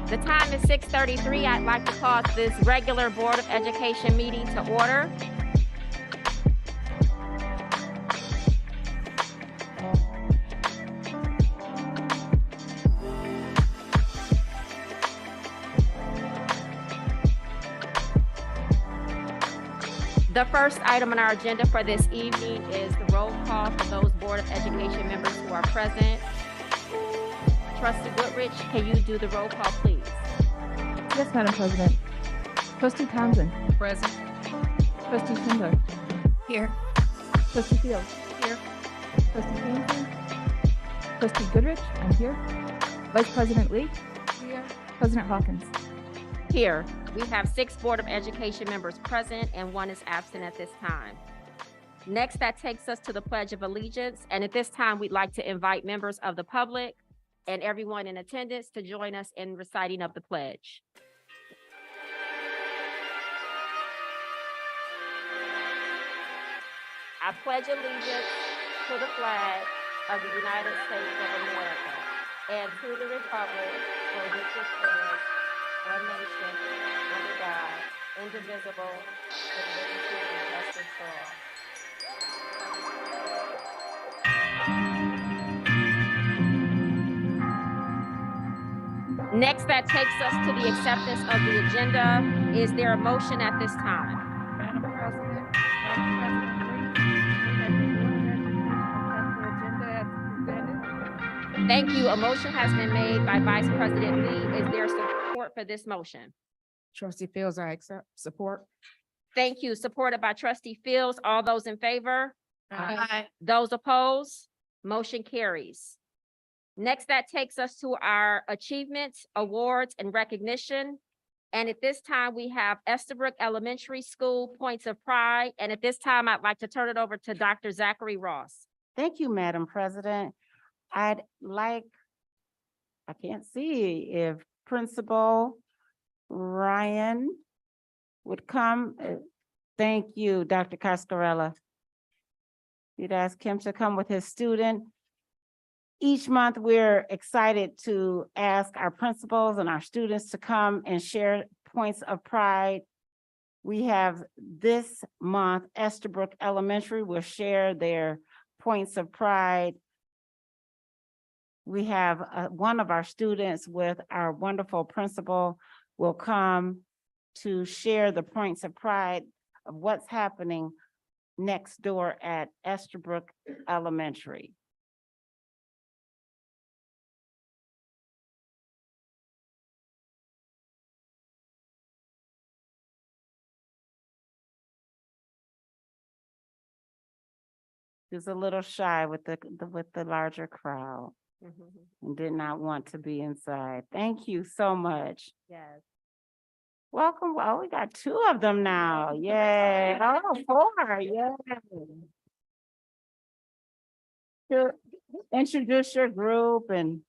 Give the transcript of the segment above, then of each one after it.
The time is 6:33. I'd like to call this regular Board of Education meeting to order. The first item on our agenda for this evening is the roll call for those Board of Education members who are present. Trustee Goodrich, can you do the roll call, please? Yes, Madam President. Trustee Townsend. Present. Trustee Schindler. Here. Trustee Fields. Here. Trustee Kingston. Trustee Goodrich. I'm here. Vice President Lee. Here. President Hawkins. Here, we have 6 Board of Education members present and 1 is absent at this time. Next, that takes us to the Pledge of Allegiance. And at this time, we'd like to invite members of the public and everyone in attendance to join us in reciting of the pledge. I pledge allegiance to the flag of the United States of America and to the republic for which it stands, one nation, under God, indivisible, with liberty and justice for all. Next, that takes us to the acceptance of the agenda. Is there a motion at this time? Madam President, Thank you. A motion has been made by Vice President Lee. Is there support for this motion? Trustee Fields, I accept support. Thank you. Supported by Trustee Fields. All those in favor? Aye. Those opposed? Motion carries. Next, that takes us to our achievements, awards, and recognition. And at this time, we have Estabrook Elementary School Points of Pride. And at this time, I'd like to turn it over to Dr. Zachary Ross. Thank you, Madam President. I'd like, I can't see if Principal Ryan would come. Thank you, Dr. Cascarella. You'd ask him to come with his student. Each month, we're excited to ask our principals and our students to come and share points of pride. We have this month, Estabrook Elementary will share their points of pride. We have one of our students with our wonderful principal will come to share the points of pride of what's happening next door at Estabrook Elementary. He was a little shy with the larger crowd and did not want to be inside. Thank you so much. Yes. Welcome. Well, we got 2 of them now. Yay. Oh, 4. Yay. Introduce your group and.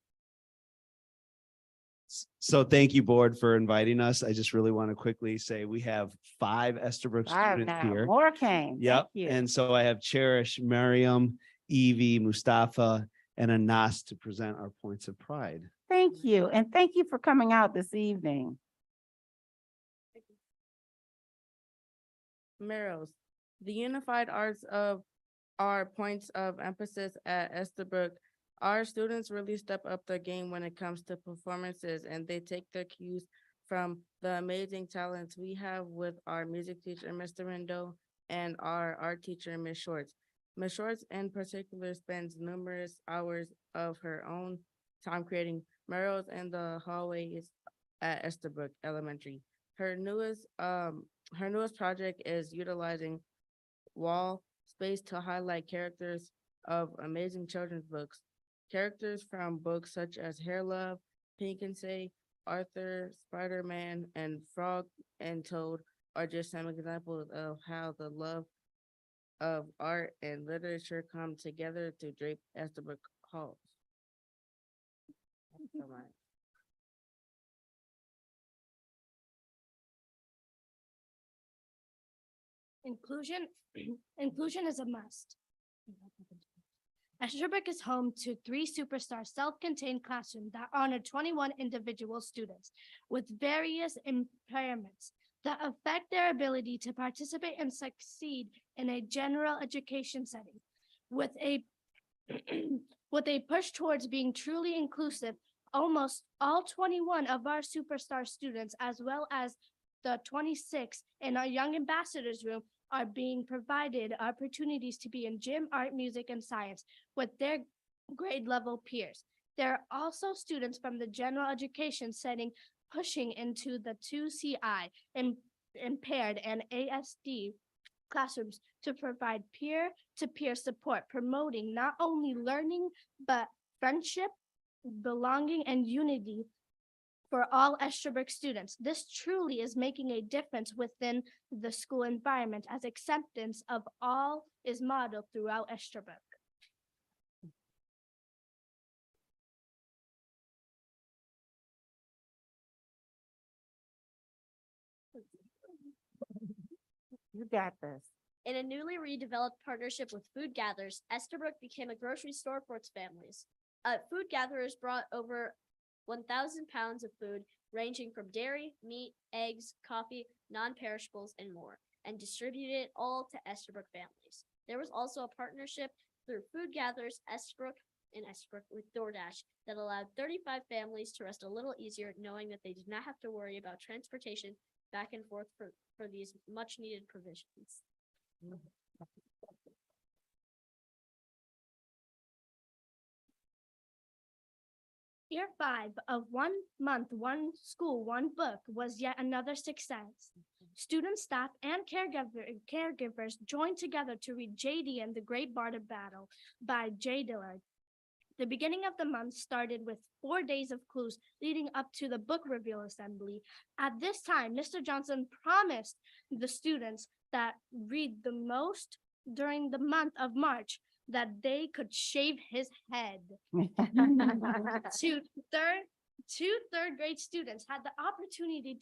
So thank you, board, for inviting us. I just really want to quickly say we have 5 Estabrook students here. More came. Yep. Thank you. And so I have Cherish, Miriam, Evie, Mustafa, and Anas to present our points of pride. Thank you. And thank you for coming out this evening. Merrills, the unified arts of our points of emphasis at Estabrook Our students really step up the game when it comes to performances, and they take their cues from the amazing talents we have with our music teacher, Mr. Rindo, and our art teacher, Ms. Shorts. Ms. Shorts in particular spends numerous hours of her own time creating murals in the hallways at Estabrook Elementary. Her newest project is utilizing wall space to highlight characters of amazing children's books. Characters from books such as Hair Love, Pink and Say, Arthur, Spider-Man, and Frog and Toad are just some examples of how the love of art and literature come together to drape Estabrook halls. That's so much. Inclusion, inclusion is a must. Estabrook is home to 3 superstar self-contained classrooms that honor 21 individual students with various impairments that affect their ability to participate and succeed in a general education setting. With a with a push towards being truly inclusive, almost all 21 of our superstar students, as well as the 26 in our Young Ambassadors Room, are being provided opportunities to be in gym, art, music, and science with their grade level peers. There are also students from the general education setting pushing into the 2CI impaired and ASD classrooms to provide peer-to-peer support, promoting not only learning, but friendship, belonging, and unity for all Estabrook students. This truly is making a difference within the school environment as acceptance of all is modeled throughout Estabrook. You got this. In a newly redeveloped partnership with Food Gatherers, Estabrook became a grocery store for its families. Food Gatherers brought over 1,000 pounds of food ranging from dairy, meat, eggs, coffee, non-perishables, and more, and distributed it all to Estabrook families. There was also a partnership through Food Gatherers Estabrook and Estabrook with DoorDash that allowed 35 families to rest a little easier knowing that they did not have to worry about transportation back and forth for these much-needed provisions. Year 5 of 1 month, 1 school, 1 book was yet another success. Students, staff, and caregivers joined together to read JD and the Great Barter Battle by J. Dillard. The beginning of the month started with 4 days of clues leading up to the book reveal assembly. At this time, Mr. Johnson promised the students that read the most during the month of March that they could shave his head. Two third grade students had the opportunity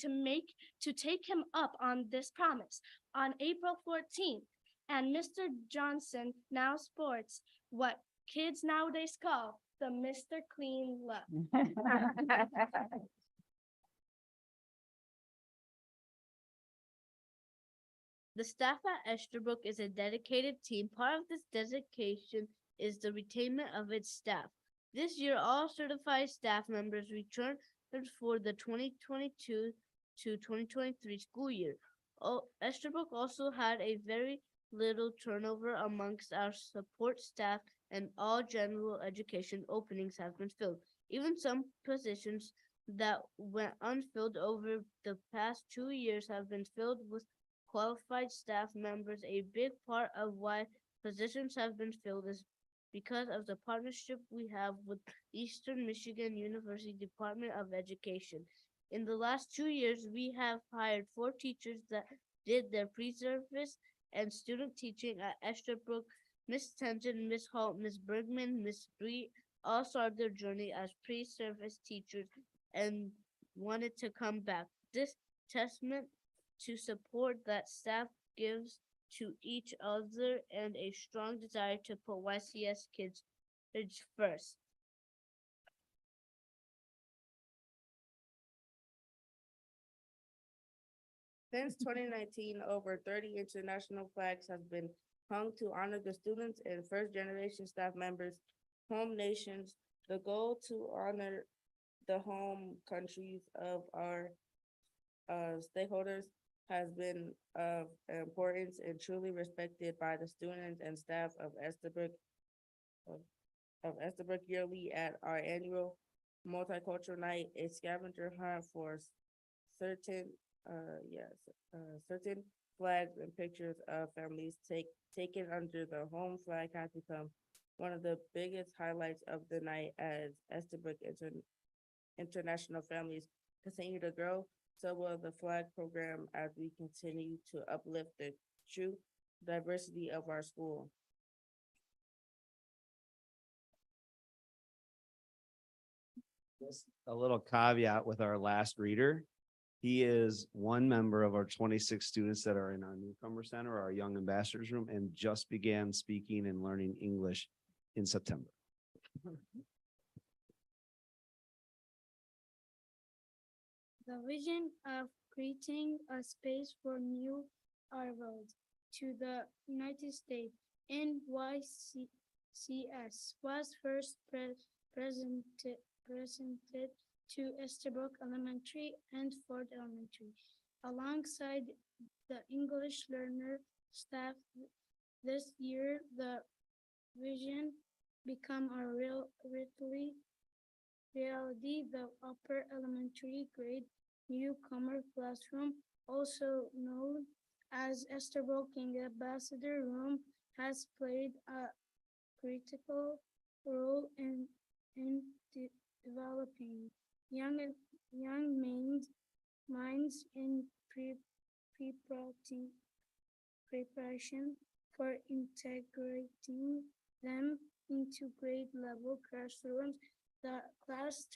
to take him up on this promise on April 14th. And Mr. Johnson now sports what kids nowadays call the Mr. Clean look. The staff at Estabrook is a dedicated team. Part of this dedication is the retainment of its staff. This year, all certified staff members returned for the 2022 to 2023 school year. Estabrook also had a very little turnover amongst our support staff, and all general education openings have been filled. Even some positions that went unfilled over the past 2 years have been filled with qualified staff members. A big part of why positions have been filled is because of the partnership we have with Eastern Michigan University Department of Education. In the last 2 years, we have hired 4 teachers that did their pre-service and student teaching at Estabrook. Miss Tenzin, Miss Holt, Miss Bergman, Miss Bree all started their journey as pre-service teachers and wanted to come back. This testament to support that staff gives to each other and a strong desire to put YCS kids first. Since 2019, over 30 international flags have been hung to honor the students and first-generation staff members home nations. The goal to honor the home countries of our stakeholders has been of importance and truly respected by the students and staff of Estabrook yearly at our annual multicultural night, a scavenger hunt for certain, certain flags and pictures of families taken under the home flag has become one of the biggest highlights of the night as Estabrook international families continue to grow. So will the flag program as we continue to uplift the true diversity of our school. Just a little caveat with our last reader. He is one member of our 26 students that are in our newcomer center, our young ambassadors room, and just began speaking and learning English in September. The vision of creating a space for new arrivals to the United States in YCS was first presented to Estabrook Elementary and Ford Elementary. Alongside the English learner staff this year, the vision become a reality. The upper elementary grade newcomer classroom, also known as Estabrook Ambassador Room, has played a critical role in developing young minds in preparation for integrating them into grade level classrooms. The class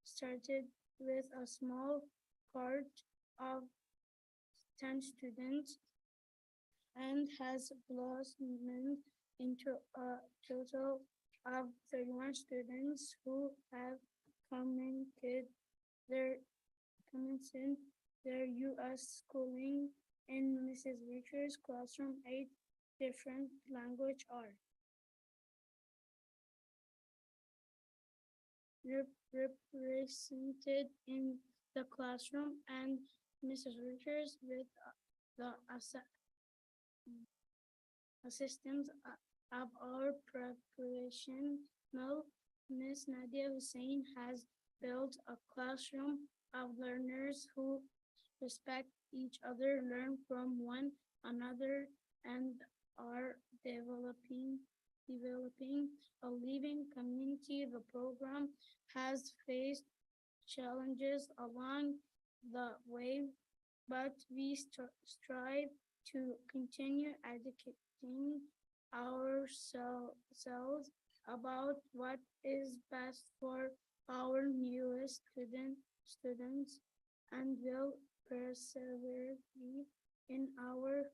started with a small part of 10 students and has blossomed into a total of 31 students who have commenced their U.S. schooling in Mrs. Richards' classroom. 8 different languages are represented in the classroom, and Mrs. Richards with the assistance of our preparation. Ms. Nadia Hussein has built a classroom of learners who respect each other, learn from one another, and are developing a living community. The program has faced challenges along the way, but we strive to continue educating ourselves about what is best for our newest students and will persevere in our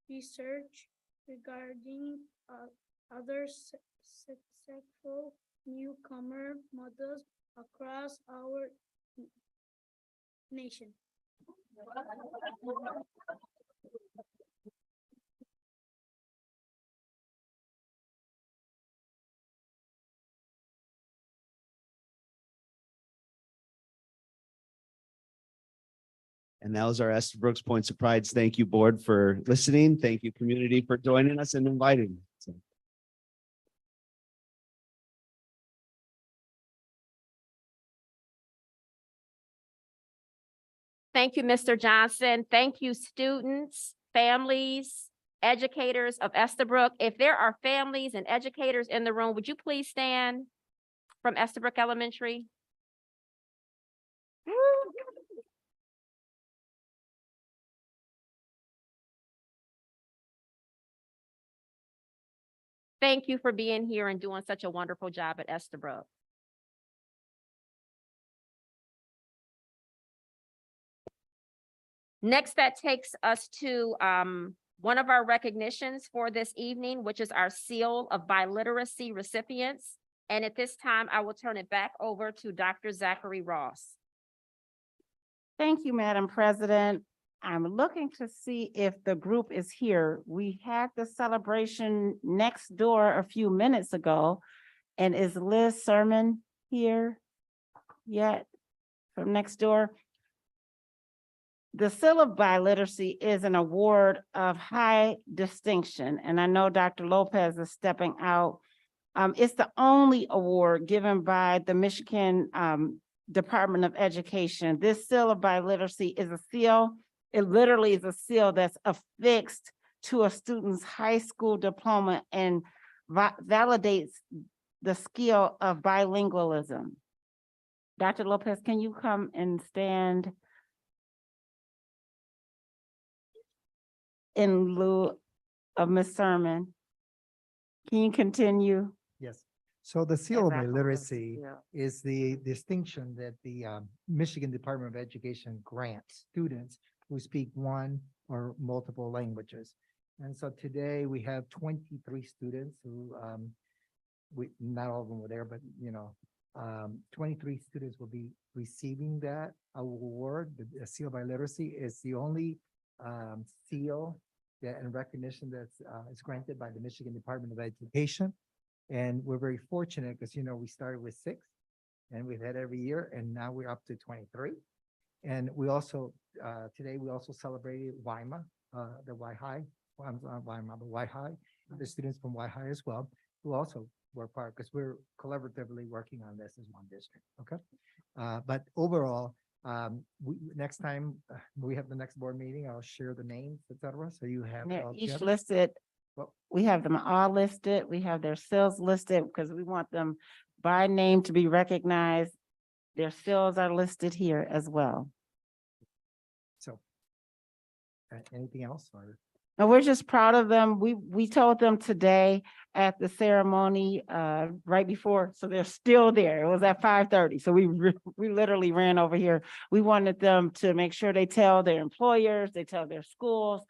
research regarding other successful newcomer models across our nation. And that was our Estabrook's Points of Pride. Thank you, board, for listening. Thank you, community, for joining us and inviting. Thank you, Mr. Johnson. Thank you, students, families, educators of Estabrook. If there are families and educators in the room, would you please stand from Estabrook Elementary? Thank you for being here and doing such a wonderful job at Estabrook. Next, that takes us to one of our recognitions for this evening, which is our Seal of Biliteracy recipients. And at this time, I will turn it back over to Dr. Zachary Ross. Thank you, Madam President. I'm looking to see if the group is here. We had the celebration next door a few minutes ago, And is Liz Sermon here yet from next door? The Seal of Biliteracy is an award of high distinction, and I know Dr. Lopez is stepping out. It's the only award given by the Michigan Department of Education. This Seal of Biliteracy is a seal. It literally is a seal that's affixed to a student's high school diploma and validates the skill of bilingualism. Dr. Lopez, can you come and stand in lieu of Ms. Sermon? Can you continue? Yes. So the seal of As I hold this literacy seal. is the distinction that the Michigan Department of Education grants students who speak one or multiple languages. And so today we have 23 students who, not all of them were there, but 23 students will be receiving that award. The seal by literacy is the only seal that and recognition that's is granted by the Michigan Department of Education. And we're very fortunate because, we started with 6 and we've had every year, and now we're up to 23. And we also, today we also celebrated YMA, the Y High, I'm not YMA, but Y High, the students from Y High as well, who also were part, because we're collaboratively working on this as one district, okay? But overall, next time we have the next board meeting, I'll share the names, et cetera, so you have. And it they're all each together. listed, Well- we have them all listed, we have their seals listed because we want them by name to be recognized. Their seals are listed here as well. So. Anything else or? And we're just proud of them. We told them today at the ceremony right before, so they're still there. It was at 5:30. So we literally ran over here. We wanted them to make sure they tell their employers, they tell their schools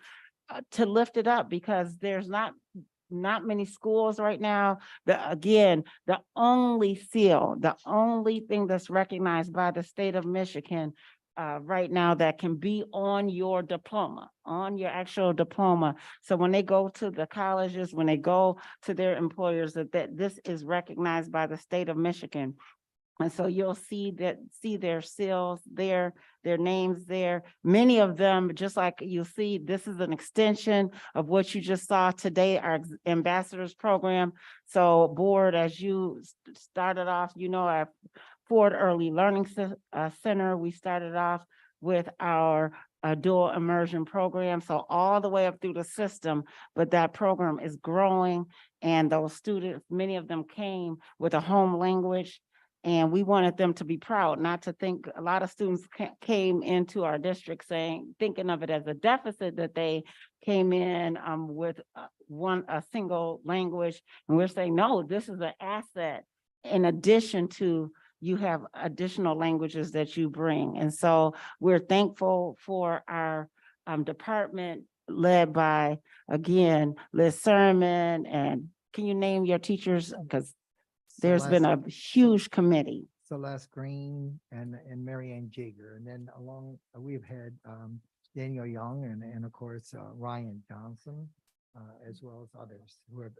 to lift it up, because there's not many schools right now. The only seal, the only thing that's recognized by the state of Michigan right now that can be on your diploma, on your actual diploma. So when they go to the colleges, when they go to their employers, that this is recognized by the state of Michigan. And so you'll see their seals there, their names there. Many of them, just like you see, this is an extension of what you just saw today, our ambassadors program. So board, as you started off, our Ford Early Learning Center, we started off with our dual immersion program. So all the way up through the system, but that program is growing, and those students, many of them came with a home language. And we wanted them to be proud, not to think. A lot of students came into our district thinking of it as a deficit, that they came in with a single language. And we're saying, no, this is an asset in addition to you have additional languages that you bring. And so we're thankful for our department led by, again, Liz Sermon. And can you name your teachers? Because there's been a huge committee. Celeste Green and Mary Ann Jager. And then we've had Daniel Young and of course, Ryan Johnson, as well as others who have,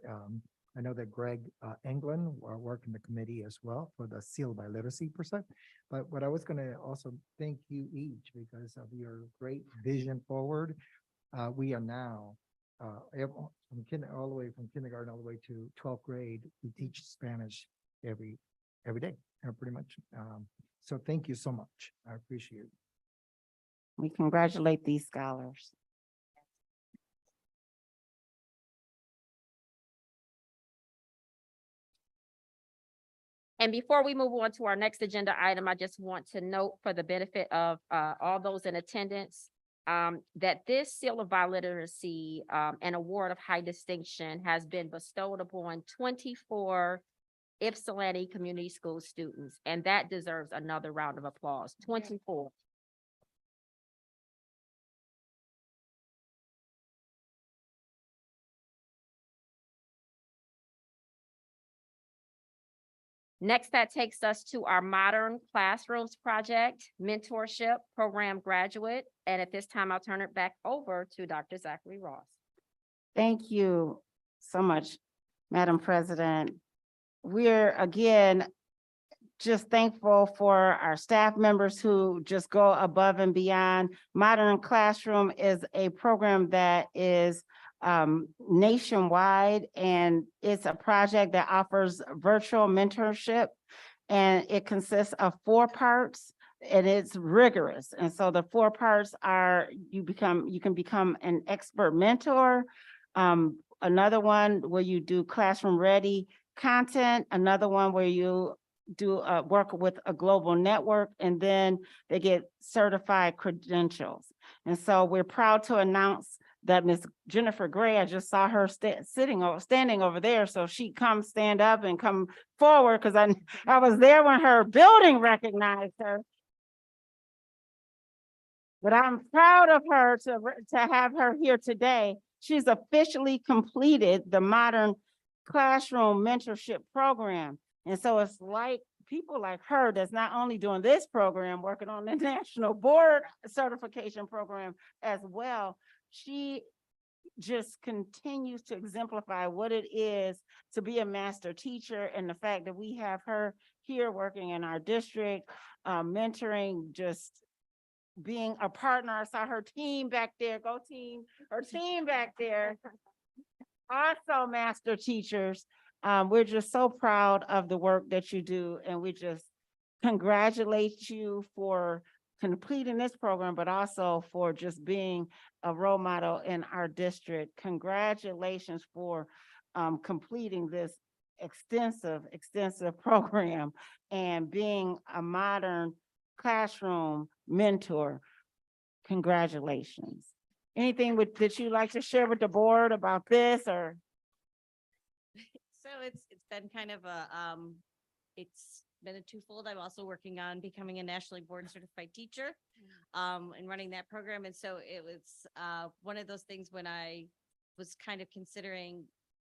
I know that Greg Englund are working the committee as well for the seal by literacy %. But what I was going to also thank you each because of your great vision forward. We are now all the way from kindergarten all the way to 12th grade, we teach Spanish every day, pretty much. So thank you so much. I appreciate it. We congratulate these scholars. And before we move on to our next agenda item, I just want to note for the benefit of all those in attendance, that this seal of biliteracy, an award of high distinction, has been bestowed upon 24 Ypsilanti Community School students, and that deserves another round of applause. 24. Next, that takes us to our Modern Classrooms Project Mentorship Program Graduate. And at this time, I'll turn it back over to Dr. Zachary Ross. Thank you so much, Madam President. we're again just thankful for our staff members who just go above and beyond. Modern Classroom is a program that is nationwide, and it's a project that offers virtual mentorship. And it consists of 4 parts, and it's rigorous. And so the 4 parts are, you can become an expert mentor. Another one where you do classroom ready content, another one where you do work with a global network, and then they get certified credentials. And so we're proud to announce that Ms. Jennifer Gray, I just saw her standing over there, so she come stand up and come forward, because I was there when her building recognized her. But I'm proud of her to have her here today. She's officially completed the Modern Classroom Mentorship Program. And so it's like people like her that's not only doing this program, working on the National Board Certification Program as well. She just continues to exemplify what it is to be a master teacher, and the fact that we have her here working in our district, mentoring, just being a partner. I saw her team back there, go team, her team back there. Also master teachers. We're just so proud of the work that you do, and we just congratulate you for completing this program, but also for just being a role model in our district. Congratulations for completing this extensive program and being a Modern Classroom mentor. Congratulations. Anything that you'd like to share with the board about this, or? So it's been kind of a, it's been a twofold. I'm also working on becoming a nationally board certified teacher, and running that program. And so it was, one of those things when I was kind of considering,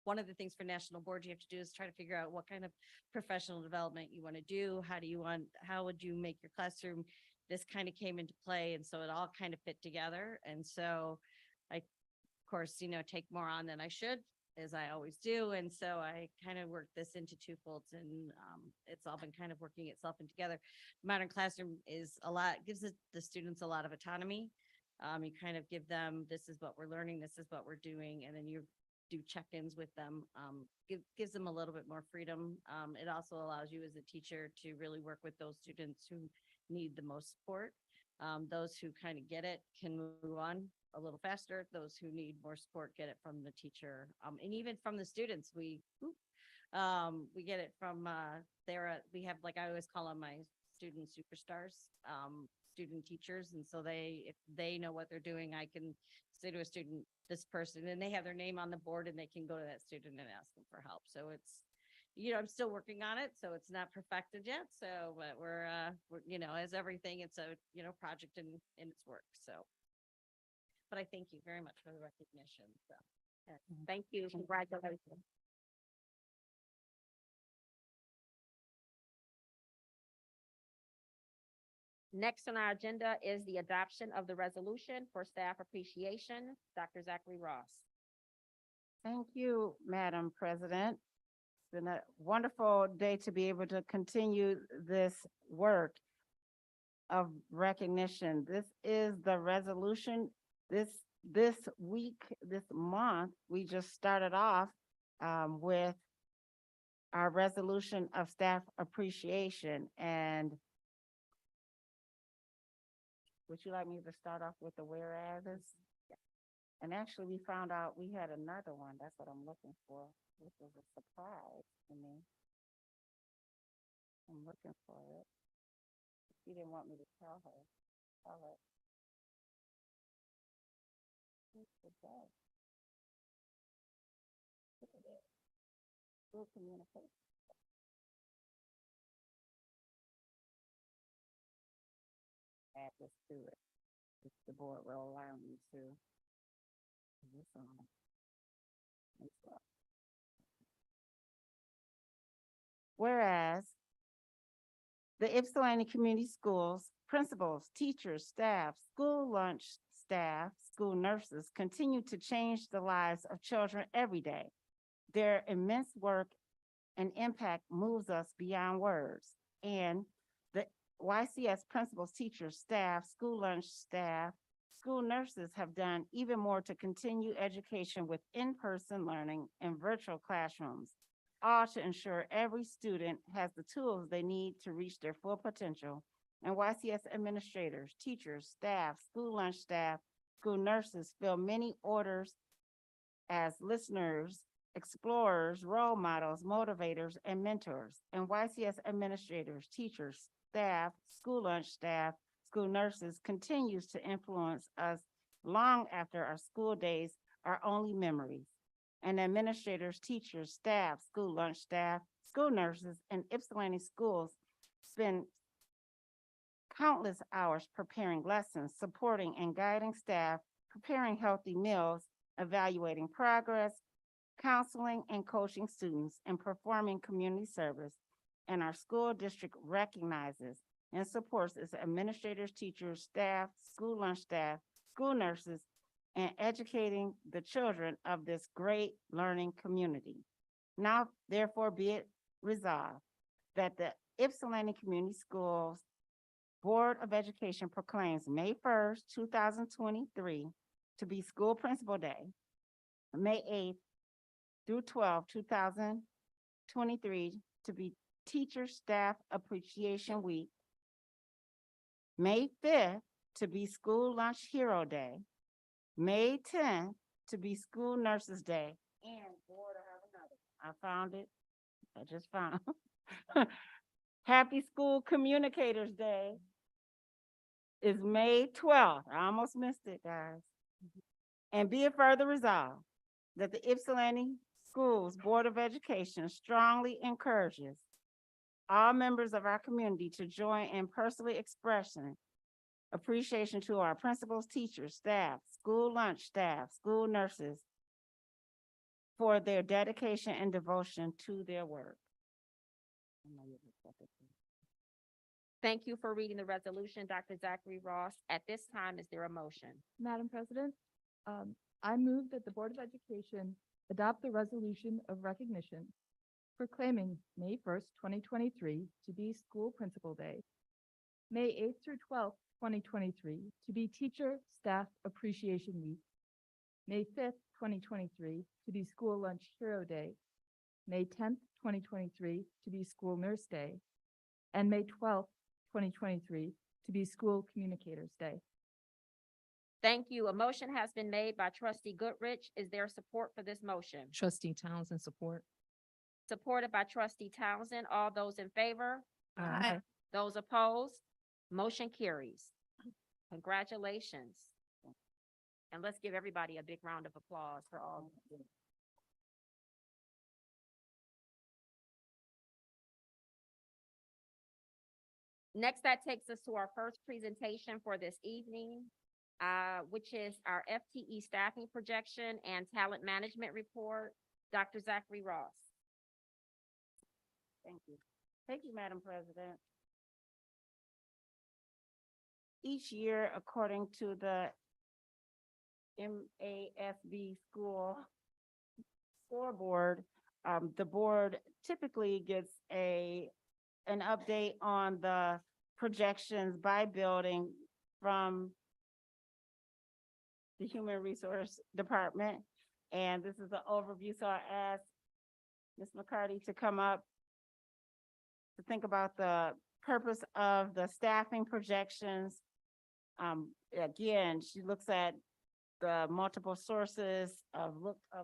one of the things for national board you have to do is try to figure out what kind of professional development you want to do. How would you make your classroom? This kind of came into play. And so it all kind of fit together. And so I, of course, take more on than I should, as I always do. And so I kind of worked this into two folds, and it's all been kind of working itself in together. Modern Classroom is gives the students a lot of autonomy. You kind of give them, this is what we're learning, this is what we're doing, and then you do check-ins with them. Gives them a little bit more freedom. It also allows you as a teacher to really work with those students who need the most support. Those who kind of get it can move on a little faster. Those who need more support get it from the teacher, and even from the students. We get it from we have, like I always call them, my student superstars, student teachers. And so if they know what they're doing, I can say to a student, this person, and they have their name on the board, and they can go to that student and ask them for help. So it's, I'm still working on it, so it's not perfected yet. So, but we're as everything, it's a, project in its work. So, but I thank you very much for the recognition. So, Thank you. Congratulations. Next on our agenda is the adoption of the resolution for staff appreciation. Dr. Zachary Ross. Thank you, Madam President. It's been a wonderful day to be able to continue this work of recognition. This is the resolution. This week, this month, we just started off with our resolution of staff appreciation. And would you like me to start off with the whereas? And actually, we found out we had another one. That's what I'm looking for, which was a surprise to me. I'm looking for it. She didn't want me to tell her. Tell her. Look at it. Good communication. Add this to it. If the board will allow me to. This on. Whereas the Ypsilanti Community Schools principals, teachers, staff, school lunch staff, school nurses continue to change the lives of children every day. Their immense work and impact moves us beyond words. And the YCS principals, teachers, staff, school lunch staff, school nurses have done even more to continue education with in-person learning and virtual classrooms, all to ensure every student has the tools they need to reach their full potential. And YCS administrators, teachers, staff, school lunch staff, school nurses fill many orders as listeners, explorers, role models, motivators, and mentors. And YCS administrators, teachers, staff, school lunch staff, school nurses continues to influence us long after our school days are only memories. And administrators, teachers, staff, school lunch staff, school nurses, and Ypsilanti schools spend countless hours preparing lessons, supporting and guiding staff, preparing healthy meals, evaluating progress, counseling and coaching students, and performing community service. And our school district recognizes and supports its administrators, teachers, staff, school lunch staff, school nurses, and educating the children of this great learning community. Now, therefore, be it resolved that the Ypsilanti Community Schools Board of Education proclaims May 1st, 2023 to be School Principal Day, May 8th through 12th, 2023 to be Teacher Staff Appreciation Week, May 5th to be School Lunch Hero Day, May 10th to be School Nurses Day, and Board, I have another. I found it. I just found. Happy School Communicators Day is May 12th. I almost missed it, guys. And be it further resolved that the Ypsilanti Schools Board of Education strongly encourages all members of our community to join in personally expressing appreciation to our principals, teachers, staff, school lunch staff, school nurses for their dedication and devotion to their work. Thank you for reading the resolution, Dr. Zachary Ross. At this time, is there a motion? Madam President, I move that the Board of Education adopt the resolution of recognition proclaiming May 1st, 2023 to be School Principal Day, May 8th through 12th, 2023 to be Teacher Staff Appreciation Week, May 5th, 2023 to be School Lunch Hero Day, May 10th, 2023 to be School Nurse Day, and May 12th, 2023 to be School Communicators Day. Thank you. A motion has been made by trustee Goodrich. Is there support for this motion? Trustee Townsend, support. Supported by trustee Townsend. All those in favor? Aye. Those opposed? Motion carries. Congratulations. And let's give everybody a big round of applause for all. Next, that takes us to our first presentation for this evening, which is our FTE staffing projection and talent management report. Dr. Zachary Ross. Thank you. Thank you, Madam President. Each year, according to the MASB school scoreboard, the board typically gets an update on the projections by building from the Human Resource Department. And this is the overview. So I asked Ms. McCarty to come up to think about the purpose of the staffing projections. Again, she looks at the multiple sources of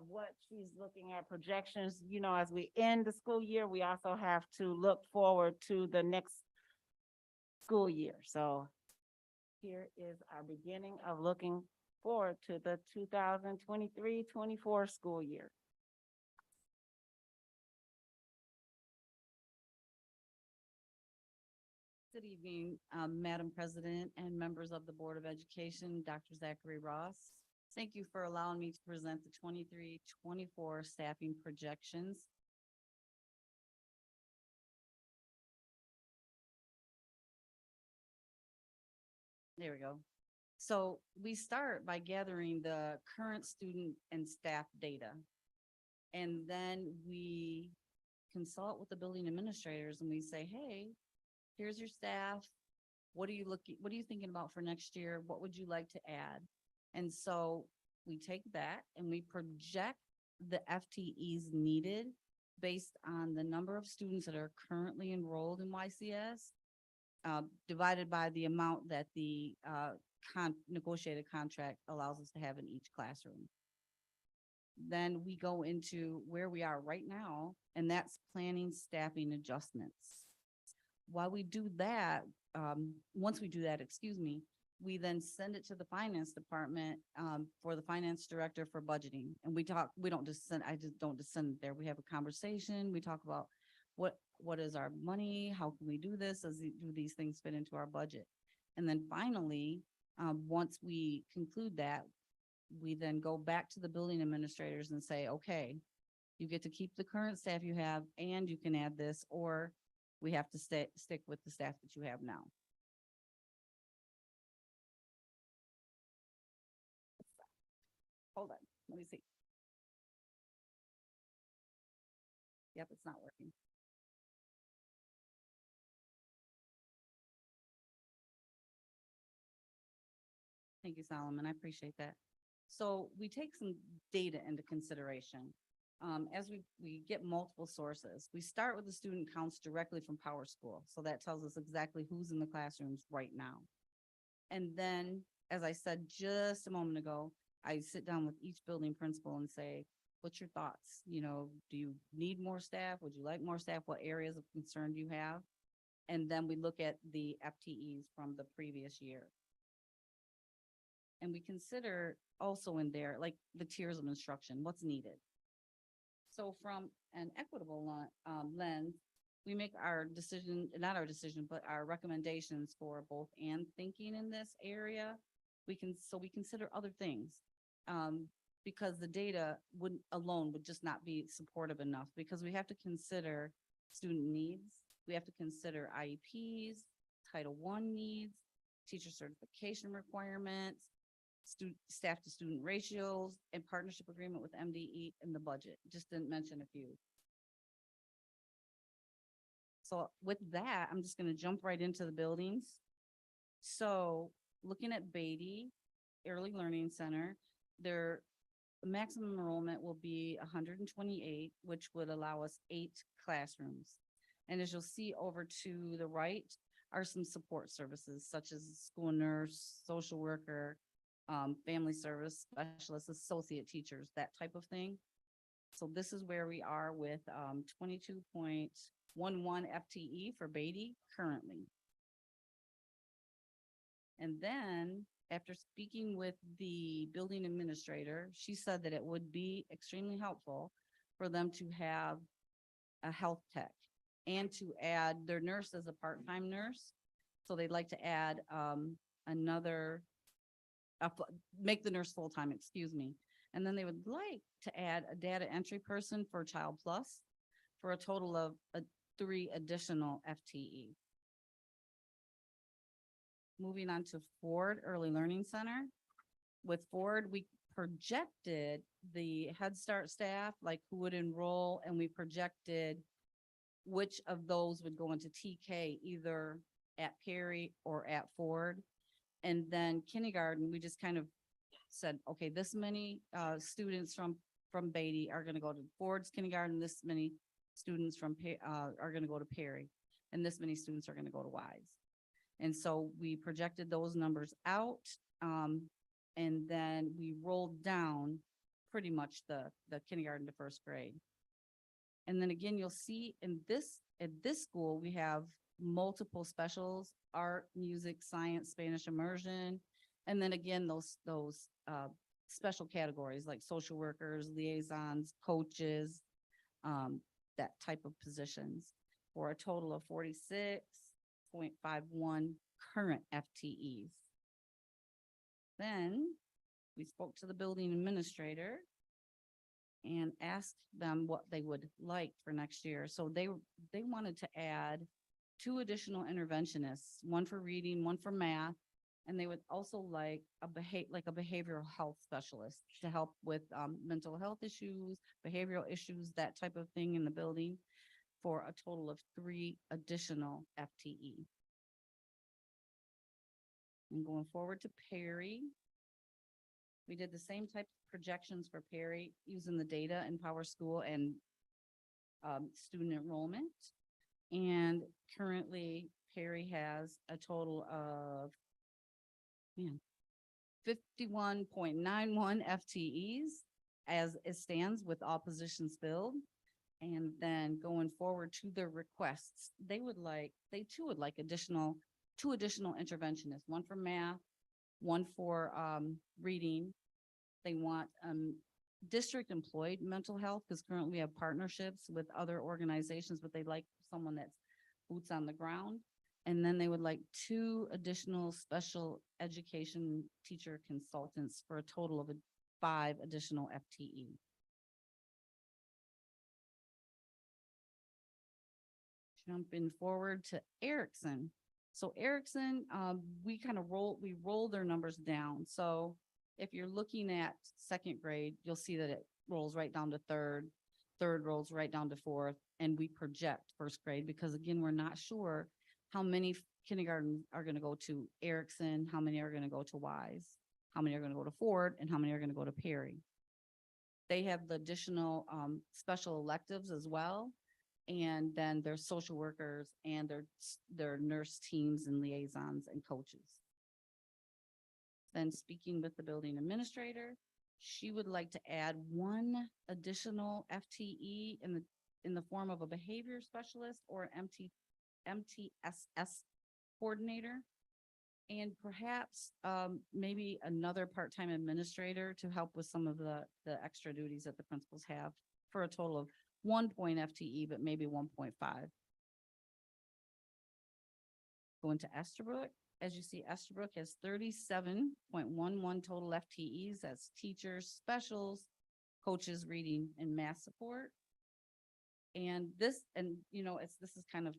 what she's looking at projections. You know, as we end the school year, we also have to look forward to the next school year. So here is our beginning of looking forward to the 2023-24 school year. Good evening, Madam President and members of the Board of Education, Dr. Zachary Ross. Thank you for allowing me to present the 23-24 staffing projections. There we go. So we start by gathering the current student and staff data. And then we consult with the building administrators and we say, hey, here's your staff. What are you thinking about for next year? What would you like to add? And so we take that and we project the FTEs needed based on the number of students that are currently enrolled in YCS, divided by the amount that the negotiated contract allows us to have in each classroom. Then we go into where we are right now, and that's planning staffing adjustments. While we do that, once we do that, we then send it to the finance department for the finance director for budgeting. And we don't just send, I just don't just send it there. We have a conversation. We talk about what is our money? How can we do this? Do these things fit into our budget? And then finally, once we conclude that, we then go back to the building administrators and say, okay, you get to keep the current staff you have and you can add this, or we have to stick with the staff that you have now. Hold on, let me see. Yep, it's not working. Thank you, Solomon. I appreciate that. So we take some data into consideration. As we get multiple sources, we start with the student counts directly from Power School. So that tells us exactly who's in the classrooms right now. And then, as I said just a moment ago, I sit down with each building principal and say, what's your thoughts? You know, do you need more staff? Would you like more staff? What areas of concern do you have? And then we look at the FTEs from the previous year. And we consider also in there, like the tiers of instruction, what's needed. So from an equitable lens, we make our decision, not our decision, but our recommendations for both and thinking in this area. We consider other things because the data would just not be supportive enough, because we have to consider student needs. We have to consider IEPs, Title I needs, teacher certification requirements, staff to student ratios, and partnership agreement with MDE in the budget. Just didn't mention a few. So with that, I'm just going to jump right into the buildings. So looking at Beatty Early Learning Center, their maximum enrollment will be 128, which would allow us 8 classrooms. And as you'll see over to the right are some support services such as school nurse, social worker, family service specialists, associate teachers, that type of thing. So this is where we are with 22.11 FTE for Beatty currently. And then after speaking with the building administrator, she said that it would be extremely helpful for them to have a health tech and to add their nurse as a part-time nurse. So they'd like to add make the nurse full-time, and then they would like to add a data entry person for Child Plus for a total of 3 additional FTE. Moving on to Ford Early Learning Center. With Ford, we projected the Head Start staff, like who would enroll, and we projected which of those would go into TK, either at Perry or at Ford. And then kindergarten, we just kind of said, okay, this many students from Beatty are going to go to Ford's kindergarten. This many students are going to go to Perry, and this many students are going to go to Wise. And so we projected those numbers out, and then we rolled down pretty much the kindergarten to first grade. And then again, you'll see at this school, we have multiple specials: art, music, science, Spanish immersion. And then again, those special categories like social workers, liaisons, coaches, that type of positions, for a total of 46.51 current FTEs. Then we spoke to the building administrator and asked them what they would like for next year. So they wanted to add 2 additional interventionists, one for reading, one for math, and they would also like a behavioral health specialist to help with mental health issues, behavioral issues, that type of thing in the building. for a total of 3 additional FTE. And going forward to Perry, we did the same type of projections for Perry using the data in Power School and student enrollment. And currently Perry has a total of 51.91 FTEs as it stands with all positions filled. And then going forward to their requests, they too would like two additional interventionists, one for math, one for reading. They want district employed mental health, because currently we have partnerships with other organizations, but they like someone that's boots on the ground. And then they would like 2 additional special education teacher consultants for a total of 5 additional FTE. Jumping forward to Erickson. So Erickson, we roll their numbers down. So if you're looking at 2nd grade, you'll see that it rolls right down to 3rd rolls right down to 4th, and we project 1st grade because again, we're not sure how many kindergarten are going to go to Erickson, how many are going to go to Wise, how many are going to go to Ford, and how many are going to go to Perry. They have the additional special electives as well. And then their social workers and their nurse teams and liaisons and coaches. Then speaking with the building administrator, she would like to add 1 additional FTE in the form of a behavior specialist or an MTSS coordinator. And perhaps maybe another part-time administrator to help with some of the extra duties that the principals have, for a total of 1 FTE, but maybe 1.5. Going to Estabrook, as you see, Estabrook has 37.11 total FTEs. That's teachers, specials, coaches, reading, and math support. And this is kind of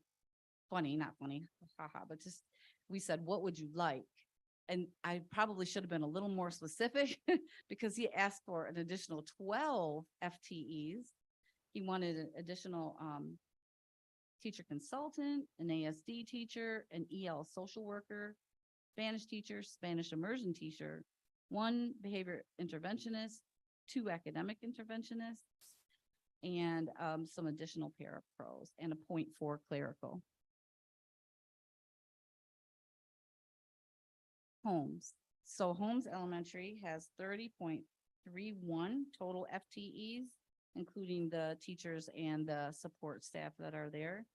funny, not funny, haha, but just, we said, what would you like? And I probably should have been a little more specific because he asked for an additional 12 FTEs. He wanted an additional teacher consultant, an ASD teacher, an EL social worker, Spanish teacher, Spanish immersion teacher, 1 behavior interventionist, 2 academic interventionists, and some additional parapros, and a 0.4 clerical. Holmes. So Holmes Elementary has 30.31 total FTEs, including the teachers and the support staff that are there.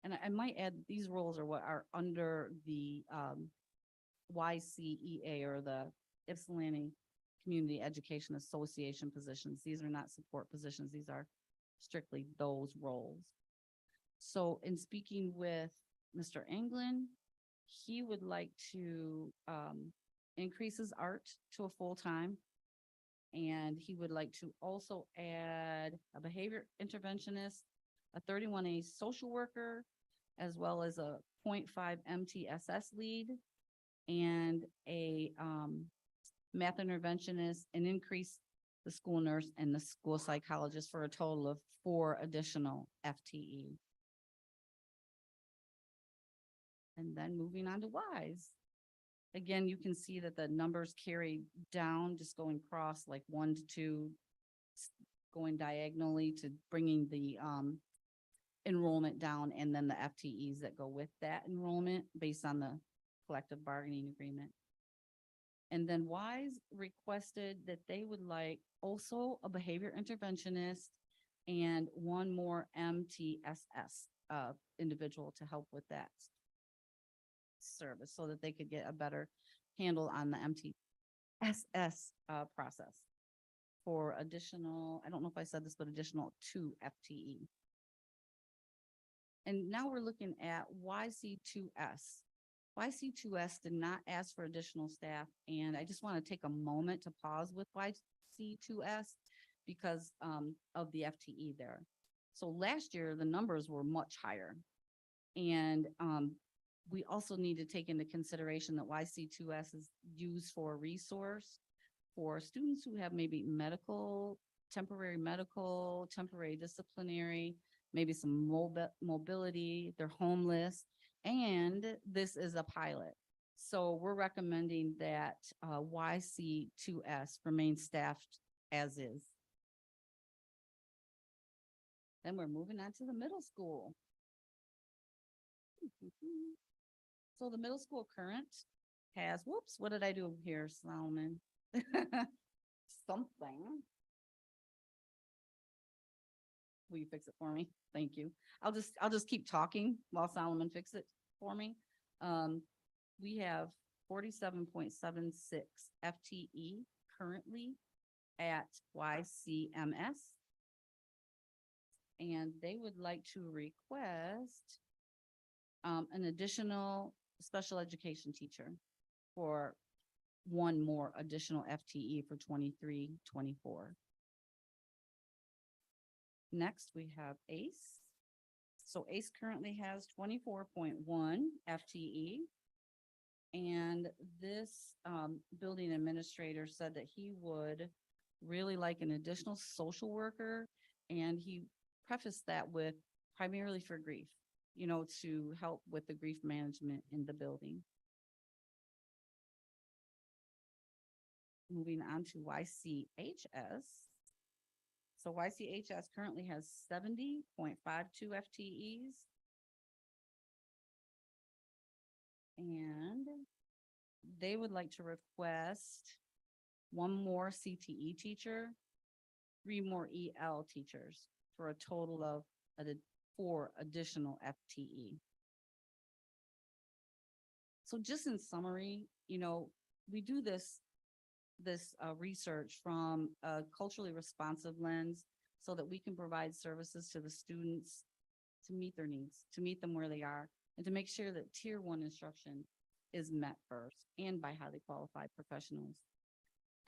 And I might add, these roles are what are under the YCEA, or the Ypsilanti Community Education Association positions. These are not support positions. These are strictly those roles. So in speaking with Mr. Anglin, he would like to increase his art to a full-time. And he would like to also add a behavior interventionist, a 31A social worker, as well as a 0.5 MTSS lead, and a math interventionist, and increase the school nurse and the school psychologist for a total of 4 additional FTE. And then moving on to Wise. Again, you can see that the numbers carry down, just going across like 1 to 2, going diagonally to bringing the enrollment down, and then the FTEs that go with that enrollment based on the collective bargaining agreement. And then Wise requested that they would like also a behavior interventionist and 1 more MTSS individual to help with that service, so that they could get a better handle on the MTSS process for additional, I don't know if I said this, but additional 2 FTE. And now we're looking at YC2S. YC2S did not ask for additional staff, and I just want to take a moment to pause with YC2S because of the FTE there. So last year, the numbers were much higher. And we also need to take into consideration that YC2S is used for a resource for students who have maybe temporary medical, temporary disciplinary, maybe some mobility, they're homeless, and this is a pilot. So we're recommending that YC2S remain staffed as is. Then we're moving on to the middle school. So the middle school current has, whoops, what did I do here, Solomon? Something. Will you fix it for me? Thank you. I'll just keep talking while Solomon fix it for me. We have 47.76 FTE currently at YCMS. And they would like to request an additional special education teacher for one more additional FTE for 23-24. Next, we have ACE. So ACE currently has 24.1 FTE. And this building administrator said that he would really like an additional social worker. And he prefaced that with primarily for grief, you know, to help with the grief management in the building. Moving on to YCHS. So YCHS currently has 70.52 FTEs. And they would like to request one more CTE teacher, 3 more EL teachers for a total of 4 additional FTE. So just in summary, you know, we do this research from a culturally responsive lens so that we can provide services to the students to meet their needs, to meet them where they are, and to make sure that tier 1 instruction is met first and by highly qualified professionals.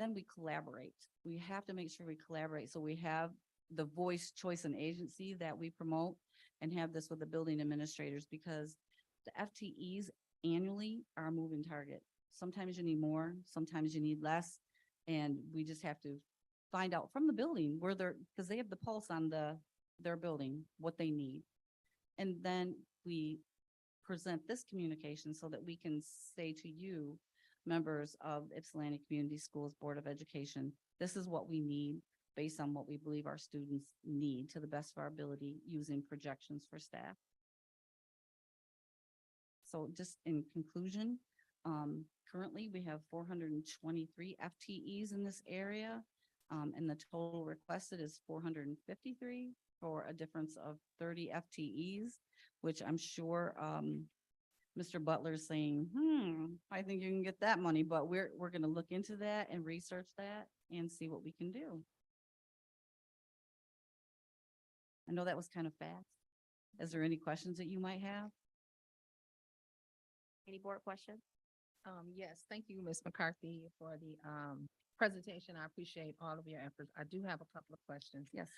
Then we collaborate. We have to make sure we collaborate. So we have the voice, choice, and agency that we promote and have this with the building administrators because the FTEs annually are a moving target. Sometimes you need more, sometimes you need less. And we just have to find out from the building where they're, because they have the pulse on their building, what they need. And then we present this communication so that we can say to you, members of Ypsilanti Community Schools Board of Education, this is what we need based on what we believe our students need to the best of our ability using projections for staff. So just in conclusion, currently we have 423 FTEs in this area, and the total requested is 453 for a difference of 30 FTEs, which I'm sure Mr. Butler is saying, I think you can get that money, but we're going to look into that and research that and see what we can do. I know that was kind of fast. Is there any questions that you might have? Any board questions? Yes, thank you, Ms. McCarthy, for the presentation. I appreciate all of your efforts. I do have a couple of questions. Yes.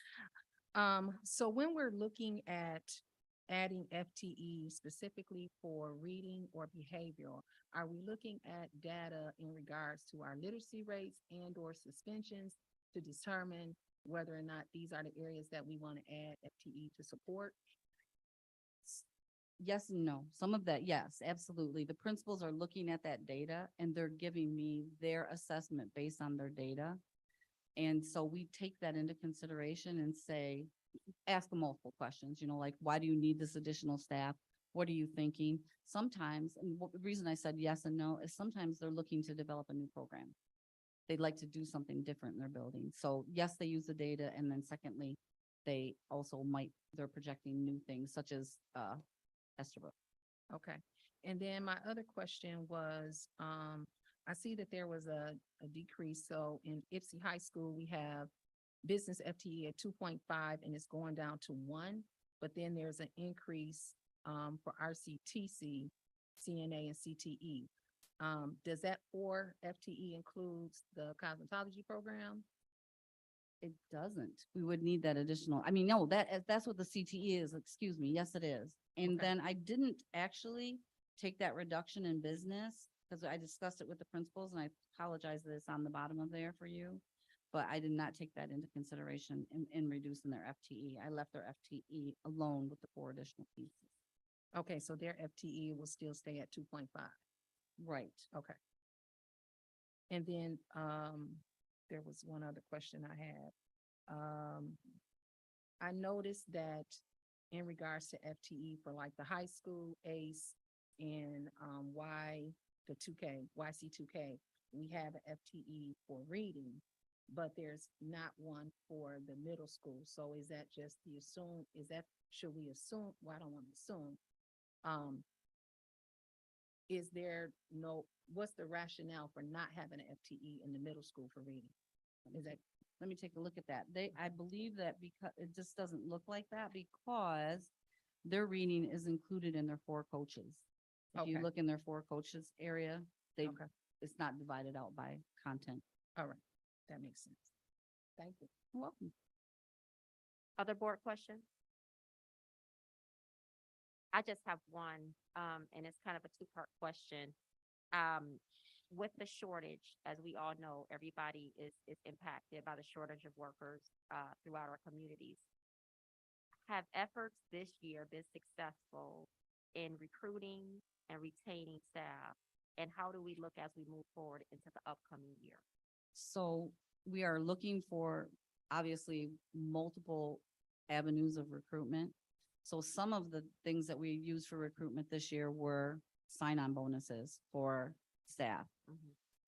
So when we're looking at adding FTE specifically for reading or behavioral, are we looking at data in regards to our literacy rates and or suspensions to determine whether or not these are the areas that we want to add FTE to support? Yes and no. Some of that, yes, absolutely. The principals are looking at that data and they're giving me their assessment based on their data. And so we take that into consideration and say, ask them multiple questions, you know, like, why do you need this additional staff? What are you thinking? Sometimes, and the reason I said yes and no is sometimes they're looking to develop a new program. They'd like to do something different in their building. So yes, they use the data. And then secondly, they also they're projecting new things such as Estabrook. Okay. And then my other question was, I see that there was a decrease. So in Ypsi High School, we have business FTE at 2.5 and it's going down to 1, but then there's an increase for RCTC, CNA, and CTE. Does that 4 FTE includes the cosmetology program? It doesn't. We would need that additional, I mean, no, that's what the CTE is, excuse me. Yes, it is. And Okay. then I didn't actually take that reduction in business because I discussed it with the principals and I apologize that it's on the bottom of there for you. but I did not take that into consideration in reducing their FTE. I left their FTE alone with the 4 additional pieces. Okay, so their FTE will still stay at 2.5. Right. Okay. And then, there was one other question I had. I noticed that in regards to FTE for like the high school ACE and, the 2K, YC 2K, we have an FTE for reading, but there's not one for the middle school. So is that just should we assume, well, I don't want to assume, is there what's the rationale for not having an FTE in the middle school for reading? Is that, Let me take a look at that. I believe that because it just doesn't look like that because their reading is included in their 4 coaches. If you Okay. look in their 4 coaches area, Okay. it's not divided out by content. All right, that makes sense. Thank you. You're welcome. Other board questions? I just have one, and it's kind of a two-part question. With the shortage, as we all know, everybody is impacted by the shortage of workers, throughout our communities. Have efforts this year been successful in recruiting and retaining staff? And how do we look as we move forward into the upcoming year? So we are looking for obviously multiple avenues of recruitment. So some of the things that we used for recruitment this year were sign-on bonuses for staff.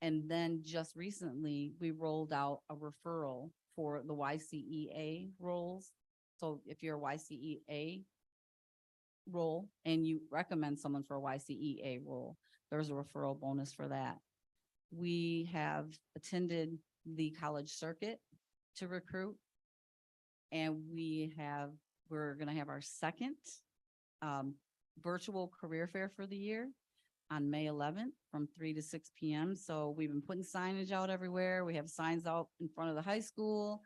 And then just recently, we rolled out a referral for the YCEA roles. So if you're a YCEA role and you recommend someone for a YCEA role, there's a referral bonus for that. We have attended the college circuit to recruit. And we're gonna have our second virtual career fair for the year on May 11th from 3 to 6 p.m. So we've been putting signage out everywhere. We have signs out in front of the high school.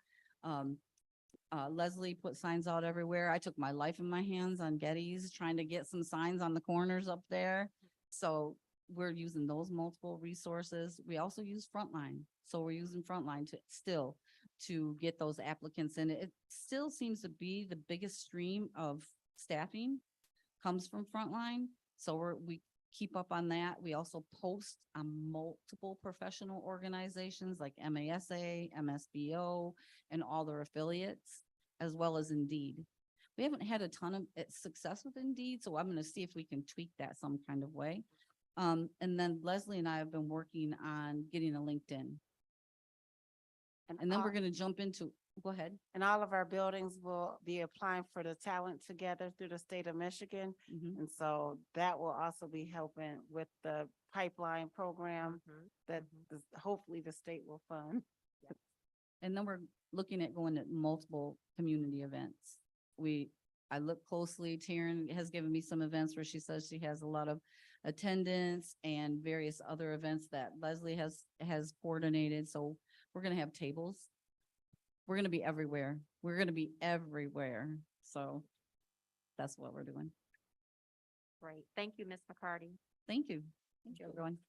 Leslie put signs out everywhere. I took my life in my hands on Getty's, trying to get some signs on the corners up there. So we're using those multiple resources. We also use Frontline. So we're using Frontline to get those applicants in. It still seems to be the biggest stream of staffing comes from Frontline. So we keep up on that. We also post on multiple professional organizations like MASA, MSBO, and all their affiliates, as well as Indeed. We haven't had a ton of success with Indeed, so I'm going to see if we can tweak that some kind of way. And then Leslie and I have been working on getting a LinkedIn. And then we're going to jump into, go ahead. And all of our buildings will be applying for the Talent Together through the state of Michigan. Mhm. And so that will also be helping with the pipeline program that hopefully the state will fund. And then we're looking at going to multiple community events. I look closely, Taryn has given me some events where she says she has a lot of attendance and various other events that Leslie has coordinated. So we're gonna have tables. We're gonna be everywhere. We're gonna be everywhere. So that's what we're doing. Great. Thank you, Ms. McCarty. Thank you. Thank you, everyone.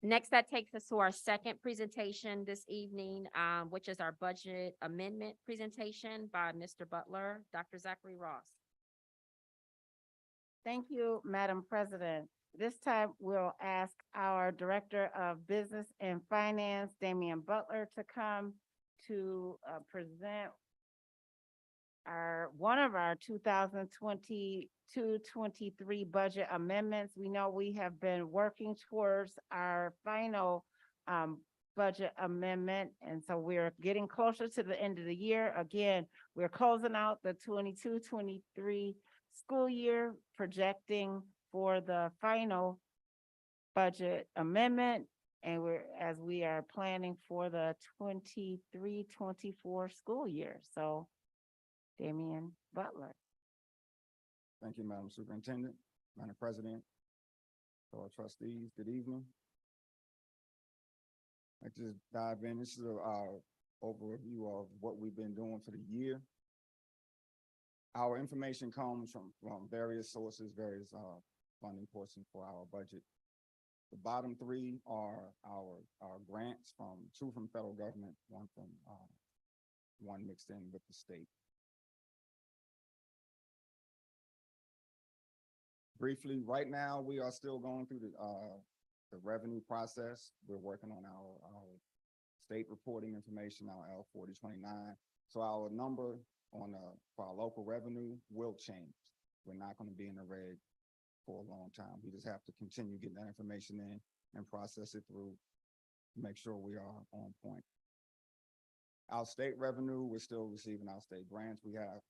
Next, that takes us to our second presentation this evening, which is our budget amendment presentation by Mr. Butler, Dr. Zachary Ross. Thank you, Madam President. This time, we'll ask our Director of Business and Finance, Damian Butler, to come to present one of our 2022-23 budget amendments. We know we have been working towards our final budget amendment, and so we're getting closer to the end of the year. Again, we're closing out the 22-23 school year, projecting for the final budget amendment, and as we are planning for the 23-24 school year. So Damian Butler. Thank you, Madam Superintendent, Madam President, fellow trustees, good evening. I just dive in. This is our overview of what we've been doing for the year. Our information comes from various sources, various funding portions for our budget. The bottom three are our grants two from federal government, one mixed in with the state. Briefly, right now, we are still going through the revenue process. We're working on our state reporting information, our L-4029. So our number for our local revenue will change. We're not going to be in the red for a long time. We just have to continue getting that information in and process it through to make sure we are on point. Our state revenue, we're still receiving our state grants. We have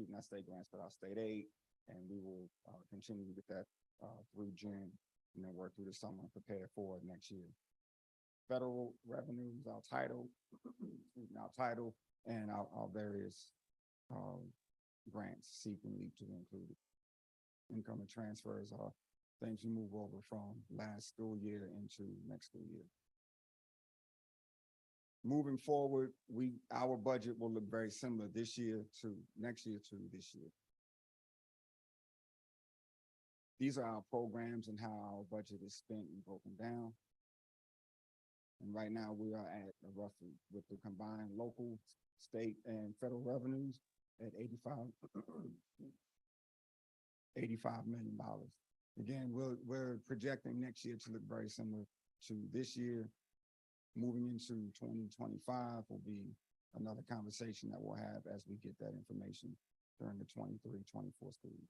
not state grants, but our state aid, and we will continue to get that through June and then work through the summer and prepare for next year. Federal revenues, our title, and our various grants, seeking leap to include it. Income and transfers are things you move over from last school year into next school year. Moving forward, our budget will look very similar this year to next year to this year. These are our programs and how our budget is spent and broken down. And right now we are at roughly, with the combined local, state, and federal revenues, at $85 million. Again, we're projecting next year to look very similar to this year. Moving into 2025 will be another conversation that we'll have as we get that information during the 23-24 school year.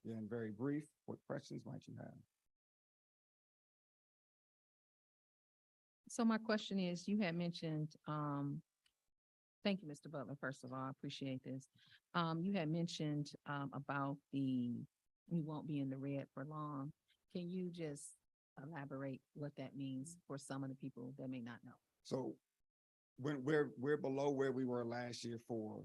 Again, very brief. What questions might you have? So my question is, you had mentioned, thank you, Mr. Butler, first of all, I appreciate this. You had mentioned, about you won't be in the red for long. Can you just elaborate what that means for some of the people that may not know? So when we're below where we were last year for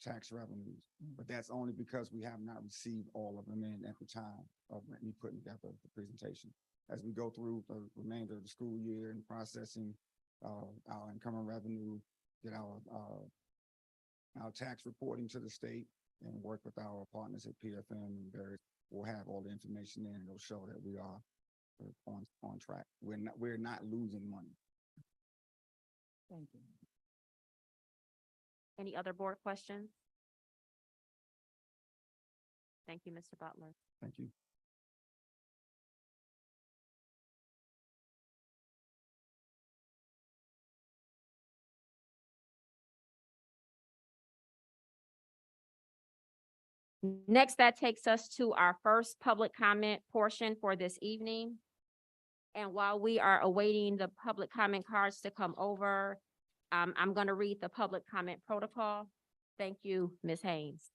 tax revenues, but that's only because we have not received all of them in at the time of me putting together the presentation. As we go through the remainder of the school year and processing our income and revenue, get our tax reporting to the state, and work with our partners at PFM and various, we'll have all the information in, and it'll show that we are on track. We're not losing money. Thank you. Any other board questions? Thank you, Mr. Butler. Thank you. Next, that takes us to our first public comment portion for this evening. And while we are awaiting the public comment cards to come over, I'm going to read the public comment protocol. Thank you, Ms. Haynes.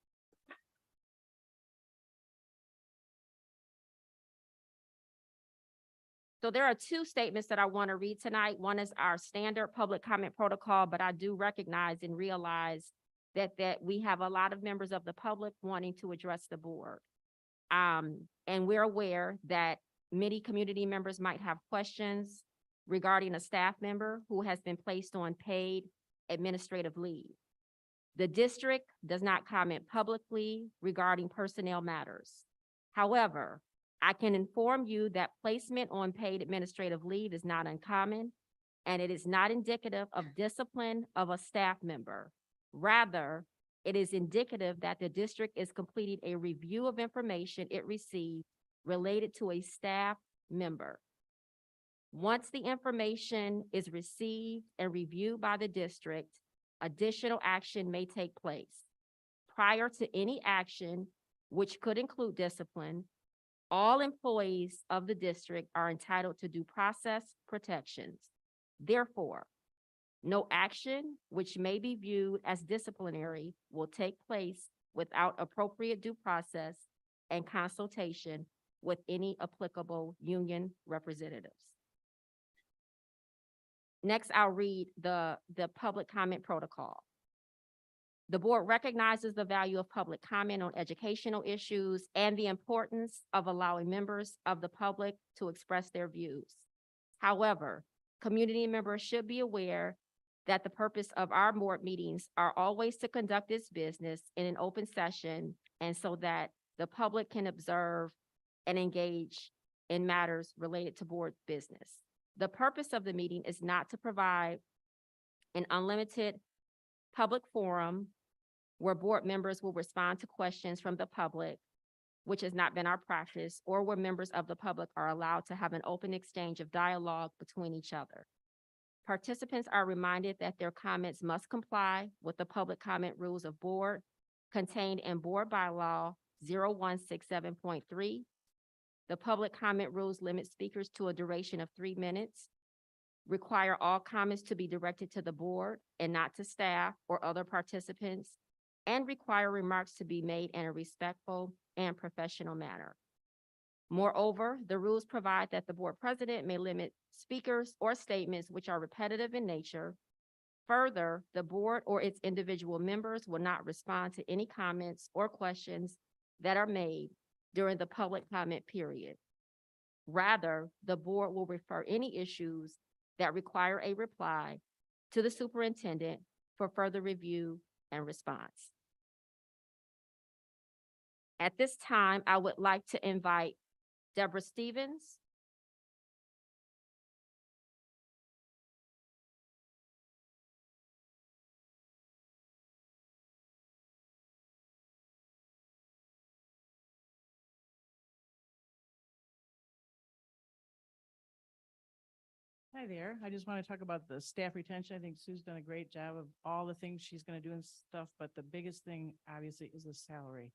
So there are two statements that I want to read tonight. One is our standard public comment protocol, but I do recognize and realize that we have a lot of members of the public wanting to address the board. And we're aware that many community members might have questions regarding a staff member who has been placed on paid administrative leave. The district does not comment publicly regarding personnel matters. However, I can inform you that placement on paid administrative leave is not uncommon, and it is not indicative of discipline of a staff member. Rather, it is indicative that the district is completing a review of information it received related to a staff member. Once the information is received and reviewed by the district, additional action may take place. Prior to any action, which could include discipline, all employees of the district are entitled to due process protections. Therefore, no action which may be viewed as disciplinary will take place without appropriate due process and consultation with any applicable union representatives. Next, I'll read the public comment protocol. The board recognizes the value of public comment on educational issues and the importance of allowing members of the public to express their views. However, community members should be aware that the purpose of our board meetings are always to conduct this business in an open session and so that the public can observe and engage in matters related to board business. The purpose of the meeting is not to provide an unlimited public forum where board members will respond to questions from the public, which has not been our practice, or where members of the public are allowed to have an open exchange of dialogue between each other. Participants are reminded that their comments must comply with the public comment rules of board contained in Board Bylaw 0167.3. The public comment rules limit speakers to a duration of 3 minutes, require all comments to be directed to the board and not to staff or other participants, and require remarks to be made in a respectful and professional manner. Moreover, the rules provide that the board president may limit speakers or statements which are repetitive in nature. Further, the board or its individual members will not respond to any comments or questions that are made during the public comment period. Rather, the board will refer any issues that require a reply to the superintendent for further review and response. At this time, I would like to invite Deborah Stevens. Hi there. I just want to talk about the staff retention. I think Sue's done a great job of all the things she's going to do and stuff, but the biggest thing obviously is the salary.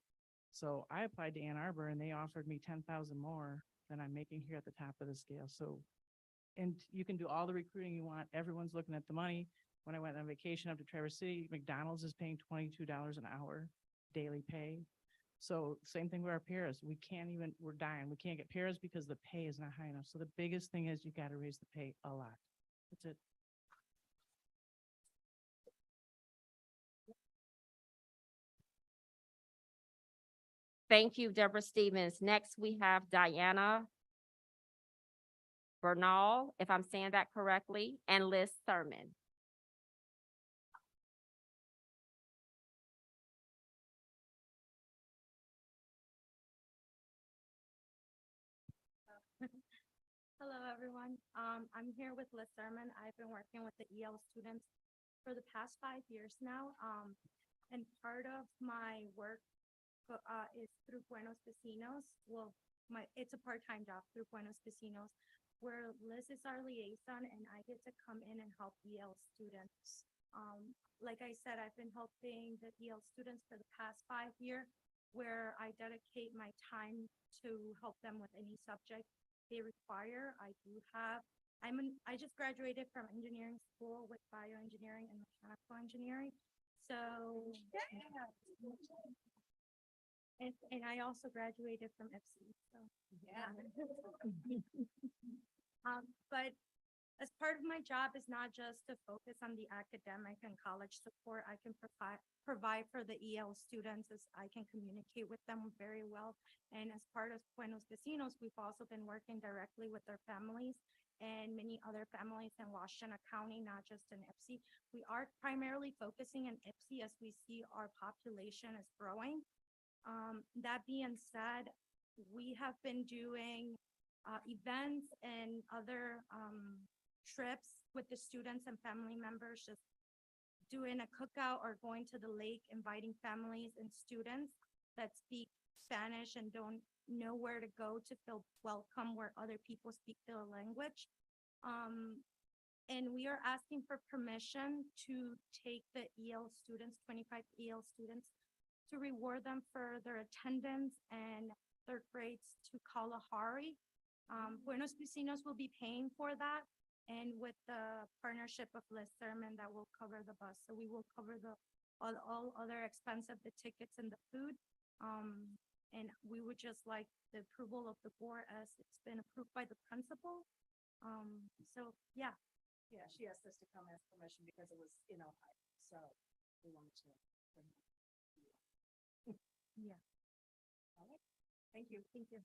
So I applied to Ann Arbor and they offered me 10,000 more than I'm making here at the top of the scale. So, and you can do all the recruiting you want. Everyone's looking at the money. When I went on vacation up to Traverse City, McDonald's is paying $22 an hour daily pay. So same thing with our paras. We're dying. We can't get paras because the pay is not high enough. So the biggest thing is you got to raise the pay a lot. That's it. Thank you, Deborah Stevens. Next, we have Diana Bernal, if I'm saying that correctly, and Liz Thurman. Hello, everyone. I'm here with Liz Thurman. I've been working with the EL students for the past 5 years now. And part of my work is through Buenos Vecinos. Well, it's a part-time job through Buenos Vecinos, where Liz is our liaison and I get to come in and help EL students. Like I said, I've been helping the EL students for the past 5 years, where I dedicate my time to help them with any subject they require. I just graduated from engineering school with bioengineering and mechanical engineering. So, yeah. And I also graduated from FC, so. Yeah. But as part of my job is not just to focus on the academic and college support. I can provide for the EL students as I can communicate with them very well. And as part of Buenos Vecinos, we've also been working directly with their families and many other families in Washtenaw County, not just in Ipsy. We are primarily focusing in Ipsy as we see our population is growing. That being said, we have been doing events and other trips with the students and family members, just doing a cookout or going to the lake, inviting families and students that speak Spanish and don't know where to go to feel welcome where other people speak their language. And we are asking for permission to take the EL students, 25 EL students, to reward them for their attendance and their grades to Kalahari. Buenos Vecinos will be paying for that. And with the partnership of Liz Thurman, that will cover the bus. So we will cover all other expense of the tickets and the food. And we would just like the approval of the board as it's been approved by the principal. So, yeah. Yeah, she asked us to come ask permission because it was in Ohio, so we wanted to. Yeah. All right. Thank you. Thank you.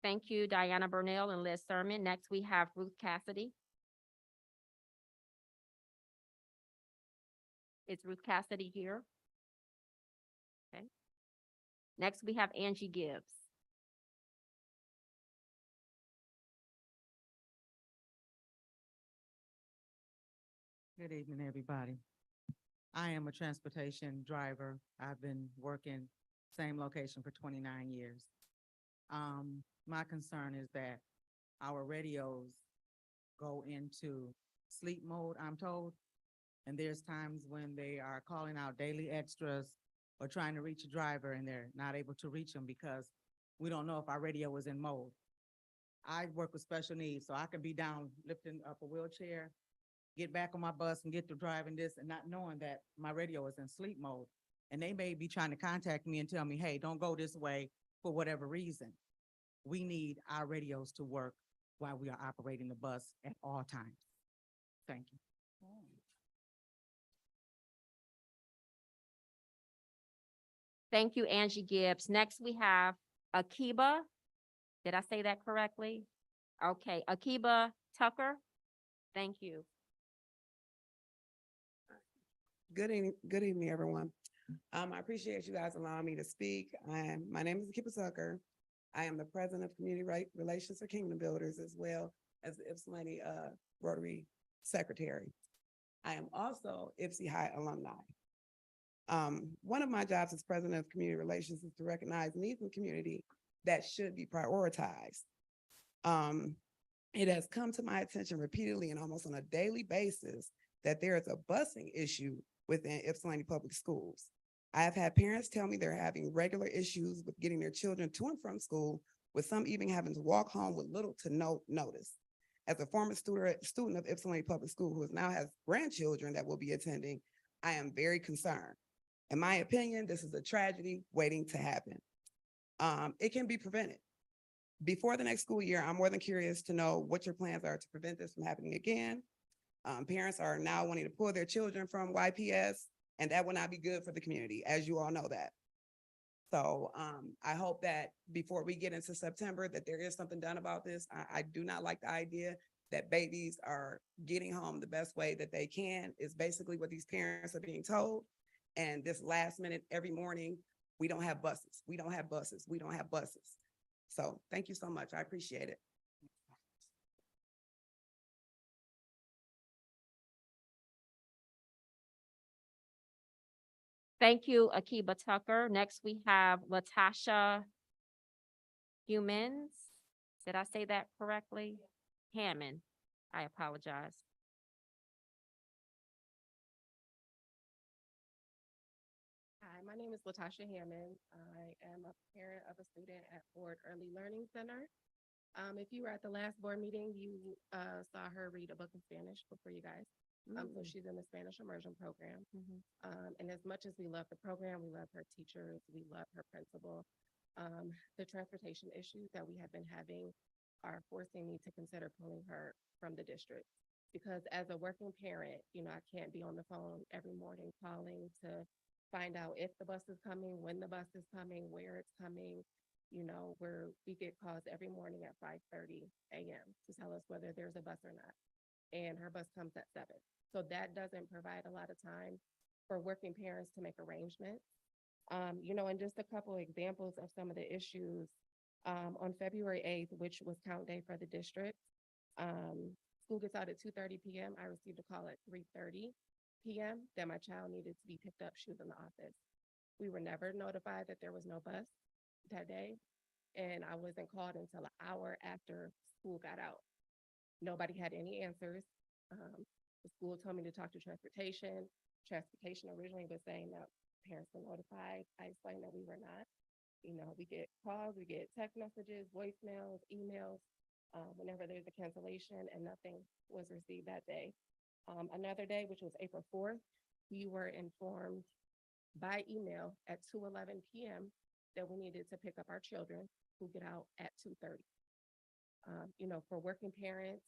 Thank you, Diana Burnell and Liz Sermon. Next, we have Ruth Cassidy. Is Ruth Cassidy here? Okay. Next, we have Angie Gibbs. Good evening, everybody. I am a transportation driver. I've been working same location for 29 years. My concern is that our radios go into sleep mode, I'm told. And there's times when they are calling out daily extras or trying to reach a driver and they're not able to reach them because we don't know if our radio is in mode. I work with special needs, so I can be down lifting up a wheelchair, get back on my bus and get to driving this and not knowing that my radio is in sleep mode. And they may be trying to contact me and tell me, hey, don't go this way for whatever reason. We need our radios to work while we are operating the bus at all times. Thank you. Thank you, Angie Gibbs. Next, we have Akiba. Did I say that correctly? Okay, Akiba Tucker. Thank you. Good evening, everyone. I appreciate you guys allowing me to speak. My name is Akiba Tucker. I am the president of Community Relations for Kingdom Builders as well as the Ypsilanti Rotary Secretary. I am also Ypsi High alumni. One of my jobs as president of Community Relations is to recognize needs in the community that should be prioritized. It has come to my attention repeatedly and almost on a daily basis that there is a busing issue within Ypsilanti Public Schools. I have had parents tell me they're having regular issues with getting their children to and from school, with some even having to walk home with little to no notice. As a former student of Ypsilanti Public School who now has grandchildren that will be attending, I am very concerned. In my opinion, this is a tragedy waiting to happen. It can be prevented. Before the next school year, I'm more than curious to know what your plans are to prevent this from happening again. Parents are now wanting to pull their children from YPS, and that will not be good for the community, as you all know that. So I hope that before we get into September, that there is something done about this. I do not like the idea that babies are getting home the best way that they can, is basically what these parents are being told. And this last minute, every morning, we don't have buses. We don't have buses. We don't have buses. So thank you so much. I appreciate it. Thank you, Akiba Tucker. Next, we have Latasha Humans. Did I say that correctly? Hammond. I apologize. Hi, my name is Latasha Hammond. I am a parent of a student at Ford Early Learning Center. If you were at the last board meeting, you saw her read a book in Spanish before you guys. So she's in the Spanish immersion program. And as much as we love the program, we love her teachers, we love her principal. The transportation issues that we have been having are forcing me to consider pulling her from the district. Because as a working parent, you know, I can't be on the phone every morning calling to find out if the bus is coming, when the bus is coming, where it's coming. You know, we get calls every morning at 5:30 a.m. to tell us whether there's a bus or not. And her bus comes at 7. So that doesn't provide a lot of time for working parents to make arrangements. You know, and just a couple of examples of some of the issues. On February 8th, which was count day for the district, school gets out at 2:30 p.m. I received a call at 3:30 p.m. that my child needed to be picked up. She was in the office. We were never notified that there was no bus that day. And I wasn't called until an hour after school got out. Nobody had any answers. The school told me to talk to transportation. Transportation originally was saying that parents were notified. I explained that we were not. You know, we get calls, we get text messages, voicemails, emails, whenever there's a cancellation, and nothing was received that day. Another day, which was April 4th, we were informed by email at 2:11 p.m. that we needed to pick up our children who get out at 2:30. You know, for working parents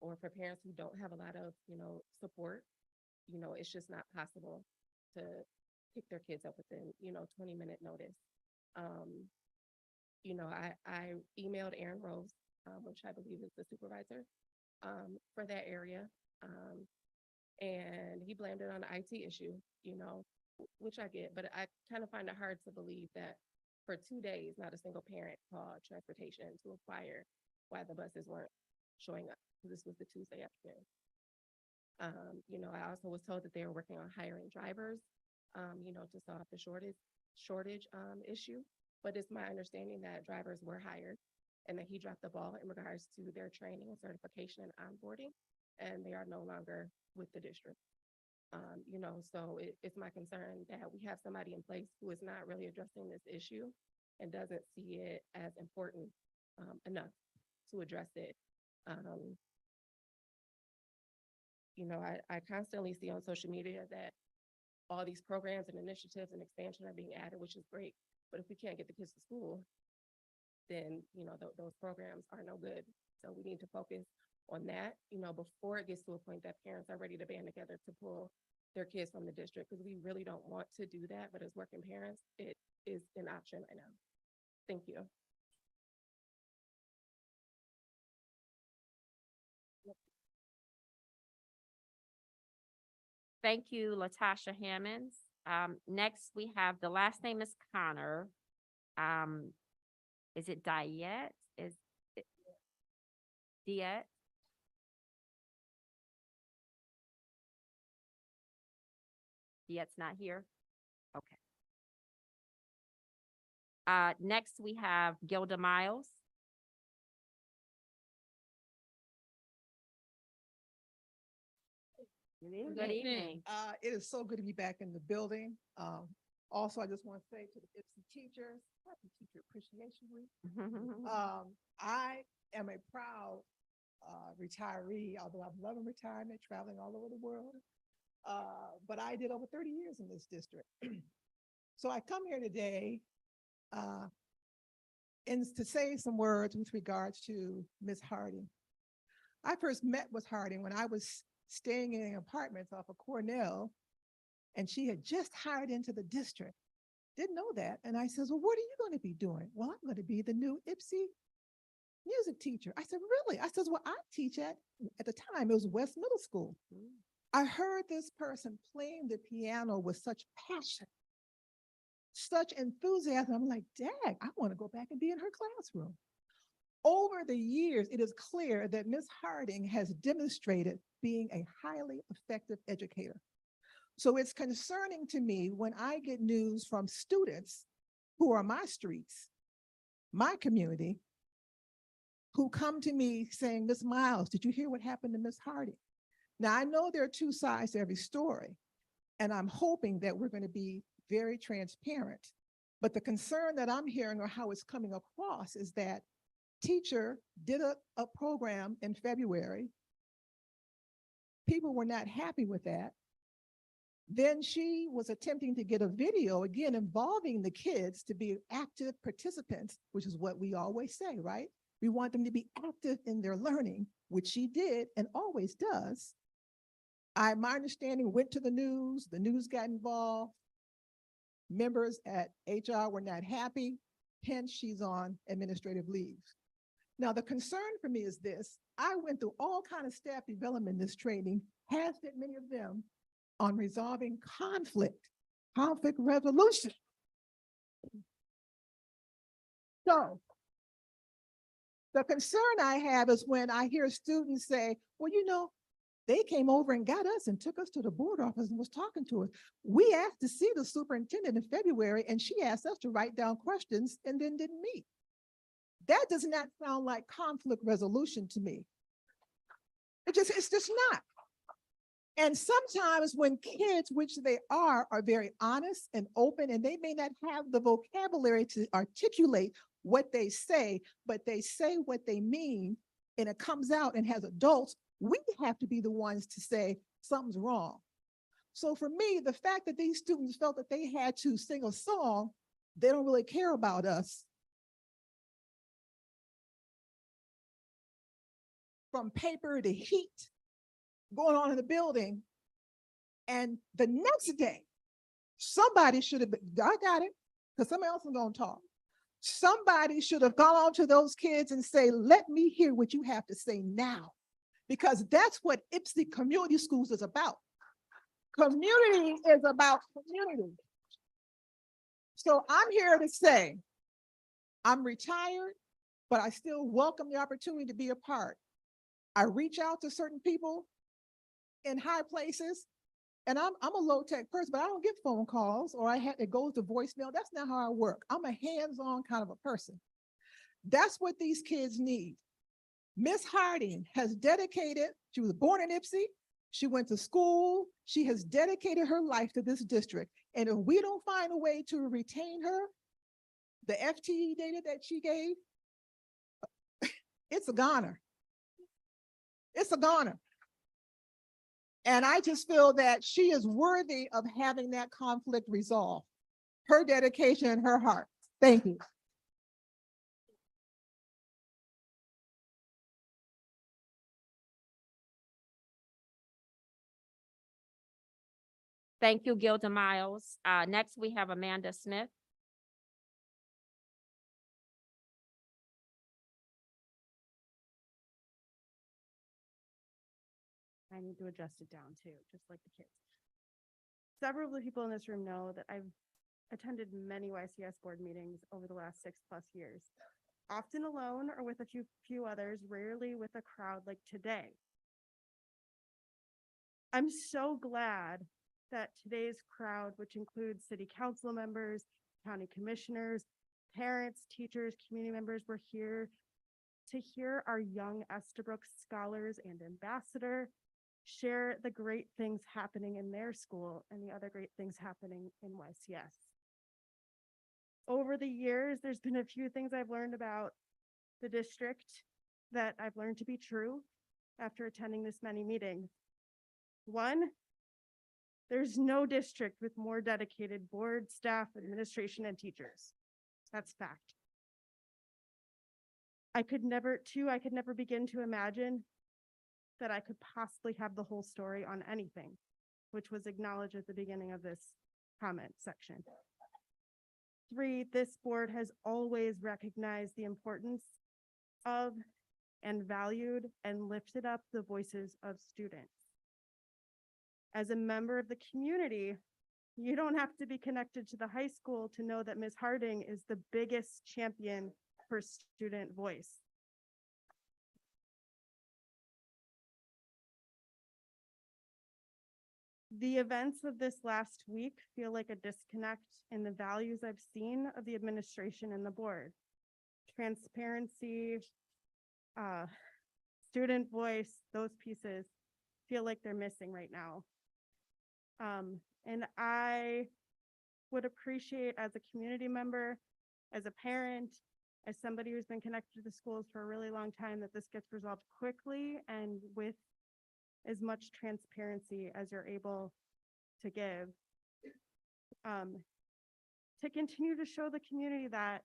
or for parents who don't have a lot of, you know, support, you know, it's just not possible to pick their kids up within, you know, 20-minute notice. I emailed Aaron Rose, which I believe is the supervisor, for that area. And he blamed it on the IT issue, which I get, but I kind of find it hard to believe that for 2 days, not a single parent called transportation to inquire why the buses weren't showing up. This was the Tuesday afternoon. I also was told that they were working on hiring drivers, to solve the shortage issue. But it's my understanding that drivers were hired and that he dropped the ball in regards to their training and certification and onboarding, and they are no longer with the district. So it's my concern that we have somebody in place who is not really addressing this issue and doesn't see it as important enough to address it. I constantly see on social media that all these programs and initiatives and expansion are being added, which is great. But if we can't get the kids to school, then, those programs are no good. So we need to focus on that, before it gets to a point that parents are ready to band together to pull their kids from the district, because we really don't want to do that. But as working parents, it is an option right now. Thank you. Thank you, Latasha Hammonds. Next, we have, the last name is Connor. Is it Diet? Is it Diet? Diet's not here? Okay. Next, we have Gilda Miles. Good evening. It is so good to be back in the building. Also, I just want to say to the IPSI teachers, happy Teacher Appreciation Week. I am a proud retiree, although I'm loving retirement, traveling all over the world. But I did over 30 years in this district. So I come here today and to say some words with regards to Ms. Harding. I first met Ms. Harding when I was staying in apartments off of Cornell, and she had just hired into the district. Didn't know that. And I says, well, what are you going to be doing? Well, I'm going to be the new IPSI music teacher. I said, really? I says, well, I teach at the time, it was West Middle School. I heard this person playing the piano with such passion, such enthusiasm. I'm like, dang, I want to go back and be in her classroom. Over the years, it is clear that Ms. Harding has demonstrated being a highly effective educator. So it's concerning to me when I get news from students who are my streets, my community, who come to me saying, Ms. Miles, did you hear what happened to Ms. Harding? Now, I know there are two sides to every story, and I'm hoping that we're going to be very transparent. But the concern that I'm hearing, or how it's coming across, is that teacher did a program in February. People were not happy with that. Then she was attempting to get a video, again, involving the kids to be active participants, which is what we always say, right? We want them to be active in their learning, which she did and always does. My understanding went to the news got involved. Members at HR were not happy, hence she's on administrative leave. Now, the concern for me is this: I went through all kinds of staff development in this training, has did many of them, on resolving conflict resolution. So the concern I have is when I hear students say, well, they came over and got us and took us to the board office and was talking to us. We asked to see the superintendent in February, and she asked us to write down questions and then didn't meet. That does not sound like conflict resolution to me. It's just not. And sometimes when kids, which they are very honest and open, and they may not have the vocabulary to articulate what they say, but they say what they mean, and it comes out, and as adults, we have to be the ones to say something's wrong. So for me, the fact that these students felt that they had to sing a song, they don't really care about us. From paper to heat going on in the building. And the next day, somebody should have been, I got it, because somebody else is going to talk. Somebody should have gone on to those kids and say, let me hear what you have to say now. Because that's what Ipsy Community Schools is about. Community is about community. So I'm here to say, I'm retired, but I still welcome the opportunity to be a part. I reach out to certain people in high places, and I'm a low-tech person, but I don't get phone calls or it goes to voicemail. That's not how I work. I'm a hands-on kind of a person. That's what these kids need. Miss Harding has dedicated, she was born in Ipsy, she went to school, she has dedicated her life to this district. And if we don't find a way to retain her, the FTE data that she gave, it's a goner. It's a goner. And I just feel that she is worthy of having that conflict resolved. Her dedication and her heart. Thank you. Thank you, Gilda Miles. Next, we have Amanda Smith. I need to adjust it down too, just like the kids. Several of the people in this room know that I've attended many YCS board meetings over the last 6+ years, often alone or with a few others, rarely with a crowd like today. I'm so glad that today's crowd, which includes city council members, county commissioners, parents, teachers, community members, were here to hear our young Estabrook scholars and ambassador share the great things happening in their school and the other great things happening in YCS. Over the years, there's been a few things I've learned about the district that I've learned to be true after attending this many meetings. One, there's no district with more dedicated board, staff, administration, and teachers. That's fact. I could never begin to imagine that I could possibly have the whole story on anything, which was acknowledged at the beginning of this comment section. 3, this board has always recognized the importance of and valued and lifted up the voices of students. As a member of the community, you don't have to be connected to the high school to know that Ms. Harding is the biggest champion for student voice. The events of this last week feel like a disconnect in the values I've seen of the administration and the board. Transparency, student voice, those pieces feel like they're missing right now. And I would appreciate, as a community member, as a parent, as somebody who's been connected to the schools for a really long time, that this gets resolved quickly and with as much transparency as you're able to give, to continue to show the community that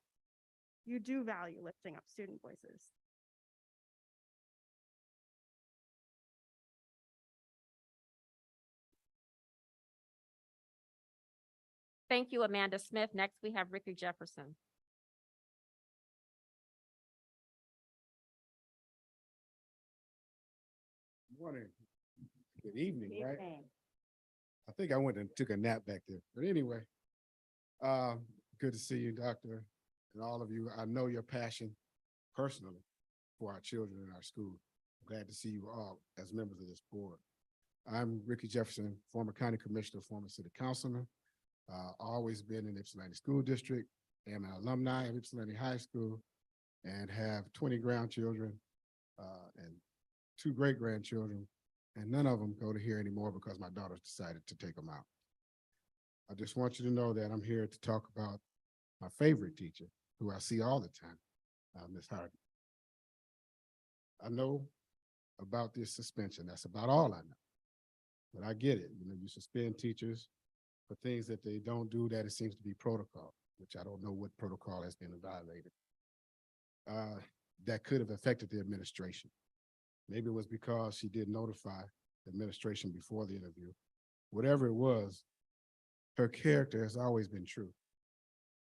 you do value lifting up student voices. Thank you, Amanda Smith. Next, we have Ricky Jefferson. Morning. Good evening, right? I think I went and took a nap back there, but anyway, good to see you, Doctor, and all of you. I know your passion personally for our children in our school. I'm glad to see you all as members of this board. I'm Ricky Jefferson, former county commissioner, former city councilman, always been in Ypsilanti School District, am an alumni of Ypsilanti High School, and have 20 grandchildren and 2 great-grandchildren, and none of them go to here anymore because my daughters decided to take them out. I just want you to know that I'm here to talk about my favorite teacher, who I see all the time, Ms. Harding. I know about this suspension. That's about all I know. But I get it. You know, you suspend teachers for things that they don't do, that it seems to be protocol, which I don't know what protocol has been violated. That could have affected the administration. Maybe it was because she did notify the administration before the interview. Whatever it was, her character has always been true.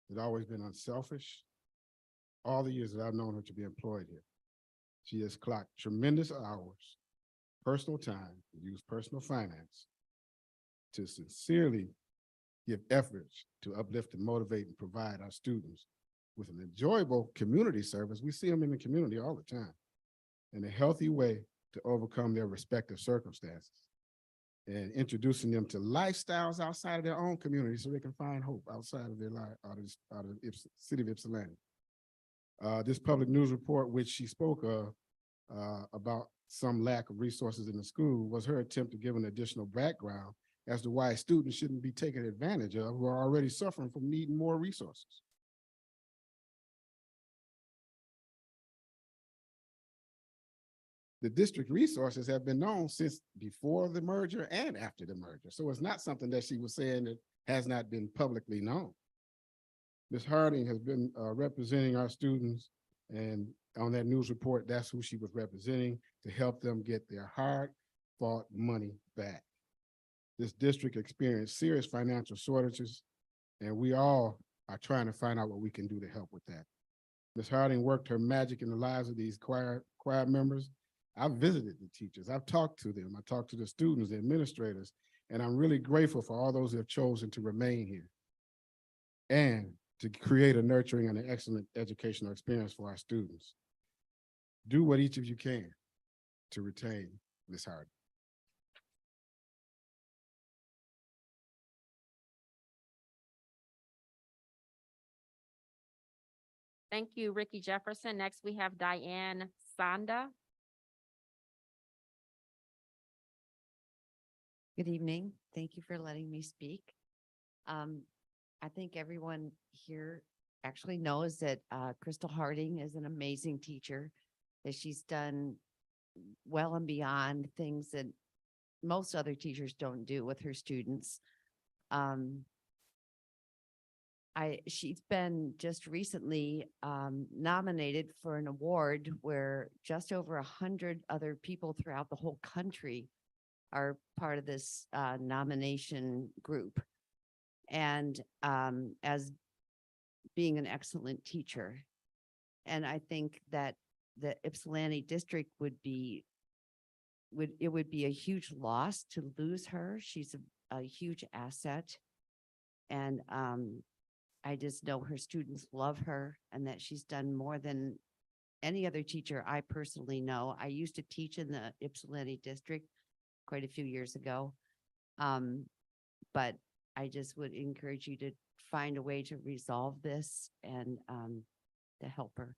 It's always been unselfish. all the years that I've known her to be employed here. She has clocked tremendous hours, personal time, used personal finance to sincerely give efforts to uplift and motivate and provide our students with an enjoyable community service. We see them in the community all the time, in a healthy way to overcome their respective circumstances and introducing them to lifestyles outside of their own community so they can find hope outside of their life, out of the city of Ypsilanti. This public news report, which she spoke of about some lack of resources in the school, was her attempt to give an additional background as to why students shouldn't be taken advantage of who are already suffering from needing more resources. The district resources have been known since before the merger and after the merger. So it's not something that she was saying that has not been publicly known. Ms. Harding has been representing our students, and on that news report, that's who she was representing to help them get their hard-fought money back. This district experienced serious financial shortages, and we all are trying to find out what we can do to help with that. Ms. Harding worked her magic in the lives of these choir members. I've visited the teachers. I've talked to them. I talked to the students, the administrators, and I'm really grateful for all those who have chosen to remain here and to create a nurturing and an excellent educational experience for our students. Do what each of you can to retain Ms. Harding. Thank you, Ricky Jefferson. Next, we have Diane Sonda. Good evening. Thank you for letting me speak. I think everyone here actually knows that Crystal Harding is an amazing teacher, that she's done well and beyond things that most other teachers don't do with her students. She's been just recently nominated for an award where just over 100 other people throughout the whole country are part of this nomination group. And as being an excellent teacher. And I think that the Ypsilanti district would be a huge loss to lose her. She's a huge asset. And I just know her students love her and that she's done more than any other teacher I personally know. I used to teach in the Ypsilanti district quite a few years ago. But I just would encourage you to find a way to resolve this and to help her.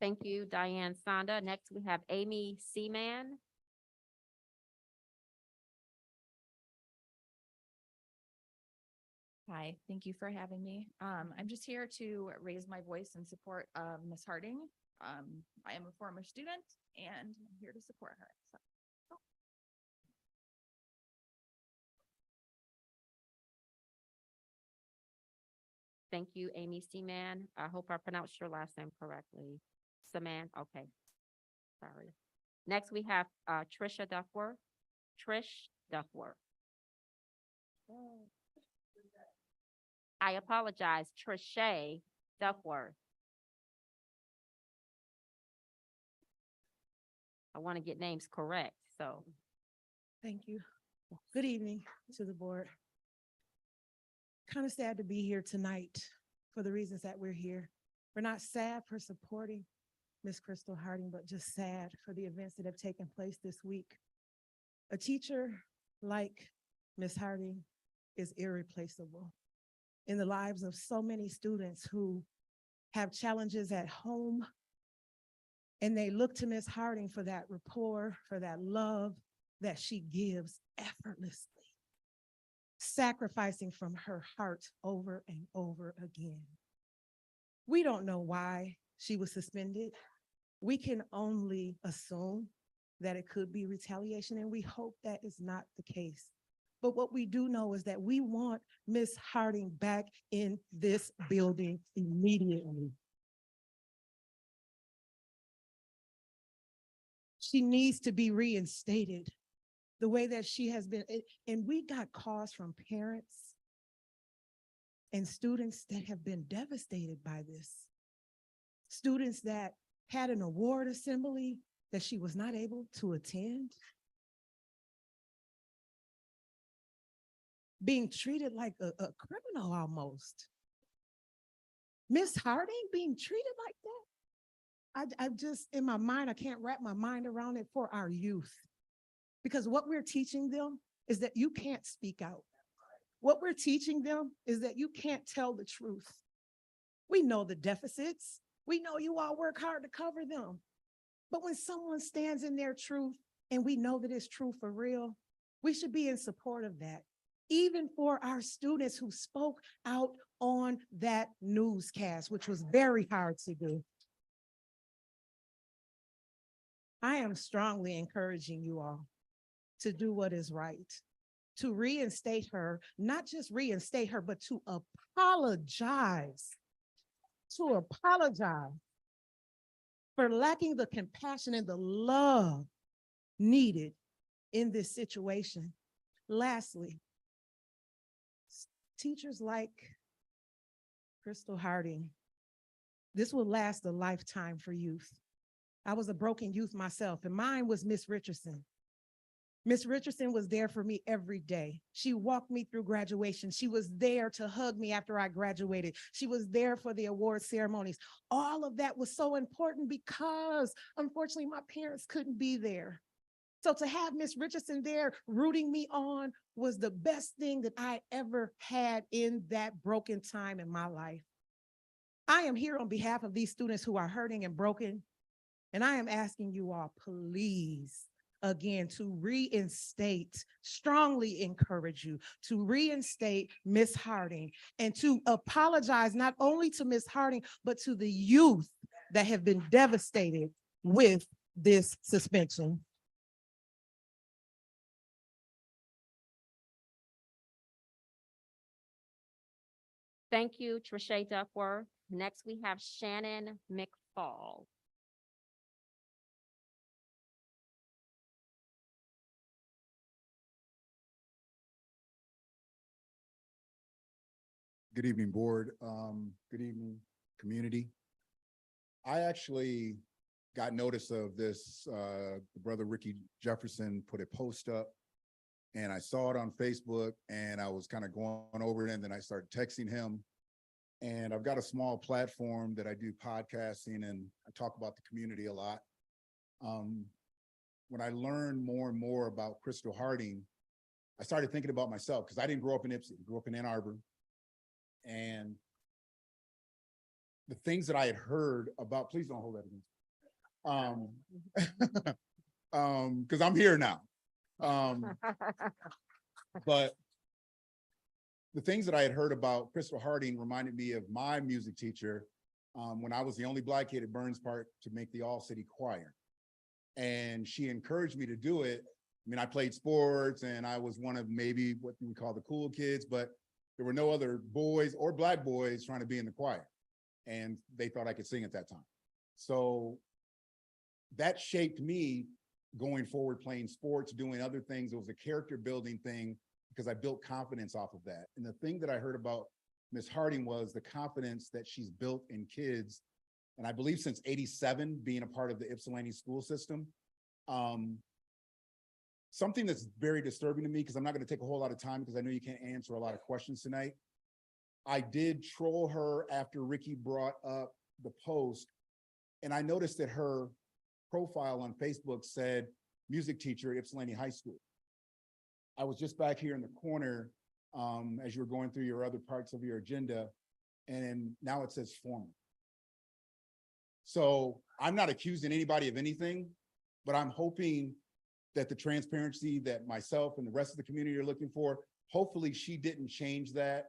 Thank you, Diane Sonda. Next, we have Amy Seaman. Hi, thank you for having me. I'm just here to raise my voice in support of Ms. Harding. I am a former student and I'm here to support her. So. Thank you, Amy Seaman. I hope I pronounced your last name correctly. Seaman, okay. Sorry. Next, we have Trisha Duckworth. Trish Duckworth. I apologize, Trisha Duckworth. I want to get names correct, so. Thank you. Good evening to the board. Kind of sad to be here tonight for the reasons that we're here. We're not sad for supporting Miss Crystal Harding, but just sad for the events that have taken place this week. A teacher like Miss Harding is irreplaceable in the lives of so many students who have challenges at home, and they look to Miss Harding for that rapport, for that love that she gives effortlessly, sacrificing from her heart over and over again. We don't know why she was suspended. We can only assume that it could be retaliation, and we hope that is not the case. But what we do know is that we want Miss Harding back in this building immediately. She needs to be reinstated. the way that she has been, and we got calls from parents and students that have been devastated by this. Students that had an award assembly that she was not able to attend. Being treated like a criminal almost. Miss Harding being treated like that. I just, in my mind, I can't wrap my mind around it for our youth. Because what we're teaching them is that you can't speak out. What we're teaching them is that you can't tell the truth. We know the deficits. We know you all work hard to cover them. But when someone stands in their truth and we know that it's true for real, we should be in support of that. Even for our students who spoke out on that newscast, which was very hard to do. I am strongly encouraging you all to do what is right, to reinstate her, not just reinstate her, but to apologize for lacking the compassion and the love needed in this situation. Lastly, teachers like Crystal Harding, this will last a lifetime for youth. I was a broken youth myself, and mine was Miss Richardson. Miss Richardson was there for me every day. She walked me through graduation. She was there to hug me after I graduated. She was there for the award ceremonies. All of that was so important because unfortunately my parents couldn't be there. So to have Miss Richardson there rooting me on was the best thing that I ever had in that broken time in my life. I am here on behalf of these students who are hurting and broken, and I am asking you all, please, again, to reinstate, strongly encourage you to reinstate Miss Harding and to apologize not only to Miss Harding, but to the youth that have been devastated with this suspension. Thank you, Trisha Duckworth. Next, we have Shannon McFall. Good evening, board. Good evening, community. I actually got notice of this. Brother Ricky Jefferson put a post up and I saw it on Facebook and I was kind of going over it and then I started texting him. And I've got a small platform that I do podcasting and I talk about the community a lot. When I learned more and more about Crystal Harding, I started thinking about myself because I didn't grow up in Ypsi, I grew up in Ann Arbor. And the things that I had heard about, please don't hold that against me. Because I'm here now. But the things that I had heard about Crystal Harding reminded me of my music teacher when I was the only Black kid at Burns Park to make the all-city choir. And she encouraged me to do it. I mean, I played sports and I was one of maybe what we call the cool kids, but there were no other boys or Black boys trying to be in the choir. And they thought I could sing at that time. So that shaped me going forward, playing sports, doing other things. It was a character building thing because I built confidence off of that. And the thing that I heard about Miss Harding was the confidence that she's built in kids. And I believe since '87, being a part of the Ypsilanti school system, something that's very disturbing to me, because I'm not going to take a whole lot of time because I know you can't answer a lot of questions tonight. I did troll her after Ricky brought up the post, and I noticed that her profile on Facebook said music teacher at Ypsilanti High School. I was just back here in the corner as you were going through your other parts of your agenda, and now it says former. So I'm not accusing anybody of anything, but I'm hoping that the transparency that myself and the rest of the community are looking for, hopefully she didn't change that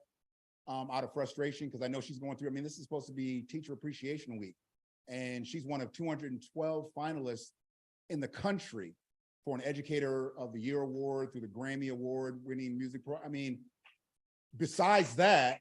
out of frustration, because I know she's going through, I mean, this is supposed to be Teacher Appreciation Week, and she's one of 212 finalists in the country for an Educator of the Year award, through the Grammy Award winning music pro. I mean, besides that,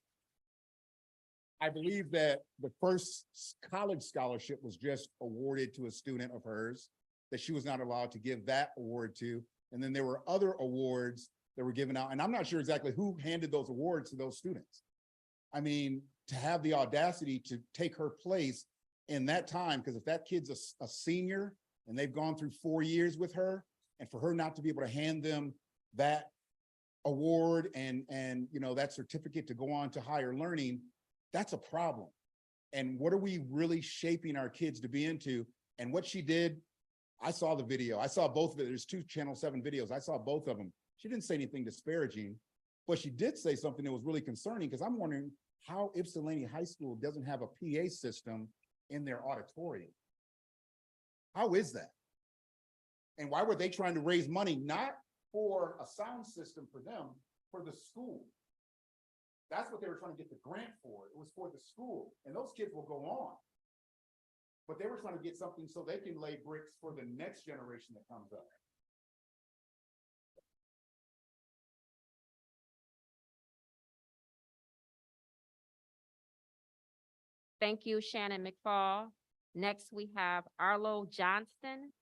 I believe that the first college scholarship was just awarded to a student of hers that she was not allowed to give that award to. And then there were other awards that were given out, and I'm not sure exactly who handed those awards to those students. I mean, to have the audacity to take her place in that time, because if that kid's a senior and they've gone through 4 years with her, and for her not to be able to hand them that award and you know, that certificate to go on to higher learning, that's a problem. And what are we really shaping our kids to be into? And what she did, I saw the video. I saw both of it. There's 2 Channel 7 videos. I saw both of them. She didn't say anything disparaging, but she did say something that was really concerning, because I'm wondering how Ypsilanti High School doesn't have a PA system in their auditorium. How is that? And why were they trying to raise money, not for a sound system for them, for the school? That's what they were trying to get the grant for. It was for the school, and those kids will go on. But they were trying to get something so they can lay bricks for the next generation that comes up. Thank you, Shannon McFall. Next, we have Arlo Johnston.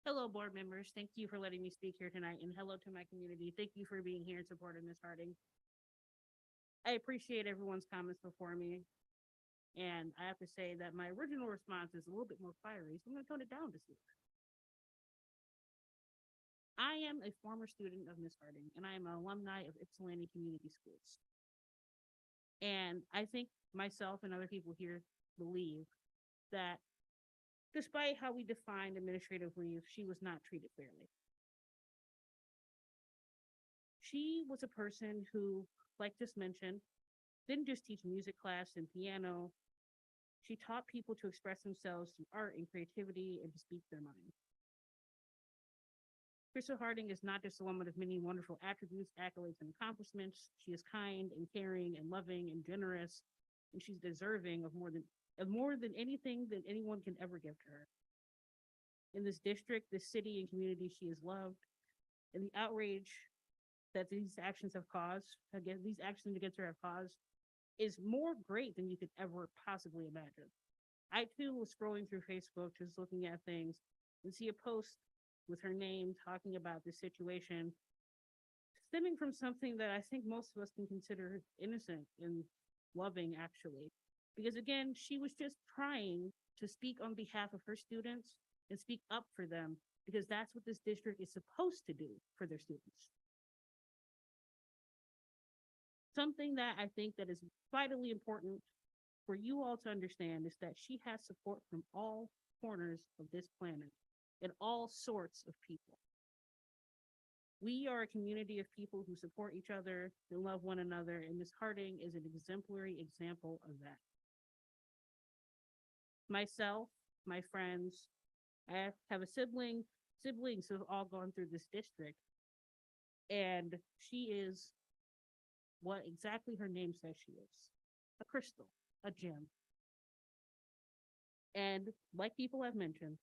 Hello, board members. Thank you for letting me speak here tonight, and hello to my community. Thank you for being here in support of Ms. Harding. I appreciate everyone's comments before me, and I have to say that my original response is a little bit more fiery, so I'm gonna tone it down this week. I am a former student of Ms. Harding, and I am an alumni of Ypsilanti Community Schools. And I think myself and other people here believe that despite how we defined administrative leave, she was not treated fairly. She was a person who, like just mentioned, didn't just teach music class and piano. She taught people to express themselves through art and creativity and to speak their mind. Crystal Harding is not just a woman of many wonderful attributes, accolades, and accomplishments. She is kind and caring and loving and generous, and she's deserving of more than anything that anyone can ever give to her. In this district, this city, and community, she is loved, and the outrage that these actions against her have caused is more great than you could ever possibly imagine. I too was scrolling through Facebook, just looking at things, and see a post with her name talking about this situation, stemming from something that I think most of us can consider innocent and loving, actually. Because again, she was just trying to speak on behalf of her students and speak up for them, because that's what this district is supposed to do for their students. Something that I think that is vitally important for you all to understand is that she has support from all corners of this planet and all sorts of people. We are a community of people who support each other and love one another, and Ms. Harding is an exemplary example of that. Myself, my friends, I have siblings who have all gone through this district, and she is what exactly her name says she is: a crystal, a gem. And like people have mentioned,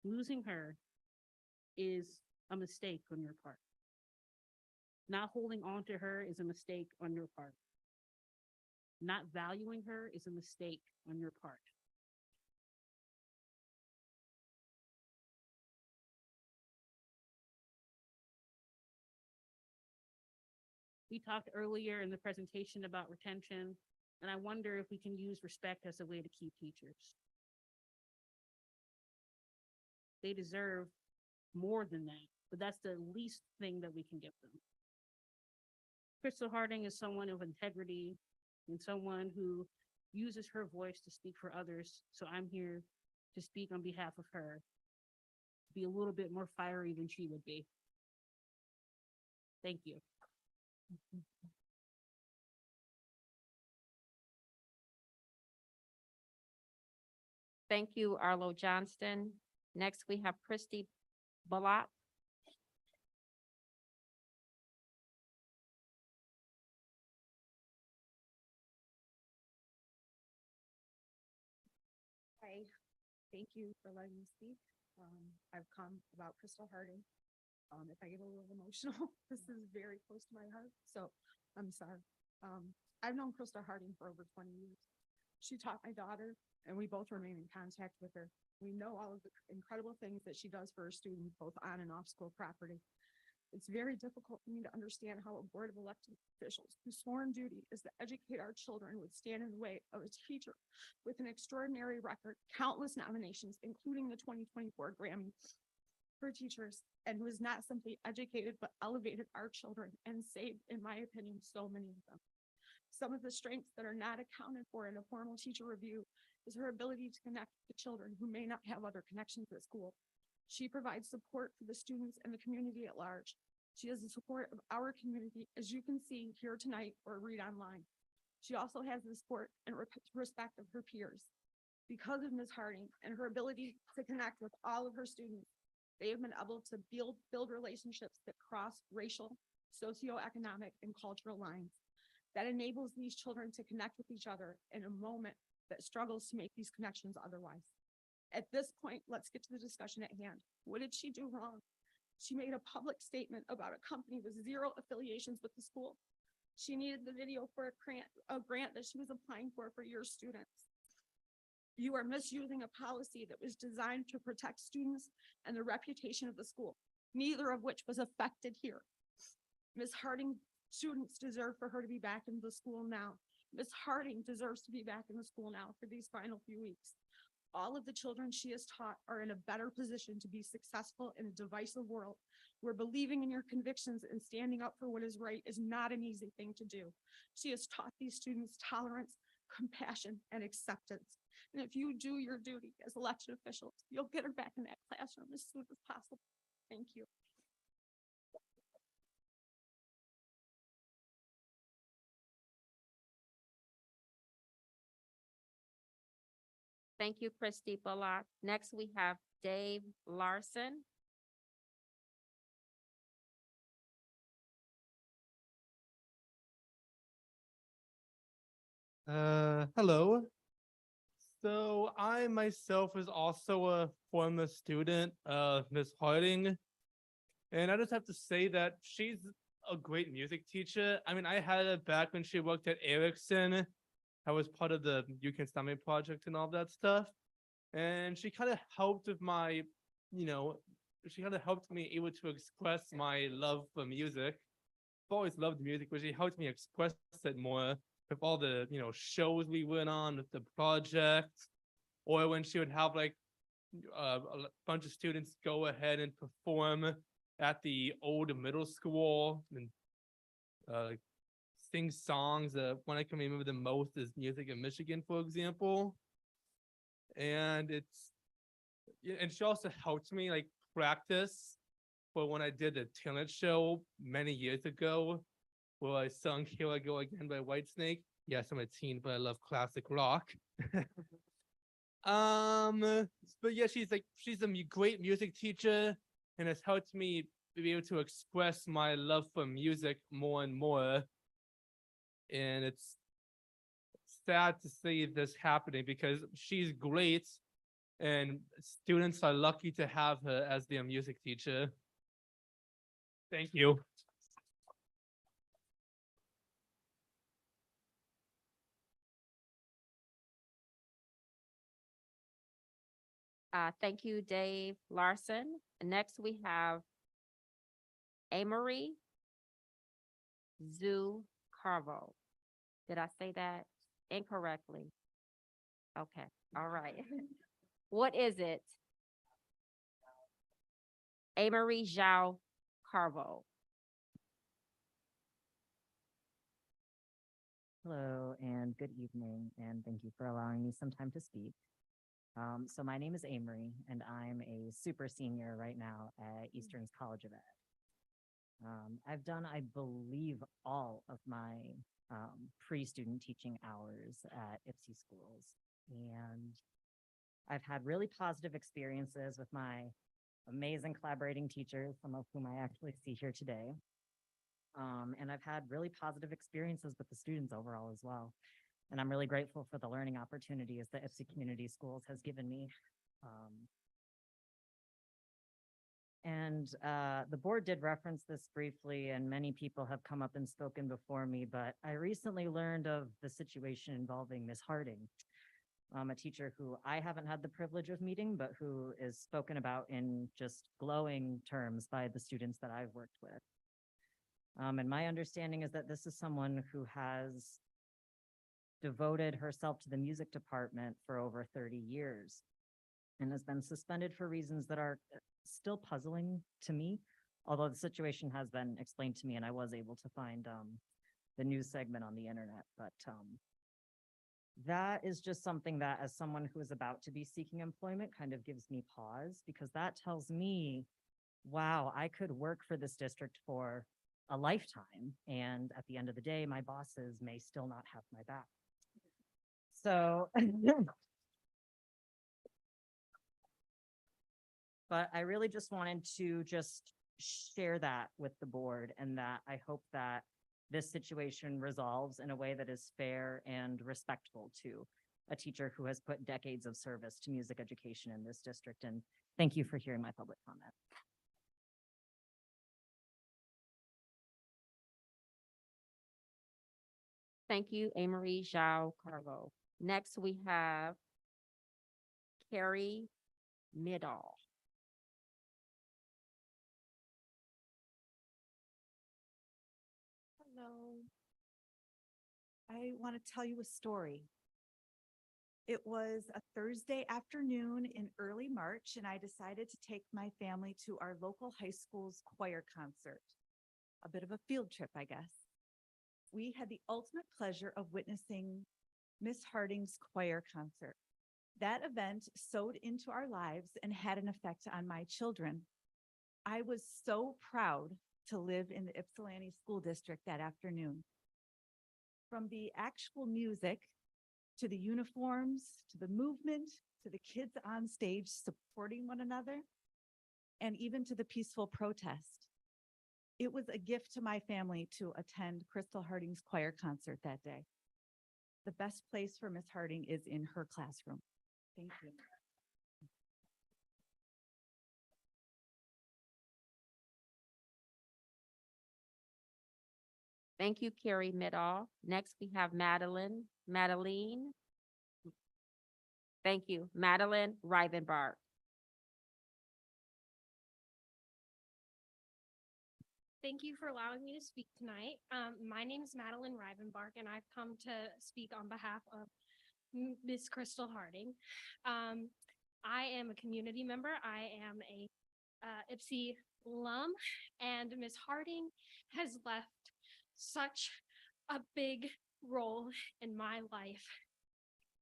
losing her is a mistake on your part. Not holding on to her is a mistake on your part. Not valuing her is a mistake on your part. We talked earlier in the presentation about retention, and I wonder if we can use respect as a way to keep teachers. They deserve more than that, but that's the least thing that we can give them. Crystal Harding is someone of integrity and someone who uses her voice to speak for others, so I'm here to speak on behalf of her, be a little bit more fiery than she would be. Thank you. Thank you, Arlo Johnston. Next, we have Christy Balot. Hi, thank you for letting me speak. I've come about Crystal Harding. If I get a little emotional, this is very close to my heart, so I'm sorry. I've known Crystal Harding for over 20 years. She taught my daughter, and we both remain in contact with her. We know all of the incredible things that she does for her students, both on and off school property. It's very difficult for me to understand how a board of elected officials whose sworn duty is to educate our children would stand in the way of a teacher with an extraordinary record, countless nominations, including the 2024 Grammy for teachers, and who has not simply educated but elevated our children and saved, in my opinion, so many of them. Some of the strengths that are not accounted for in a formal teacher review is her ability to connect with children who may not have other connections at school. She provides support for the students and the community at large. She has the support of our community, as you can see here tonight or read online. She also has the support and respect of her peers. Because of Ms. Harding and her ability to connect with all of her students, they have been able to build relationships that cross racial, socioeconomic, and cultural lines. That enables these children to connect with each other in a moment that struggles to make these connections otherwise. At this point, let's get to the discussion at hand. What did she do wrong? She made a public statement about a company with zero affiliations with the school. She needed the video for a grant that she was applying for your students. You are misusing a policy that was designed to protect students and the reputation of the school, neither of which was affected here. Ms. Harding, students deserve for her to be back in the school now. Ms. Harding deserves to be back in the school now for these final few weeks. All of the children she has taught are in a better position to be successful in a divisive world where believing in your convictions and standing up for what is right is not an easy thing to do. She has taught these students tolerance, compassion, and acceptance. And if you do your duty as elected officials, you'll get her back in that classroom as soon as possible. Thank you. Thank you, Christy Bullock. Next, we have Dave Larson. Hello. So I myself is also a former student of Miss Harding. And I just have to say that she's a great music teacher. I mean, I had her back when she worked at Ericsson. I was part of the You Can Stop Me project and all that stuff. And she kind of helped with my, she kind of helped me able to express my love for music. I've always loved music, but she helped me express it more with all the, shows we went on with the project, or when she would have like a bunch of students go ahead and perform at the old middle school and sing songs. One I can remember the most is Music in Michigan, for example. And she also helped me like practice for when I did the talent show many years ago, where I sung Here I Go Again by Whitesnake. Yes, I'm a teen, but I love classic rock. But yeah, she's a great music teacher and has helped me be able to express my love for music more and more. And it's sad to see this happening because she's great and students are lucky to have her as their music teacher. Thank you. Thank you, Dave Larson. Next, we have Amory Zoo Carvo. Did I say that incorrectly? Okay, all right. What is it? Amory Zhao Carvo. Hello and good evening, and thank you for allowing me some time to speak. So my name is Amory, and I'm a super senior right now at Eastern's College of Ed. I've done, I believe, all of my pre-student teaching hours at IPSI schools, and I've had really positive experiences with my amazing collaborating teachers, some of whom I actually see here today. And I've had really positive experiences with the students overall as well. And I'm really grateful for the learning opportunities that IPSI Community Schools has given me. And the board did reference this briefly, and many people have come up and spoken before me, but I recently learned of the situation involving Miss Harding, a teacher who I haven't had the privilege of meeting, but who is spoken about in just glowing terms by the students that I've worked with. And my understanding is that this is someone who has devoted herself to the music department for over 30 years and has been suspended for reasons that are still puzzling to me, although the situation has been explained to me and I was able to find the news segment on the internet. But that is just something that, as someone who is about to be seeking employment, kind of gives me pause, because that tells me, wow, I could work for this district for a lifetime, and at the end of the day, my bosses may still not have my back. So but I really just wanted to just share that with the board, and that I hope that this situation resolves in a way that is fair and respectful to a teacher who has put decades of service to music education in this district. And thank you for hearing my public comment. Thank you, Amory Zhao Carlo. Next, we have Carrie Middle. Hello. I want to tell you a story. It was a Thursday afternoon in early March, and I decided to take my family to our local high school's choir concert. A bit of a field trip, I guess. We had the ultimate pleasure of witnessing Miss Harding's choir concert. That event sewed into our lives and had an effect on my children. I was so proud to live in the Ypsilanti School District that afternoon. From the actual music, to the uniforms, to the movement, to the kids on stage supporting one another, and even to the peaceful protest. It was a gift to my family to attend Crystal Harding's choir concert that day. The best place for Miss Harding is in her classroom. Thank you. Thank you, Carrie Middle. Next, we have Madeline. Thank you, Madeline Rivenbark. Thank you for allowing me to speak tonight. My name is Madeline Rivenbark, and I've come to speak on behalf of Miss Crystal Harding. I am a community member. I am a Ypsi alum, and Miss Harding has left such a big role in my life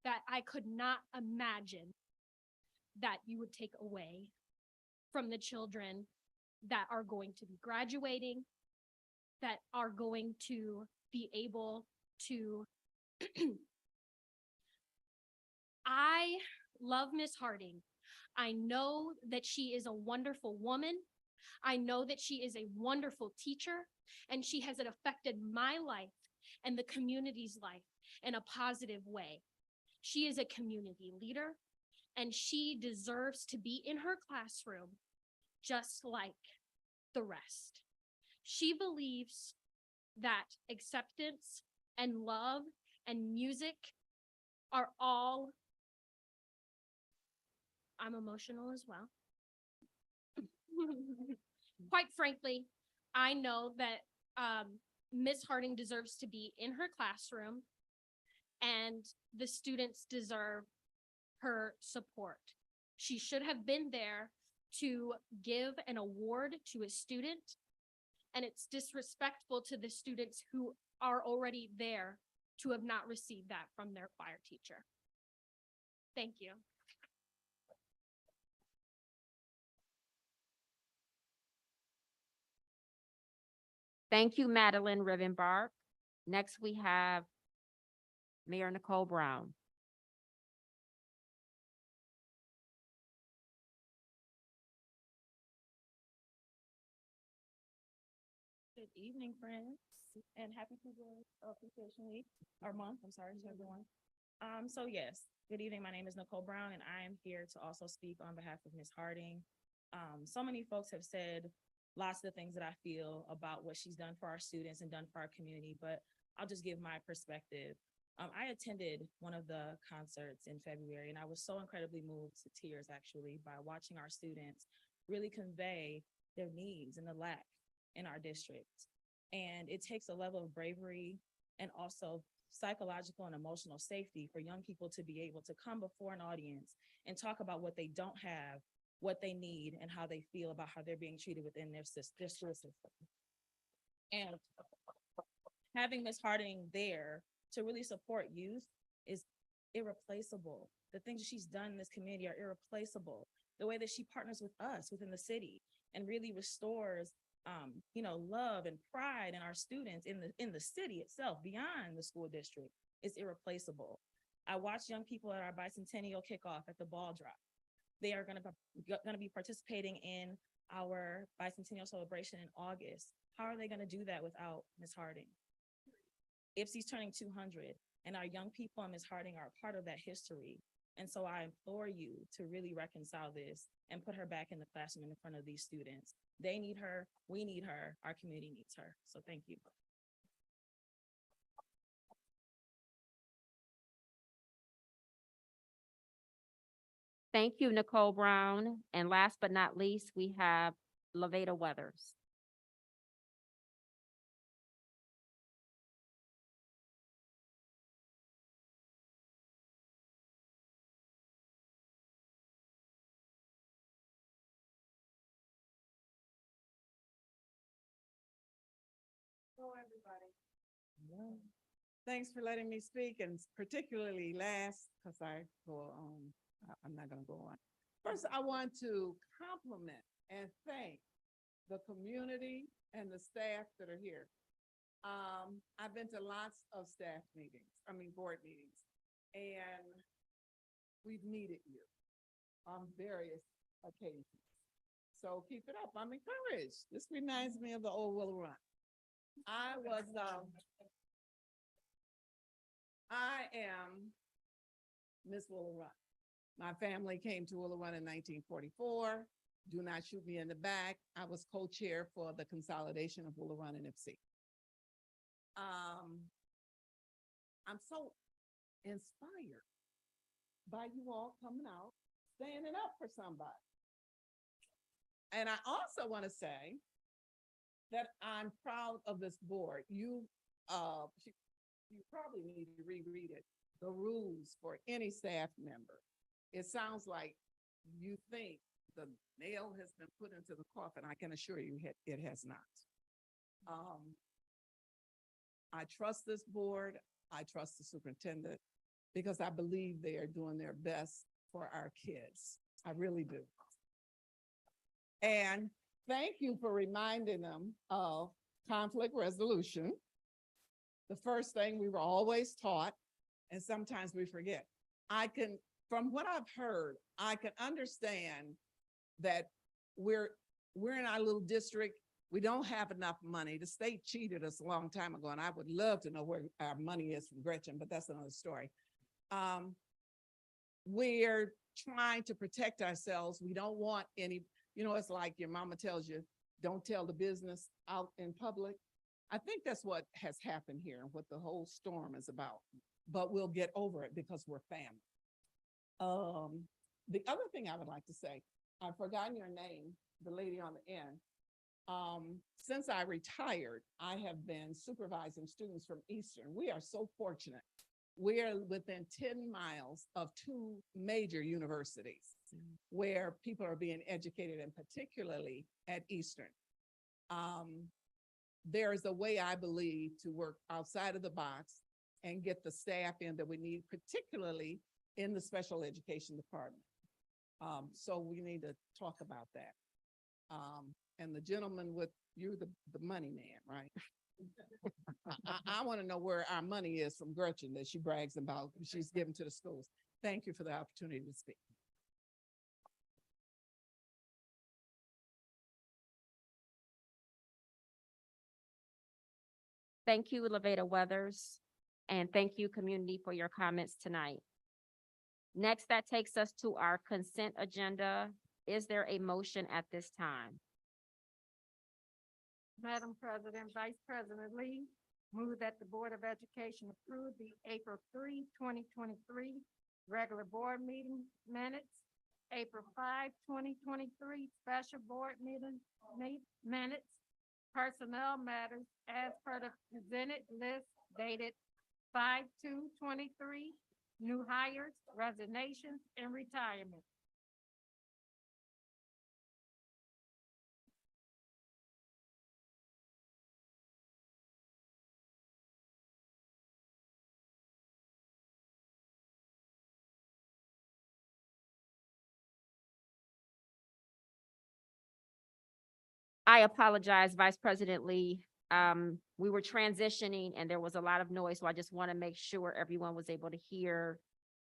that I could not imagine that you would take away from the children that are going to be graduating, that are going to be able to. I love Miss Harding. I know that she is a wonderful woman. I know that she is a wonderful teacher, and she has affected my life and the community's life in a positive way. She is a community leader, and she deserves to be in her classroom just like the rest. She believes that acceptance and love and music are all, I'm emotional as well. Quite frankly, I know that Miss Harding deserves to be in her classroom, and the students deserve her support. She should have been there to give an award to a student, and it's disrespectful to the students who are already there to have not received that from their choir teacher. Thank you. Thank you, Madeline Rivenbark. Next, we have Mayor Nicole Brown. Good evening, friends, and happy People Appreciation Week, or month, I'm sorry to everyone. So yes, good evening, my name is Nicole Brown, and I am here to also speak on behalf of Ms. Harding. So many folks have said lots of the things that I feel about what she's done for our students and done for our community, but I'll just give my perspective. I attended one of the concerts in February, and I was so incredibly moved to tears actually by watching our students really convey their needs and the lack in our district. And it takes a level of bravery and also psychological and emotional safety for young people to be able to come before an audience and talk about what they don't have, what they need, and how they feel about how they're being treated within their school system. And having Ms. Harding there to really support youth is irreplaceable. The things that she's done in this community are irreplaceable. The way that she partners with us within the city and really restores love and pride in our students in the city itself, beyond the school district, is irreplaceable. I watched young people at our bicentennial kickoff at the ball drop. They are gonna be participating in our bicentennial celebration in August. How are they gonna do that without Ms. Harding? IPSY's turning 200, and our young people and Ms. Harding are a part of that history. And so I implore you to really reconcile this and put her back in the classroom in front of these students. They need her, we need her, our community needs her. So thank you. Thank you, Nicole Brown. And last but not least, we have Laveda Weathers. Hello, everybody. Thanks for letting me speak, and particularly last, because I'm not gonna go on. First, I want to compliment and thank the community and the staff that are here. I've been to lots of board meetings, and we've needed you on various occasions. So keep it up. I'm encouraged. This reminds me of the old Willow Run. I am Miss Willow Run. My family came to Willow Run in 1944. Do not shoot me in the back. I was co-chair for the consolidation of Willow Run and IPSY. I'm so inspired by you all coming out, standing up for somebody. And I also want to say that I'm proud of this board. You probably need to reread it, the rules for any staff member. It sounds like you think the nail has been put into the coffin. I can assure you it has not. I trust this board. I trust the superintendent because I believe they are doing their best for our kids. I really do. And thank you for reminding them of conflict resolution. The first thing we were always taught, and sometimes we forget. From what I've heard, I can understand that we're in our little district. We don't have enough money. The state cheated us a long time ago, and I would love to know where our money is from Gretchen, but that's another story. We're trying to protect ourselves. We don't want any, it's like your mama tells you, don't tell the business out in public. I think that's what has happened here and what the whole storm is about, but we'll get over it because we're family. The other thing I would like to say, I've forgotten your name, the lady on the end. Since I retired, I have been supervising students from Eastern. We are so fortunate. We are within 10 miles of two major universities where people are being educated, and particularly at Eastern. There is a way, I believe, to work outside of the box and get the staff in that we need, particularly in the special education department. So we need to talk about that. And the gentleman with you, the money man, right? I want to know where our money is from Gretchen that she brags about, she's given to the schools. Thank you for the opportunity to speak. Thank you, Laveda Weathers, and thank you, community, for your comments tonight. Next, that takes us to our consent agenda. Is there a motion at this time? Madam President, Vice President Lee, move that the Board of Education approve the April 3, 2023 regular board meeting minutes, April 5, 2023 special board meeting minutes, personnel matters as per the presented list dated 5/2/23, new hires, resignations, and retirement. I apologize, Vice President Lee. We were transitioning and there was a lot of noise, so I just want to make sure everyone was able to hear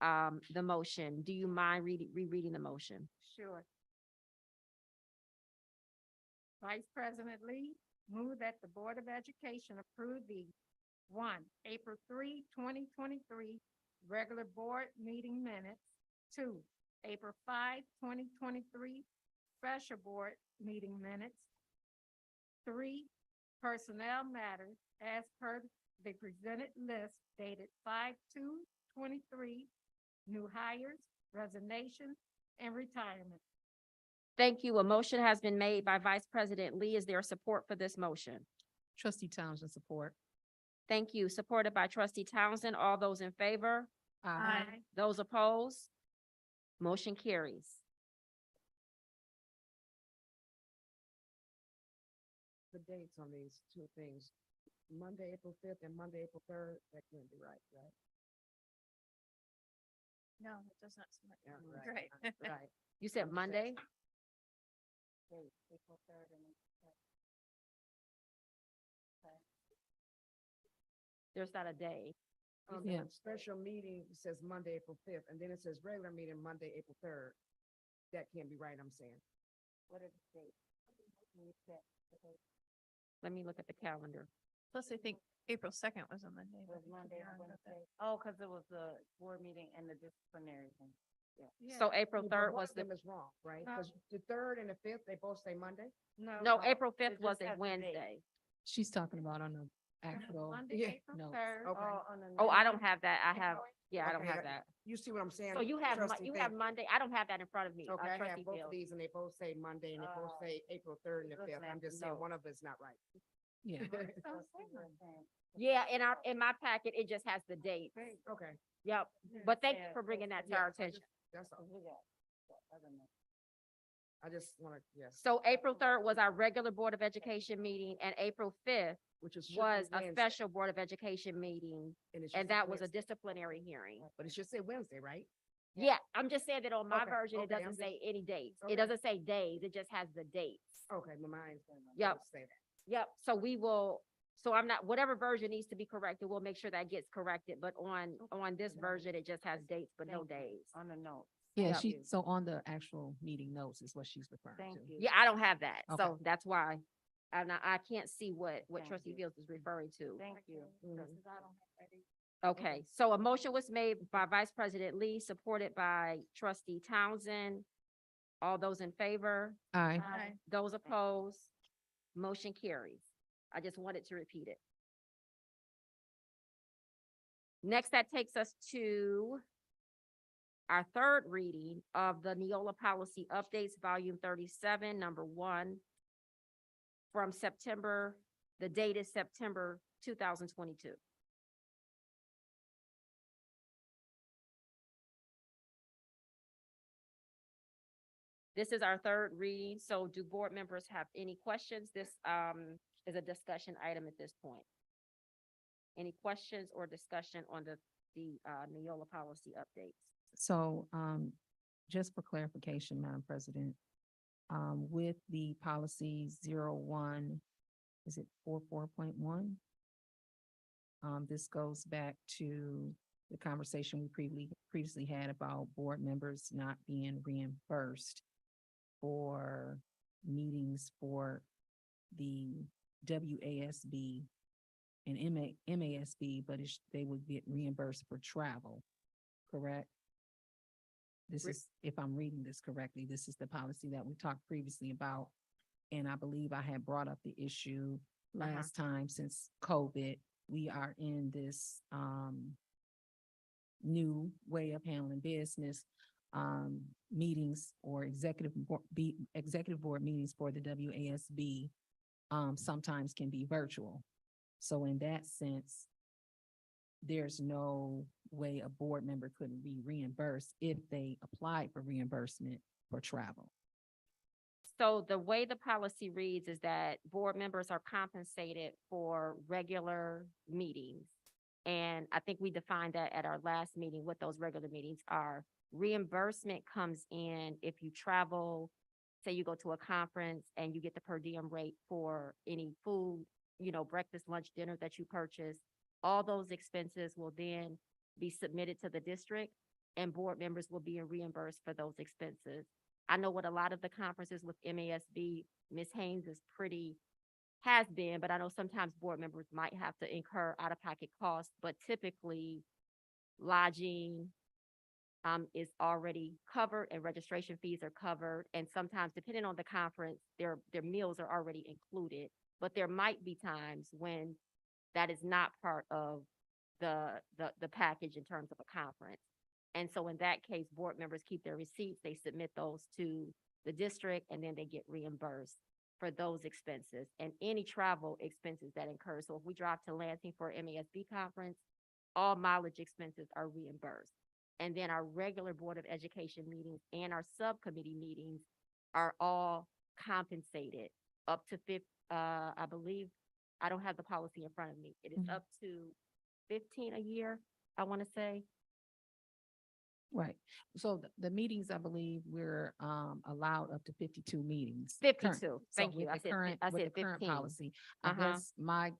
the motion. Do you mind rereading the motion? Sure. Vice President Lee, move that the Board of Education approve the April 3, 2023 regular board meeting minutes. 2, April 5, 2023 special board meeting minutes. 3, personnel matters as per the presented list dated 5/2/23, new hires, resignations, and retirement. Thank you. A motion has been made by Vice President Lee. Is there support for this motion? Trustee Townsend, support. Thank you. Supported by Trustee Townsend. All those in favor? Aye. Those opposed? Motion carries. The dates on these two things, Monday, April 5th and Monday, April 3rd, that can't be right, right? No, it does not. Seem Yeah, right. right, right. You said Monday? April 3rd and. There's not a day. The special meeting says Monday, April 5th, and then it says regular meeting Monday, April 3rd. That can't be right, I'm saying. What are the dates? Let me look at the calendar. Plus, I think April 2nd was a Monday. Oh, because it was the board meeting and the disciplinary thing. So April Yeah, but 3rd one was of them the, is wrong, right? Because the 3rd and the 5th, they both say Monday? no, April 5th just was a has the date. Wednesday. She's talking about on the actual. Monday, Yeah. April No. 3rd. Okay. Oh, I don't have that. I have, yeah, I don't Okay, have that. You see what I'm saying? So you have, trustee you have Fields? Monday. I don't have that in front of me. Okay, I have Trustee both of Fields. these and they both say Monday and they both say April 3rd and the Looking 5th. at I'm the just saying note. one of it's not right. Yeah. Yeah, in my packet, it just has the dates. Okay. Yep. But thank you Yeah, for bringing that to Yeah, our I attention. just- That's all. I just want to, yes. So April 3rd was our regular Board of Education meeting and April 5th Which is. should be was a Wednesday, special Board of Education meeting. it should And say that was a Wednesday. disciplinary hearing. But it should say Wednesday, right? Yeah, I'm just saying that on my Okay, version, it okay, I'm doesn't just- say any dates. okay. It doesn't say days, it just has the dates. Okay, my mind's. Yep. Say that. Yep, so we will, so I'm not, whatever version needs to be corrected, we'll make sure that gets corrected, but on this version, it just has dates, but no days. On the note. Yeah, Yep. she, so on the actual meeting notes is what she's referring Thank to. you. Yeah, I don't have that, Okay. so that's why. And I can't see what Thank trustee you. Fields is referring to. Thank you. Okay, so a motion was made by Vice President Lee, supported by trustee Townsend. All those in favor? Aye. Aye. Those opposed? Motion carries. I just wanted to repeat it. Next, that takes us to our third reading of the Neola Policy Updates, Volume 37, Number 1, from September, the date is September 2022. This is our third reading, so do board members have any questions? This is a discussion item at this point. Any questions or discussion on the Neola policy updates? So, just for clarification, Madam President, with the policy 01, is it 44.1? This goes back to the conversation we previously had about board members not being reimbursed for meetings for the WASB and MASB, but they would get reimbursed for travel, correct? This is, if I'm reading this correctly, this is the policy that we talked previously about. And I believe I had brought up the issue last time since COVID. We are in this, new way of handling business, meetings or executive board meetings for the WASB, sometimes can be virtual. So in that sense, there's no way a board member could be reimbursed if they applied for reimbursement for travel. So the way the policy reads is that board members are compensated for regular meetings. And I think we defined that at our last meeting, what those regular meetings are. Reimbursement comes in if you travel, say you go to a conference and you get the per diem rate for any food, breakfast, lunch, dinner that you purchase. All those expenses will then be submitted to the district and board members will be reimbursed for those expenses. I know what a lot of the conferences with MASB, Ms. Haynes has been, but I know sometimes board members might have to incur out-of-pocket costs, but typically lodging is already covered and registration fees are covered. And sometimes, depending on the conference, their meals are already included. But there might be times when that is not part of the package in terms of a conference. And so in that case, board members keep their receipts, they submit those to the district, and then they get reimbursed for those expenses and any travel expenses that incur. So if we drive to Lansing for MASB conference, all mileage expenses are reimbursed. And then our regular Board of Education meetings and our subcommittee meetings are all compensated up to I believe, I don't have the policy in front of me. It is up to 15 a year, I want to say. Right. So the meetings, I believe we're allowed up to 52 meetings. 52. So Thank with you. the current, I with said the current 15. policy, I guess my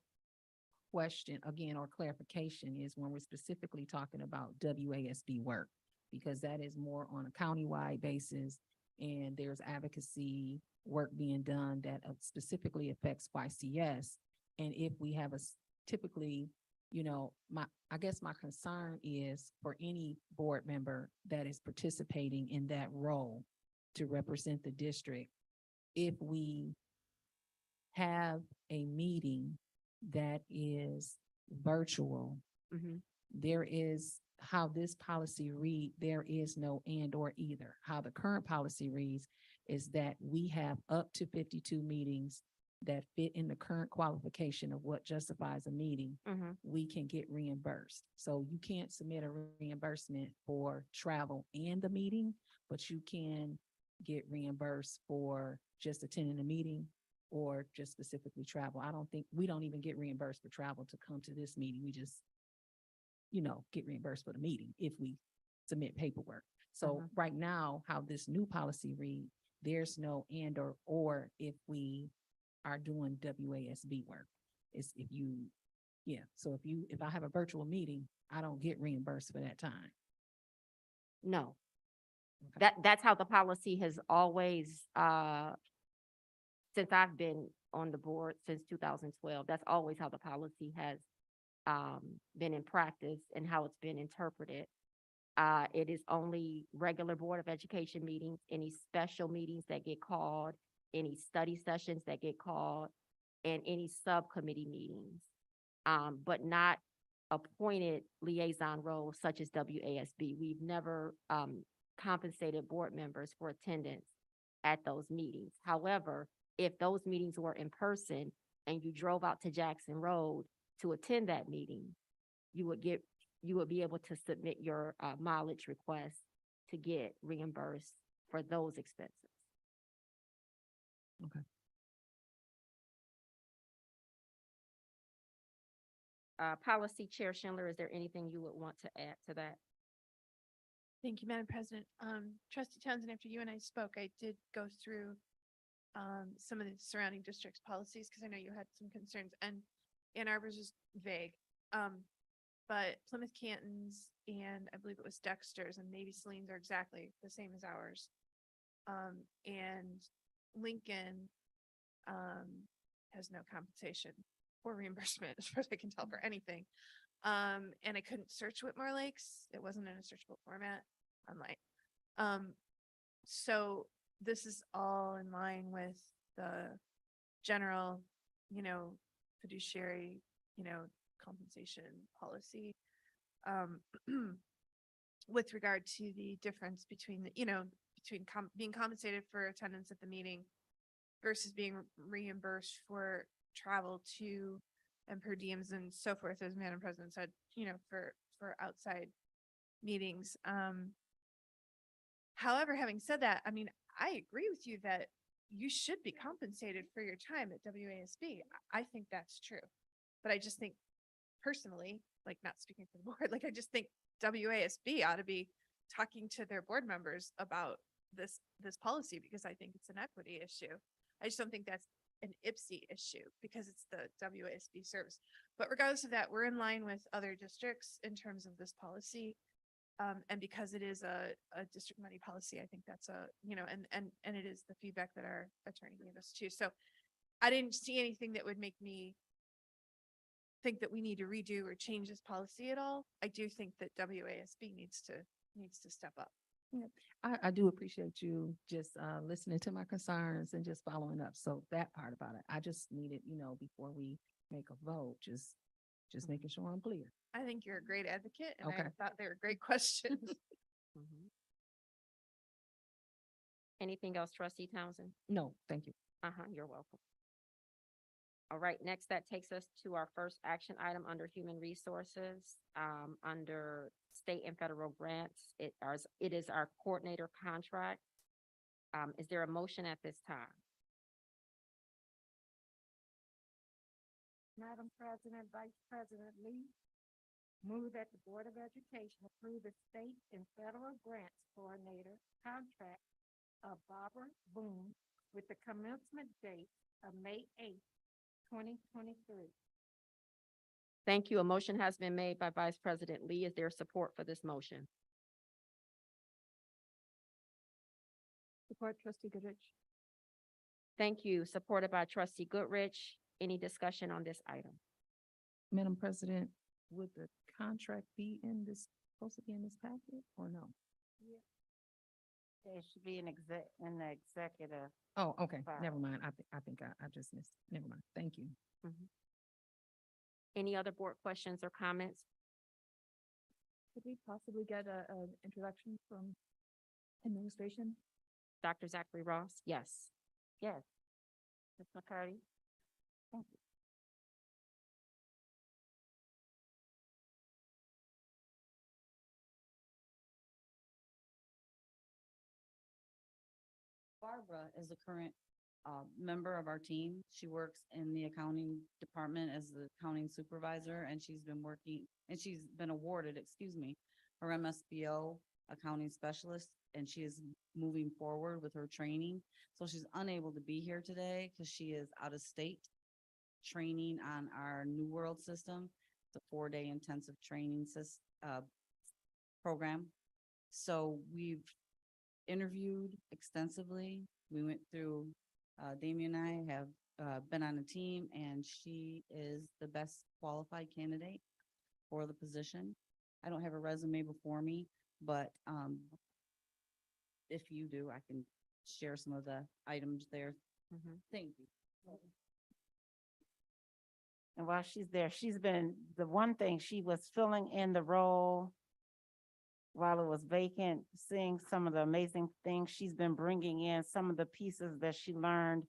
question again, or clarification, is when we're specifically talking about WASB work, because that is more on a countywide basis and there's advocacy work being done that specifically affects YCS. And if we have typically, I guess my concern is for any board member that is participating in that role to represent the district, if we have a meeting that is virtual, there is, how this policy read, there is no and or either. How the current policy reads is that we have up to 52 meetings that fit in the current qualification of what justifies a meeting. We can get reimbursed. So you can't submit a reimbursement for travel and the meeting, but you can get reimbursed for just attending a meeting or just specifically travel. We don't even get reimbursed for travel to come to this meeting. We just, get reimbursed for the meeting if we submit paperwork. So right now, how this new policy reads, there's no and or if we are doing WASB work. It's so if I have a virtual meeting, I don't get reimbursed for that time. No. Okay. That's how the policy has always, since I've been on the board since 2012, that's always how the policy has been in practice and how it's been interpreted. It is only regular Board of Education meetings, any special meetings that get called, any study sessions that get called, and any subcommittee meetings, but not appointed liaison roles such as WASB. We've never compensated board members for attendance at those meetings. However, if those meetings were in person and you drove out to Jackson Road to attend that meeting, you would be able to submit your mileage request to get reimbursed for those expenses. Okay. Policy Chair Schindler, is there anything you would want to add to that? Thank you, Madam President. Trustee Townsend, after you and I spoke, I did go through some of the surrounding districts' policies because I know you had some concerns, and Ann Arbor's is vague. But Plymouth Canton's and I believe it was Dexter's and maybe Celine's are exactly the same as ours. And Lincoln has no compensation or reimbursement, as far as I can tell, for anything. And I couldn't search Whitmore Lakes. It wasn't in a searchable format online. So this is all in line with the general, fiduciary, compensation policy. Um, with regard to the difference between, between being compensated for attendance at the meeting versus being reimbursed for travel to and per diems and so forth, as Madam President said, for outside meetings. However, having said that, I mean, I agree with you that you should be compensated for your time at WASB. I think that's true. But I just think personally, like not speaking for the board, like I just think WASB ought to be talking to their board members about this policy because I think it's an equity issue. I just don't think that's an IPSI issue because it's the WASB service. But regardless of that, we're in line with other districts in terms of this policy. And because it is a district money policy, I think that's and it is the feedback that our attorney gave us too. So I didn't see anything that would make me think that we need to redo or change this policy at all. I do think that WASB needs to step up. I do appreciate you just listening to my concerns and just following up. So that part about it, I just needed, before we make a vote, just making sure I'm clear. I think you're a great advocate and I Okay. thought they were great questions. Mhm. Anything else, trustee Townsend? No, thank you. You're welcome. All right, next that takes us to our first action item under human resources, under state and federal grants. It is our coordinator contract. Is there a motion at this time? Madam President, Vice President Lee, move that the Board of Education approve the state and federal grants coordinator contract of Barbara Boone with the commencement date of May 8th, 2023. Thank you. A motion has been made by Vice President Lee. Is there support for this motion? Support trustee Goodrich. Thank you. Supported by trustee Goodrich. Any discussion on this item? Madam President, would the contract be supposed to be in this packet or no? There should be an in the executive. Oh, okay, Fine. never mind. I think I just missed. Never mind. Thank you. Any other board questions or comments? Could we possibly get an introduction from administration? Dr. Zachary Ross? Yes. Yes. Ms. McCarty? Thank you. Barbara is a current member of our team. She works in the accounting department as the accounting supervisor, and she's been awarded, her MSBO accounting specialist, and she is moving forward with her training. So she's unable to be here today because she is out of state training on our New World system. It's a 4-day intensive training program. So we've interviewed extensively. We went through, Damien and I have been on a team, and she is the best qualified candidate for the position. I don't have a resume before me, but if you do, I can share some of the items there. Thank you. And while she's there, she's been, the one thing, she was filling in the role while it was vacant, seeing some of the amazing things she's been bringing in, some of the pieces that she learned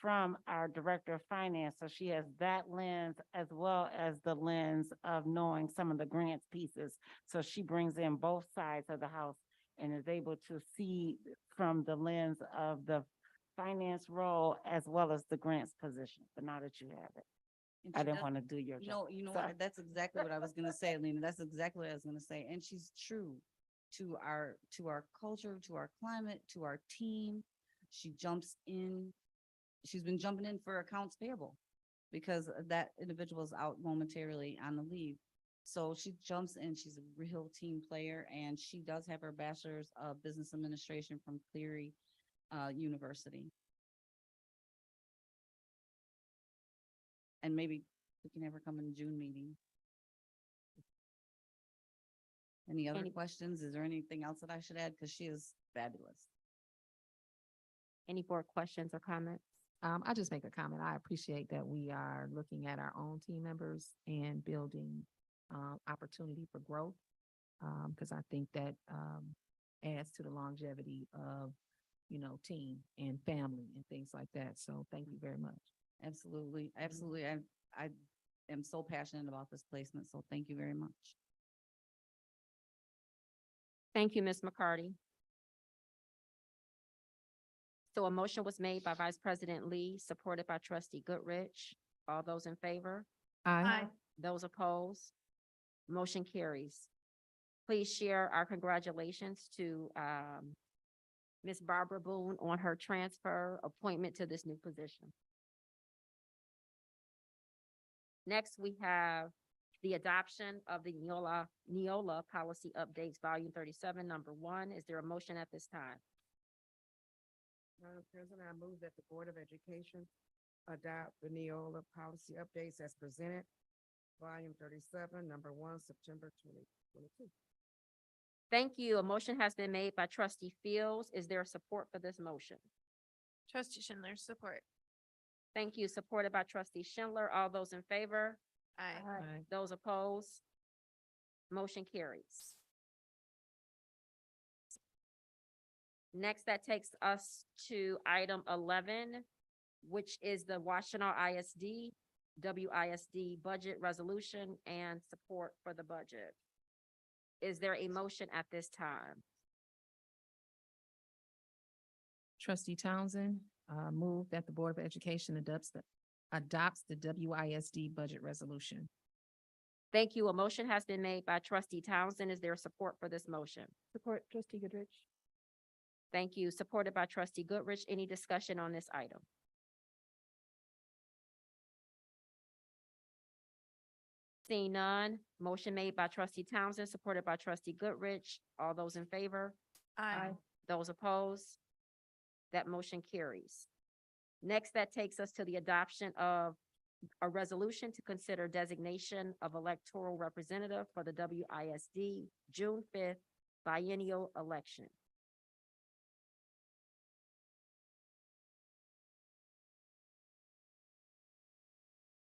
from our director of finance. So she has that lens as well as the lens of knowing some of the grants pieces. So she brings in both sides of the house and is able to see from the lens of the finance role as well as the grants position. But now that you have it, And I she didn't does- want to do your job. You know So- what? That's exactly what I was gonna say, Alina. That's exactly what I was gonna say. And she's true to our culture, to our climate, to our team. She jumps in. She's been jumping in for accounts payable because that individual is out momentarily on the leave. So she jumps in. She's a real team player, and she does have her bachelor's of business administration from Cleary University. And maybe we can have her come in the June meeting. Any other Any- questions? Is there anything else that I should add? Because she is fabulous. Any board questions or comments? I just make a comment. I appreciate that we are looking at our own team members and building opportunity for growth. Because I think that adds to the longevity of, team and family and things like that. So thank you very much. Absolutely, absolutely. I am so passionate about this placement, so thank you very much. Thank you, Ms. McCarty. So a motion was made by Vice President Lee, supported by Trustee Goodrich. All those in favor? Aye. Those opposed? Motion carries. Please share our congratulations to Ms. Barbara Boone on her transfer appointment to this new position. Next, we have the adoption of the Neola Policy Updates, Volume 37, Number 1. Is there a motion at this time? Madam President, I move that the Board of Education adopt the Neola policy updates as presented, volume 37, number 1, September 2022. Thank you. A motion has been made by Trustee Fields. Is there support for this motion? Trustee Schindler, support. Thank you. Supported by Trustee Schindler. All those in favor? Aye. Those opposed? Motion carries. Next, that takes us to item 11, which is the Washtenaw ISD, WISD budget resolution and support for the budget. Is there a motion at this time? Trustee Townsend, move that the Board of Education adopts the WISD budget resolution. Thank you. A motion has been made by Trustee Townsend. Is there support for this motion? Support trustee Goodrich. Thank you. Supported by Trustee Goodrich. Any discussion on this item? Seeing none, motion made by Trustee Townsend, supported by Trustee Goodrich. All those in favor? Those opposed? That motion carries. Next, that takes us to the adoption of a resolution to consider designation of electoral representative for the WISD June 5th biennial election.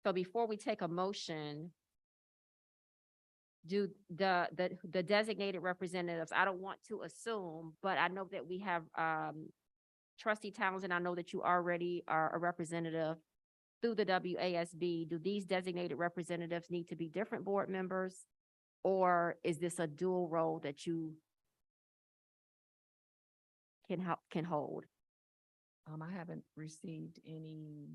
So before we take a motion, do the designated representatives, I don't want to assume, but I know that we have Trustee Townsend, I know that you already are a representative through the WASB. Do these designated representatives need to be different board members? Or is this a dual role that you can hold? I haven't received any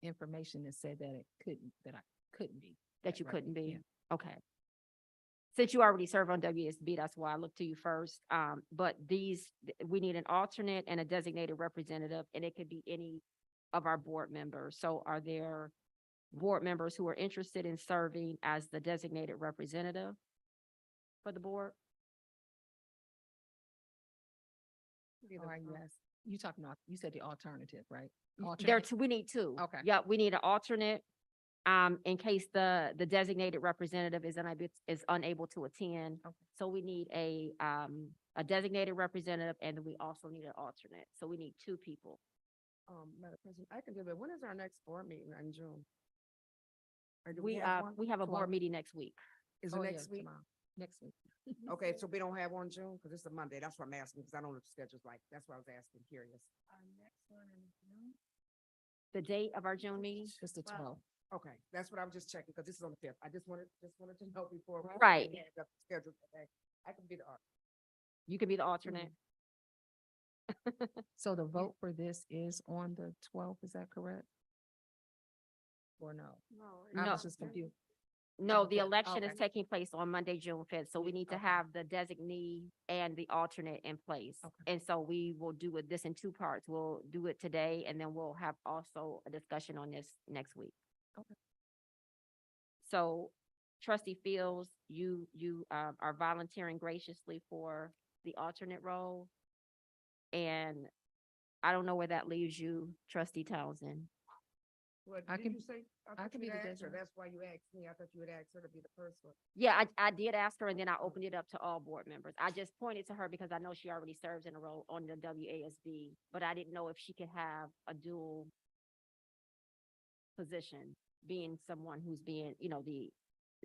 information that said that I couldn't be. That you Right, couldn't be? yeah. Okay. Since you already serve on WSB, that's why I looked to you first. But we need an alternate and a designated representative, and it could be any of our board members. So are there board members who are interested in serving as the designated representative for the board? All right, yes. You said the alternative, right? There, Alternate? we need two. Okay. Yeah, we need an alternate, in case the designated representative is unable to attend. Okay. So we need a designated representative, and we also need an alternate. So we need two people. Madam President, I can do that. When is our next board meeting in June? Or do We have one? have a board Tomorrow. meeting next week. Is it Oh, yeah, next week? tomorrow. Next week. Okay, so we don't have one in June, because it's a Monday. That's what I'm asking, because I don't know the schedule's like. That's what I was asking, curious. Our next one in June. The date of our June meeting? It's the 12th. Okay, that's what I was just checking, because this is on the 5th. I just wanted to know before. Right. The schedule today. I can be the You can be the alternate. So the vote for this is on the 12th, is that correct? Or no? I No. was just confused. No, the Okay, election is okay. taking place on Monday, June 5th, so we need to Okay. have the designee and the alternate in place. Okay. And so we will do this in two parts. We'll do it today, and then we'll have also a discussion on this next week. Okay. So Trustee Fields, you are volunteering graciously for the alternate role. And I don't know where that leaves you, Trustee Townsend. Well, I did can- you say, I thought can you be the had asked her, designated. that's why you asked me, I thought you had asked her to be the first one. Yeah, I did ask her and then I opened it up to all board members. I just pointed to her because I know she already serves in a role on the WASB, but I didn't know if she could have a dual position, being someone who's being, the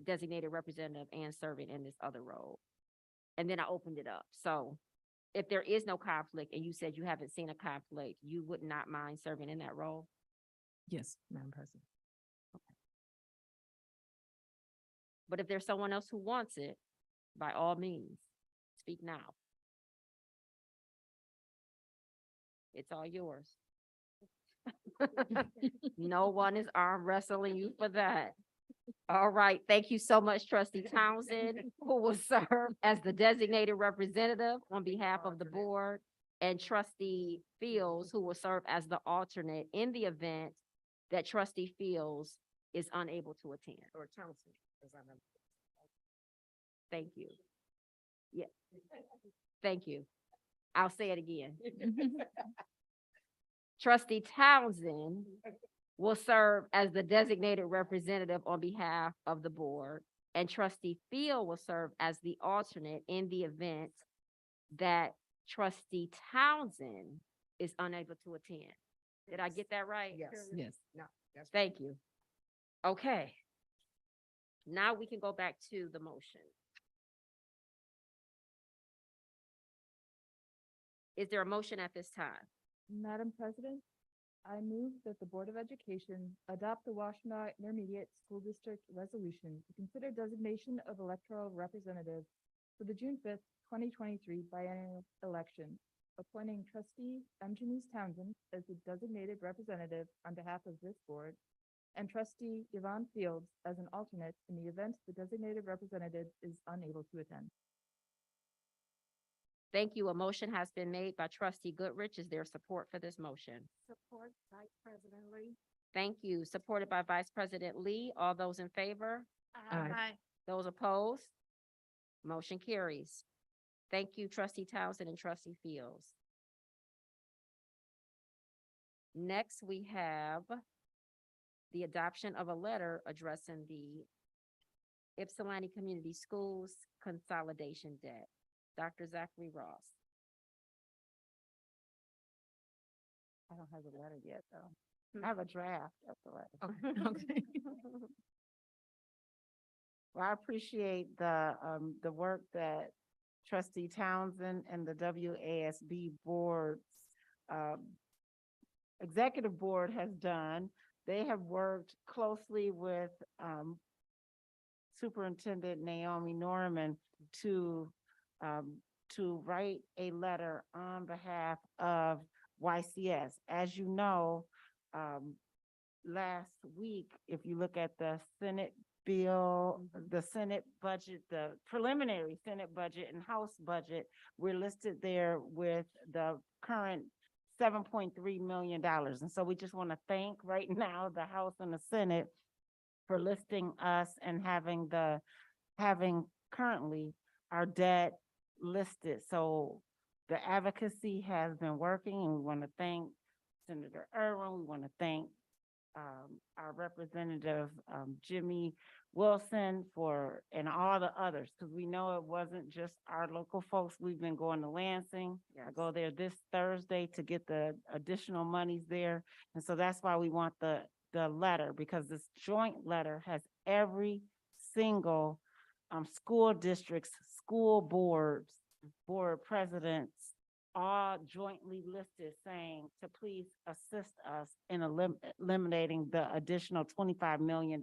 designated representative and serving in this other role. And then I opened it up. So if there is no conflict and you said you haven't seen a conflict, you would not mind serving in that role? Yes, Madam President. But if there's someone else who wants it, by all means, speak now. It's all yours. No one is arm wrestling you for that. All right, thank you so much, trustee Townsend, who will serve as the designated representative on behalf of the board, and trustee Fields, who will serve as the alternate in the event that trustee Fields is unable to attend. Or Townsend, as I know. Thank you. Yeah. Thank you. I'll say it again. Trustee Townsend will serve as the designated representative on behalf of the board, and trustee Field will serve as the alternate in the event that trustee Townsend is unable to attend. Did I get that right? Yes. Yes. No, that's. Thank you. Okay. Now we can go back to the motion. Is there a motion at this time? Madam President, I move that the Board of Education adopt the Washtenaw Intermediate School District Resolution to consider designation of electoral representative for the June 5th, 2023 biennial election, appointing trustee Janice Townsend as the designated representative on behalf of this board, and trustee Yvonne Fields as an alternate in the event the designated representative is unable to attend. Thank you. A motion has been made by trustee Goodrich. Is there support for this motion? Support Vice President Lee. Thank you. Supported by Vice President Lee. All those in favor? Aye. Those opposed? Motion carries. Thank you, trustee Townsend and trustee Fields. Next, we have the adoption of a letter addressing the Ypsilanti Community Schools consolidation debt. Dr. Zachary Ross. I don't have the letter yet, though. I have a draft of the letter. Okay. Well, I appreciate the work that trustee Townsend and the WASB board's executive board has done. They have worked closely with Superintendent Naomi Norman to write a letter on behalf of YCS. As you know, last week, if you look at the Senate bill, the Senate budget, the preliminary Senate budget and House budget, we're listed there with the current $7.3 million. And so we just want to thank right now the House and the Senate for listing us and having currently our debt listed. So the advocacy has been working, and we want to thank Senator Irwin. We want to thank our representative, Jimmy Wilson, and all the others, because we know it wasn't just our local folks. We've been going to Lansing. I go there this Thursday to get the additional monies there. And so that's why we want the letter, because this joint letter has every single school districts, school boards, board presidents, all jointly listed, saying to please assist us in eliminating the additional $25 million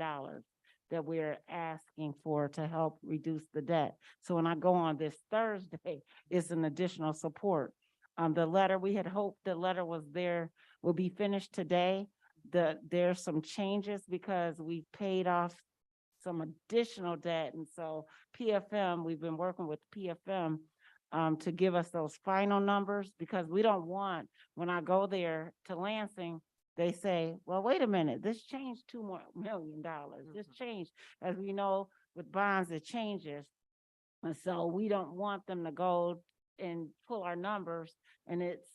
that we're asking for to help reduce the debt. So when I go on this Thursday, it's an additional support. The letter, we had hoped the letter will be finished today. There's some changes because we paid off some additional debt. And so PFM, we've been working with PFM to give us those final numbers, because we don't want, when I go there to Lansing, they say, well, wait a minute, this changed $2 million. This changed, as we know, with bonds, it changes. And so we don't want them to go and pull our numbers and it's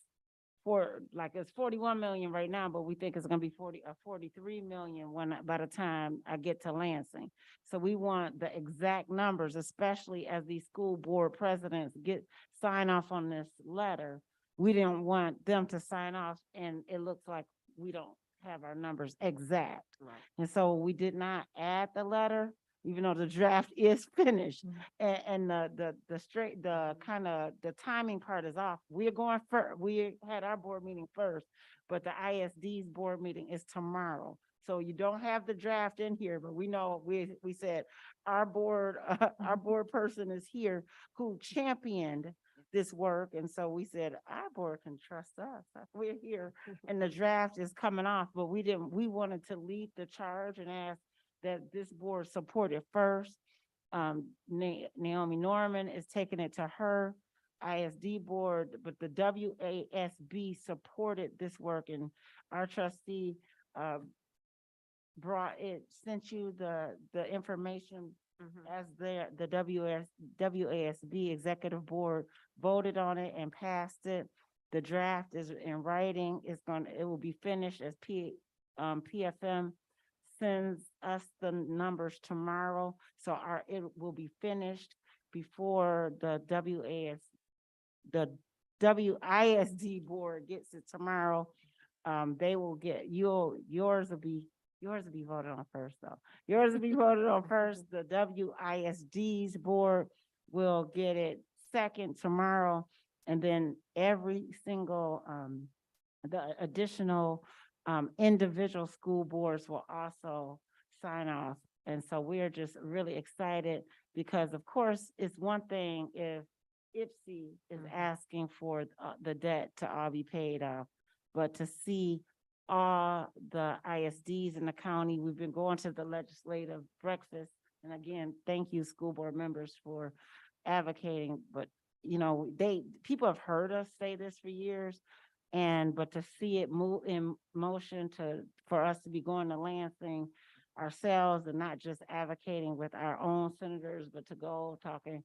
it's 41 million right now, but we think it's gonna be 43 million by the time I get to Lansing. So we want the exact numbers, especially as these school board presidents sign off on this letter. We didn't want them to sign off and it looks like we don't have our numbers exact. Right. And so we did not add the letter, even though the draft is finished. And the timing part is off. We had our board meeting first, but the ISD's board meeting is tomorrow. So you don't have the draft in here, but we know, we said our board, our board person is here who championed this work. And so we said, our board can trust us. We're here and the draft is coming off, but we wanted to lead the charge and ask that this board support it first. Naomi Norman is taking it to her ISD board, but the WASB supported this work and our trustee sent you the information as the WASB executive board voted on it and passed it. The draft is in writing. It will be finished as PFM sends us the numbers tomorrow. So it will be finished before the WISD board gets it tomorrow. They will get yours will be voted on first though. Yours will be voted on first. The WISD's board will get it second tomorrow. And then every single, the additional individual school boards will also sign off. And so we're just really excited because of course, it's one thing if IPSI is asking for the debt to all be paid off, but to see all the ISDs in the county, we've been going to the legislative breakfast. And again, thank you, school board members, for advocating, but you know, people have heard us say this for years, but to see it move in motion for us to be going to Lansing ourselves and not just advocating with our own senators, but to go talking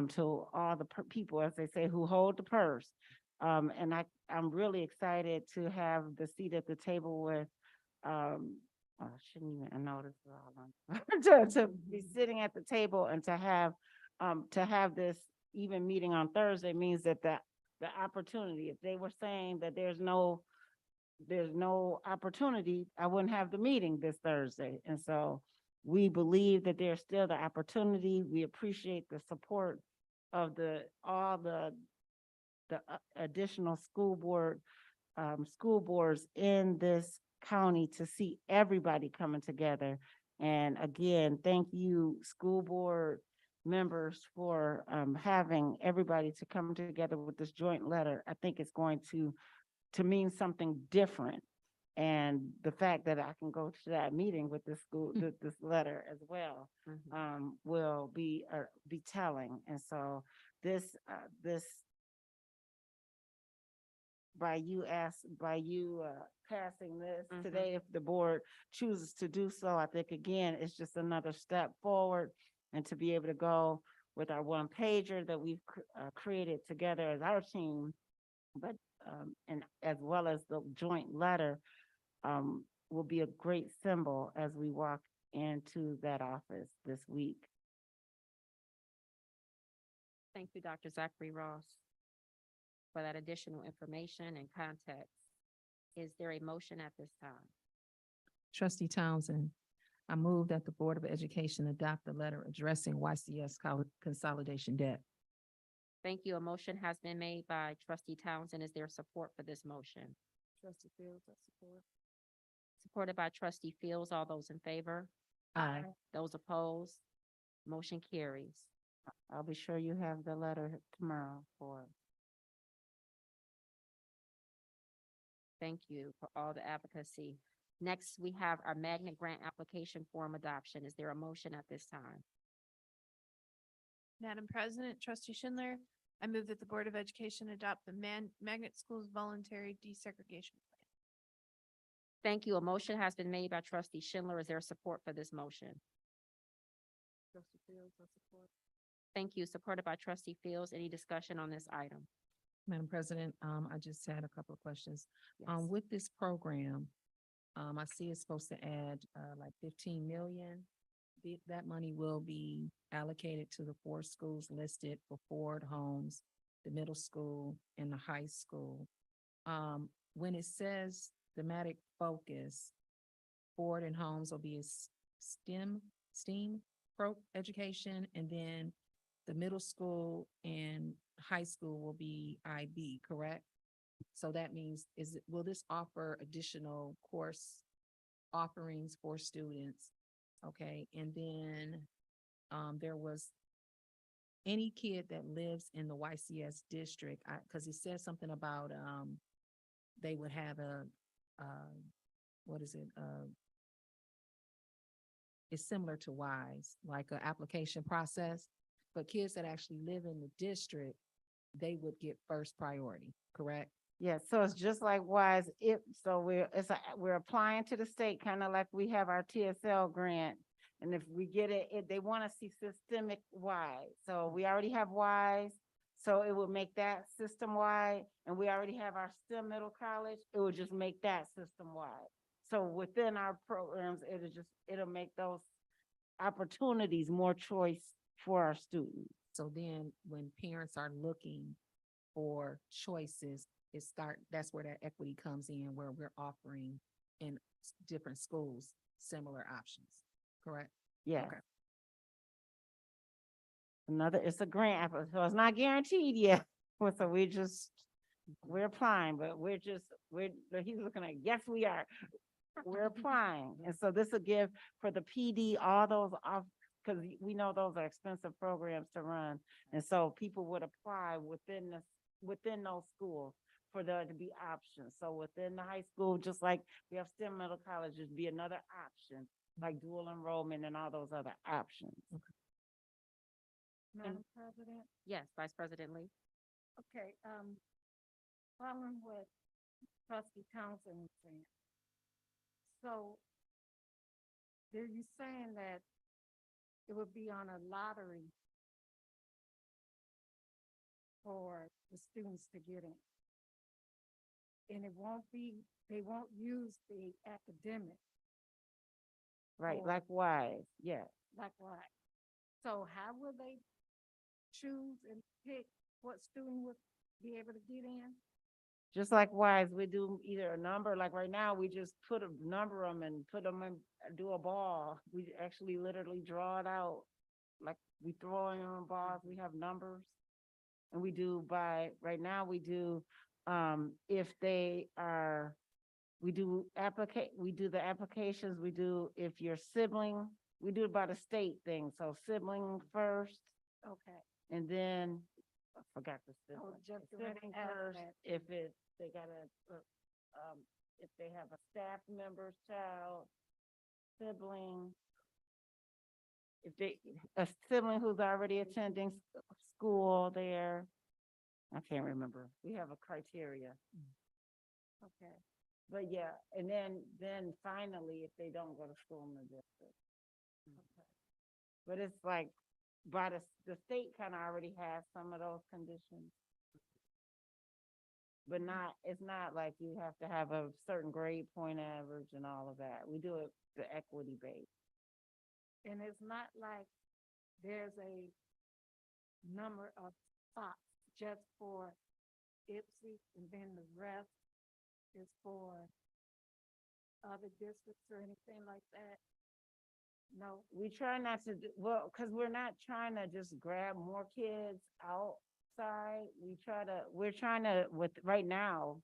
to all the people, as they say, who hold the purse. And I'm really excited to have the seat at the table with, I shouldn't even notice to be sitting at the table and to have this even meeting on Thursday means that the opportunity, if they were saying that there's no opportunity, I wouldn't have the meeting this Thursday. And so we believe that there's still the opportunity. We appreciate the support of all the additional school boards in this county to see everybody coming together. And again, thank you, school board members, for having everybody to come together with this joint letter. I think it's going to mean something different. And the fact that I can go to that meeting with this this letter as well, will be telling. And so this by you passing this today, if the board chooses to do so, I think again, it's just another step forward. And to be able to go with our one pager that we've created together as our team, but and as well as the joint letter, will be a great symbol as we walk into that office this week. Thank you, Dr. Zachary Ross, for that additional information and context. Is there a motion at this time? Trustee Townsend, I move that the Board of Education adopt the letter addressing YCS consolidation debt. Thank you. A motion has been made by Trustee Townsend. Is there support for this motion? Trustee Fields, I support. Supported by Trustee Fields. All those in favor? Aye. Those opposed? Motion carries. I'll be sure you have the letter tomorrow for. Thank you for all the advocacy. Next, we have our magnet grant application form adoption. Is there a motion at this time? Madam President, Trustee Schindler, I move that the Board of Education adopt the Magnet Schools Voluntary Desegregation Plan. Thank you. A motion has been made by Trustee Schindler. Is there support for this motion? Trustee Fields, I support. Thank you. Supported by Trustee Fields. Any discussion on this item? Madam President, I just had a couple of questions. Yes. With this program, I see it's supposed to add, like 15 million. That money will be allocated to the 4 schools listed for Ford Homes, the middle school and the high school. When it says thematic focus, Ford and Homes will be a STEAM pro education, and then the middle school and high school will be IB, correct? So that means, will this offer additional course offerings for students? Okay, and then, there was any kid that lives in the YCS district, cause it says something about, they would have what is it? It's similar to WISE, like an application process, but kids that actually live in the district, they would get first priority, correct? Yeah, so it's just like WISE, we're applying to the state, kind of like we have our TSL grant. And if we get it, they want to see systemic wide. So we already have WISE, so it would make that system wide. And we already have our STEM middle college, it would just make that system wide. So within our programs, it'll make those opportunities more choice for our students. So then when parents are looking for choices, that's where that equity comes in, where we're offering in different schools, similar options, correct? Yeah. Okay. It's a grant, so it's not guaranteed yet. So we're applying, but he's looking at, yes, we are. We're applying. And so this will give for the PD, all those off, because we know those are expensive programs to run. And so people would apply within those schools for there to be options. So within the high school, just like we have STEM middle colleges, be another option, like dual enrollment and all those other options. Madam President? Yes, Vice President Lee. Okay, following what trustee Townsend was saying. So, are you saying that it would be on a lottery for the students to get in? And they won't use the academic. Right, Or- like WISE, yeah. Like what? So how will they choose and pick what student would be able to get in? Just like WISE, we do either a number, like right now, we just put a number them and put them in, do a ball. We actually literally draw it out. Like we throw in balls, we have numbers. And we do right now we do, if they are, we do the applications, if your sibling, we do about a state thing. So sibling first, Okay. and then, I forgot the Oh, sibling. just the Sibling rest first, that. if they have a staff member's child, sibling, a sibling who's already attending school there. I can't remember. We have a criteria. Okay. But yeah, and then finally, if they don't go to school in the district. Okay. But it's like, the state kind of already has some of those conditions. But it's not like you have to have a certain grade point average and all of that. We do it the equity base. And it's not like there's a number of spots just for Ipsy, and then the rest is for other districts or anything like that? No. We try not to, because we're not trying to just grab more kids outside. We're trying to, right now,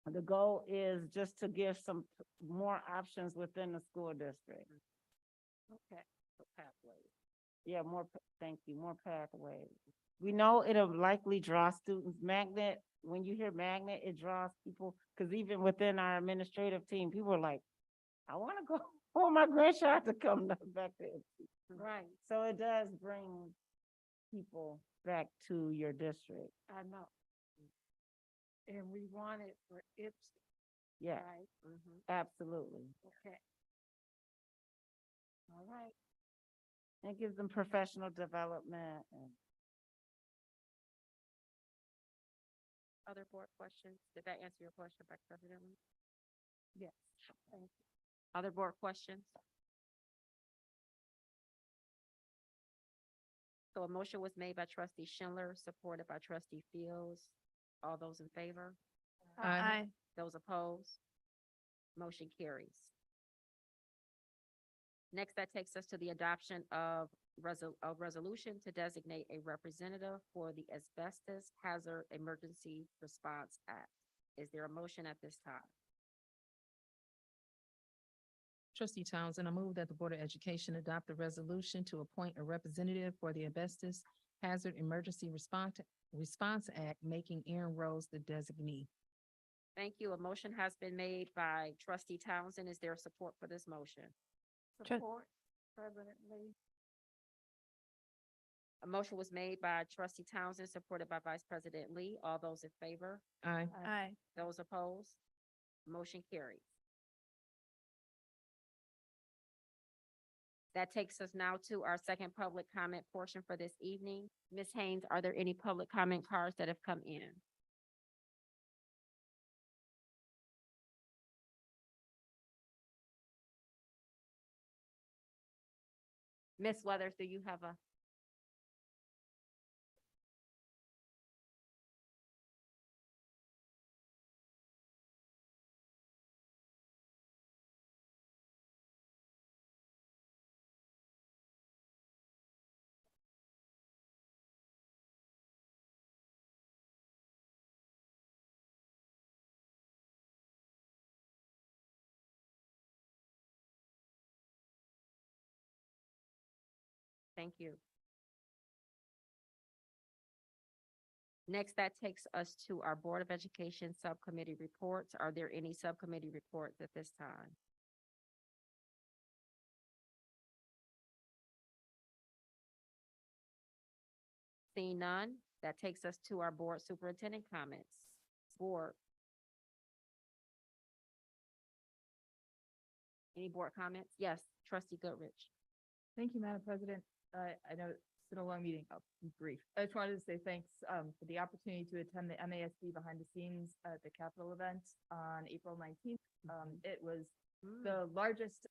the goal is just to give some more options within the school district. Okay. Pathways. Yeah, thank you, more pathways. We know it'll likely draw students. Magnet, when you hear magnet, it draws people, because even within our administrative team, people are like, I want to go, I want my grandchild to come back to it. Right. So it does bring people back to your district. I know. And we want it for Ipsy. Yeah, Right. absolutely. Okay. All right. It gives them professional development. other board questions? Did that answer your question, Vice President Lee? Yes, thank you. Other board questions? So a motion was made by trustee Schindler, supported by trustee Fields. All those in favor? Aye. Those opposed? Motion carries. Next, that takes us to the adoption of a resolution to designate a representative for the Asbestos Hazard Emergency Response Act. Is there a motion at this time? Trustee Townsend, I move that the Board of Education adopt a resolution to appoint a representative for the Asbestos Hazard Emergency Response Act, making Aaron Rose the designee. Thank you. A motion has been made by trustee Townsend. Is there support for this motion? Support, President Lee. A motion was made by trustee Townsend, supported by Vice President Lee. All those in favor? Aye. Aye. Those opposed? Motion carries. That takes us now to our second public comment portion for this evening. Ms. Haynes, are there any public comment cards that have come in? Ms. Weathers, do you have a? Thank you. Next, that takes us to our Board of Education Subcommittee reports. Are there any subcommittee reports at this time? Seeing none, that takes us to our Board Superintendent comments. Board. Any board comments? Yes, trustee Goodrich. Thank you, Madam President. I know it's been a long meeting. I'll be brief. I just wanted to say thanks for the opportunity to attend the MASD behind the scenes at the Capitol event on April 19th. It was the largest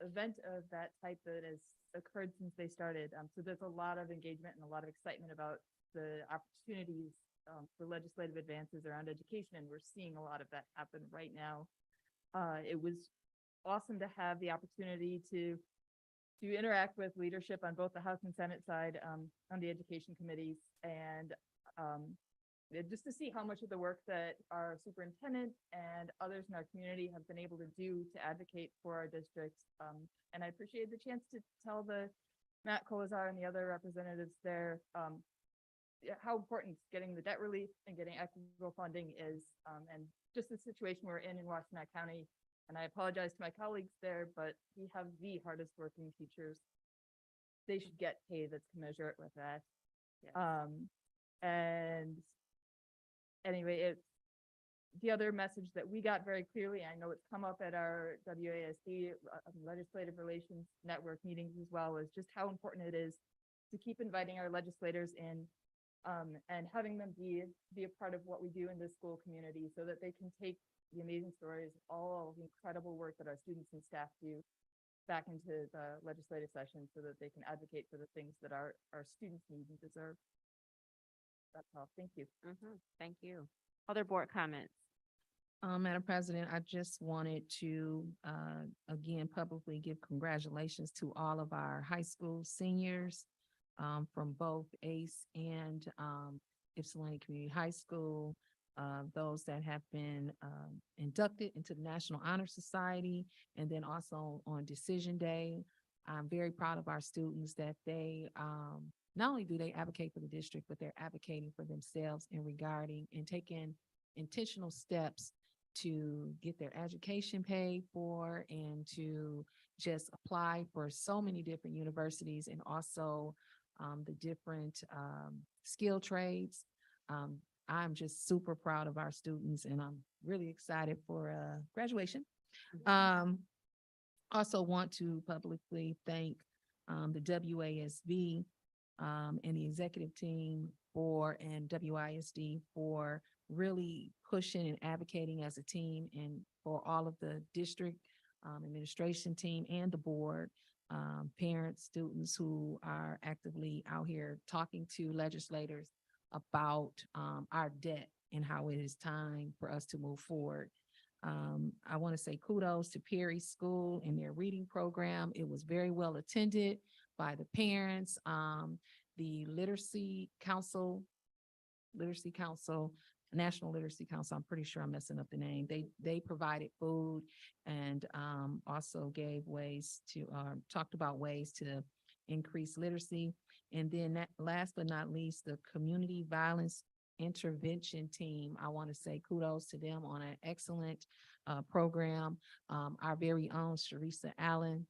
event of that type that has occurred since they started. So there's a lot of engagement and a lot of excitement about the opportunities for legislative advances around education, and we're seeing a lot of that happen right now. It was awesome to have the opportunity to interact with leadership on both the House and Senate side on the education committees, and just to see how much of the work that our superintendent and others in our community have been able to do to advocate for our districts. And I appreciate the chance to tell Matt Colazar and the other representatives there how important getting the debt relief and getting equitable funding is, and just the situation we're in Washtenaw County. And I apologize to my colleagues there, but we have the hardest working teachers. They should get pay that's commensurate with that. Yes. And anyway, the other message that we got very clearly, I know it's come up at our WASD Legislative Relations Network meetings as well, is just how important it is to keep inviting our legislators in and having them be a part of what we do in this school community so that they can take the amazing stories, all the incredible work that our students and staff do back into the legislative session so that they can advocate for the things that our students need and deserve. That's all. Thank you. Thank you. Other board comments? Madam President, I just wanted to, again, publicly give congratulations to all of our high school seniors from both ACE and Ypsilanti Community High School. Those that have been inducted into the National Honor Society, and then also on Decision Day. I'm very proud of our students that they not only do they advocate for the district, but they're advocating for themselves in regarding and taking intentional steps to get their education paid for and to just apply for so many different universities and also the different skill trades. I'm just super proud of our students and I'm really excited for graduation. Also want to publicly thank the WASB and the executive team for and WISD for really pushing and advocating as a team, and for all of the district administration team and the board, parents, students who are actively out here talking to legislators about our debt and how it is time for us to move forward. I want to say kudos to Perry School and their reading program. It was very well attended by the parents. The National Literacy Council, I'm pretty sure I'm messing up the name. They provided food and also gave ways to, talked about ways to increase literacy. And then last but not least, the community violence intervention team. I want to say kudos to them on an excellent program. Our very own Sharissa Allen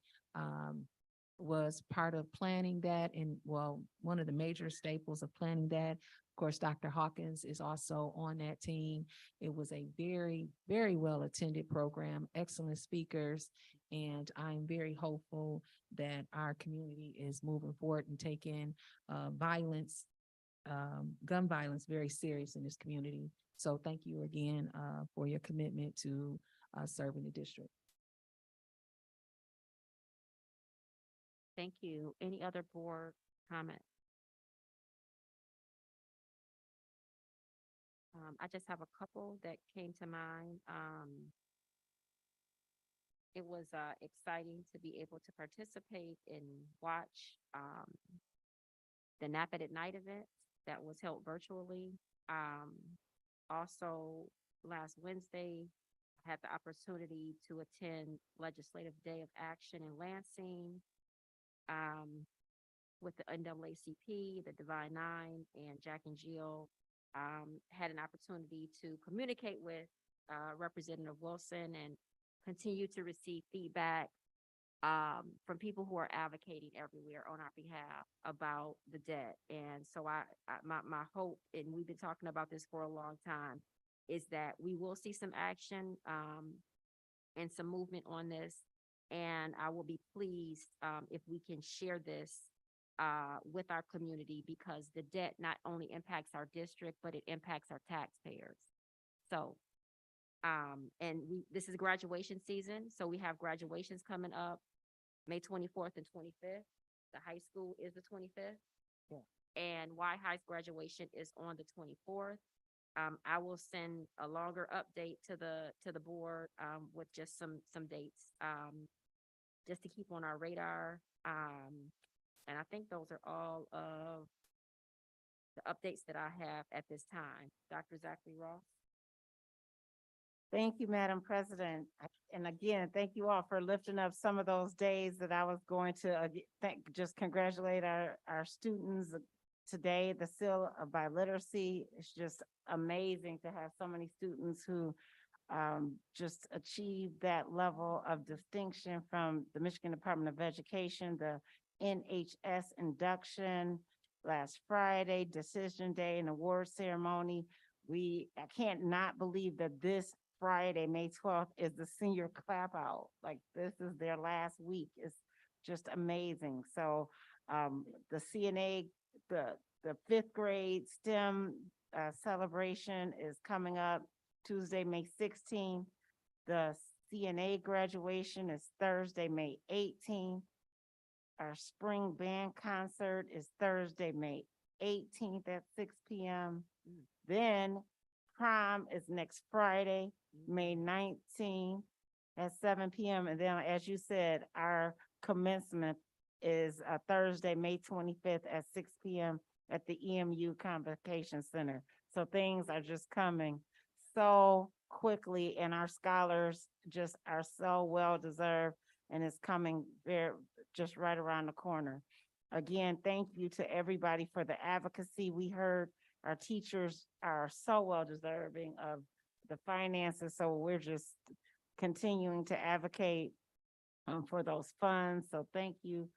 was part of planning that, and well, one of the major staples of planning that. Of course, Dr. Hawkins is also on that team. It was a very, very well attended program, excellent speakers, and I'm very hopeful that our community is moving forward and taking gun violence very serious in this community. So thank you again for your commitment to serving the district. Thank you. Any other board comment? I just have a couple that came to mind. It was exciting to be able to participate and watch the Nap It at Night event that was held virtually. Also, last Wednesday, I had the opportunity to attend Legislative Day of Action in Lansing with the NAACP, the Divine Nine, and Jack and Jill. Had an opportunity to communicate with Representative Wilson and continue to receive feedback from people who are advocating everywhere on our behalf about the debt. And so my hope, and we've been talking about this for a long time, is that we will see some action and some movement on this. And I will be pleased if we can share this with our community, because the debt not only impacts our district, but it impacts our taxpayers. So, this is graduation season, so we have graduations coming up May 24th and 25th. The high school is the 25th. Yeah. And Y High's graduation is on the 24th. I will send a longer update to the board with just some dates just to keep on our radar. And I think those are all of the updates that I have at this time. Dr. Zachary Ross. Thank you, Madam President. And again, thank you all for lifting up some of those days that I was going to just congratulate our students today. The seal of biliteracy. It's just amazing to have so many students who just achieved that level of distinction from the Michigan Department of Education, the NHS induction last Friday, decision day and award ceremony. I can't not believe that this Friday, May 12th, is the senior clap out. Like, this is their last week. It's just amazing. So the CNA, the fifth grade STEM celebration is coming up Tuesday, May 16th. The CNA graduation is Thursday, May 18th. Our spring band concert is Thursday, May 18th at 6 p.m. Then prom is next Friday, May 19th at 7 p.m. And then, as you said, our commencement is Thursday, May 25th at 6 p.m. at the EMU Convocation Center. So things are just coming so quickly, and our scholars just are so well deserved, and it's coming just right around the corner. Again, thank you to everybody for the advocacy. We heard our teachers are so well deserving of the finances, so we're just continuing to advocate for those funds. So thank you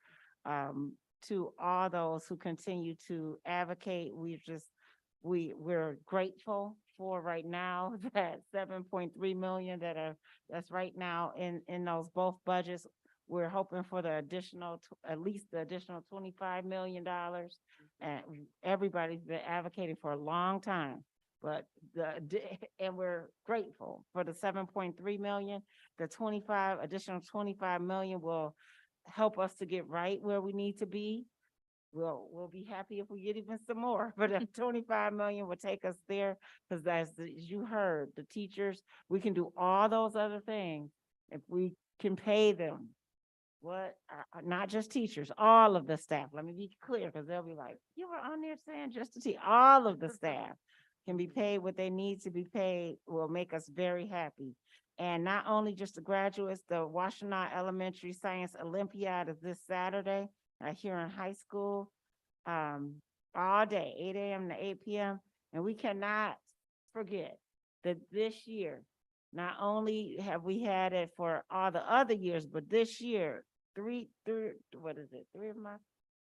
to all those who continue to advocate. We're grateful for right now that 7.3 million that's right now in those both budgets. We're hoping for the additional, at least the additional $25 million. And everybody's been advocating for a long time. But and we're grateful for the 7.3 million. The additional 25 million will help us to get right where we need to be. We'll be happy if we get even some more, but the 25 million will take us there. Because as you heard, the teachers, we can do all those other things if we can pay them. Not just teachers, all of the staff. Let me be clear, because they'll be like, you were on there saying just to teach. All of the staff can be paid what they need to be paid, will make us very happy. And not only just the graduates, the Washtenaw Elementary Science Olympiad is this Saturday here in high school, all day, 8 a.m. to 8 p.m. And we cannot forget that this year, not only have we had it for all the other years, but this year, three of my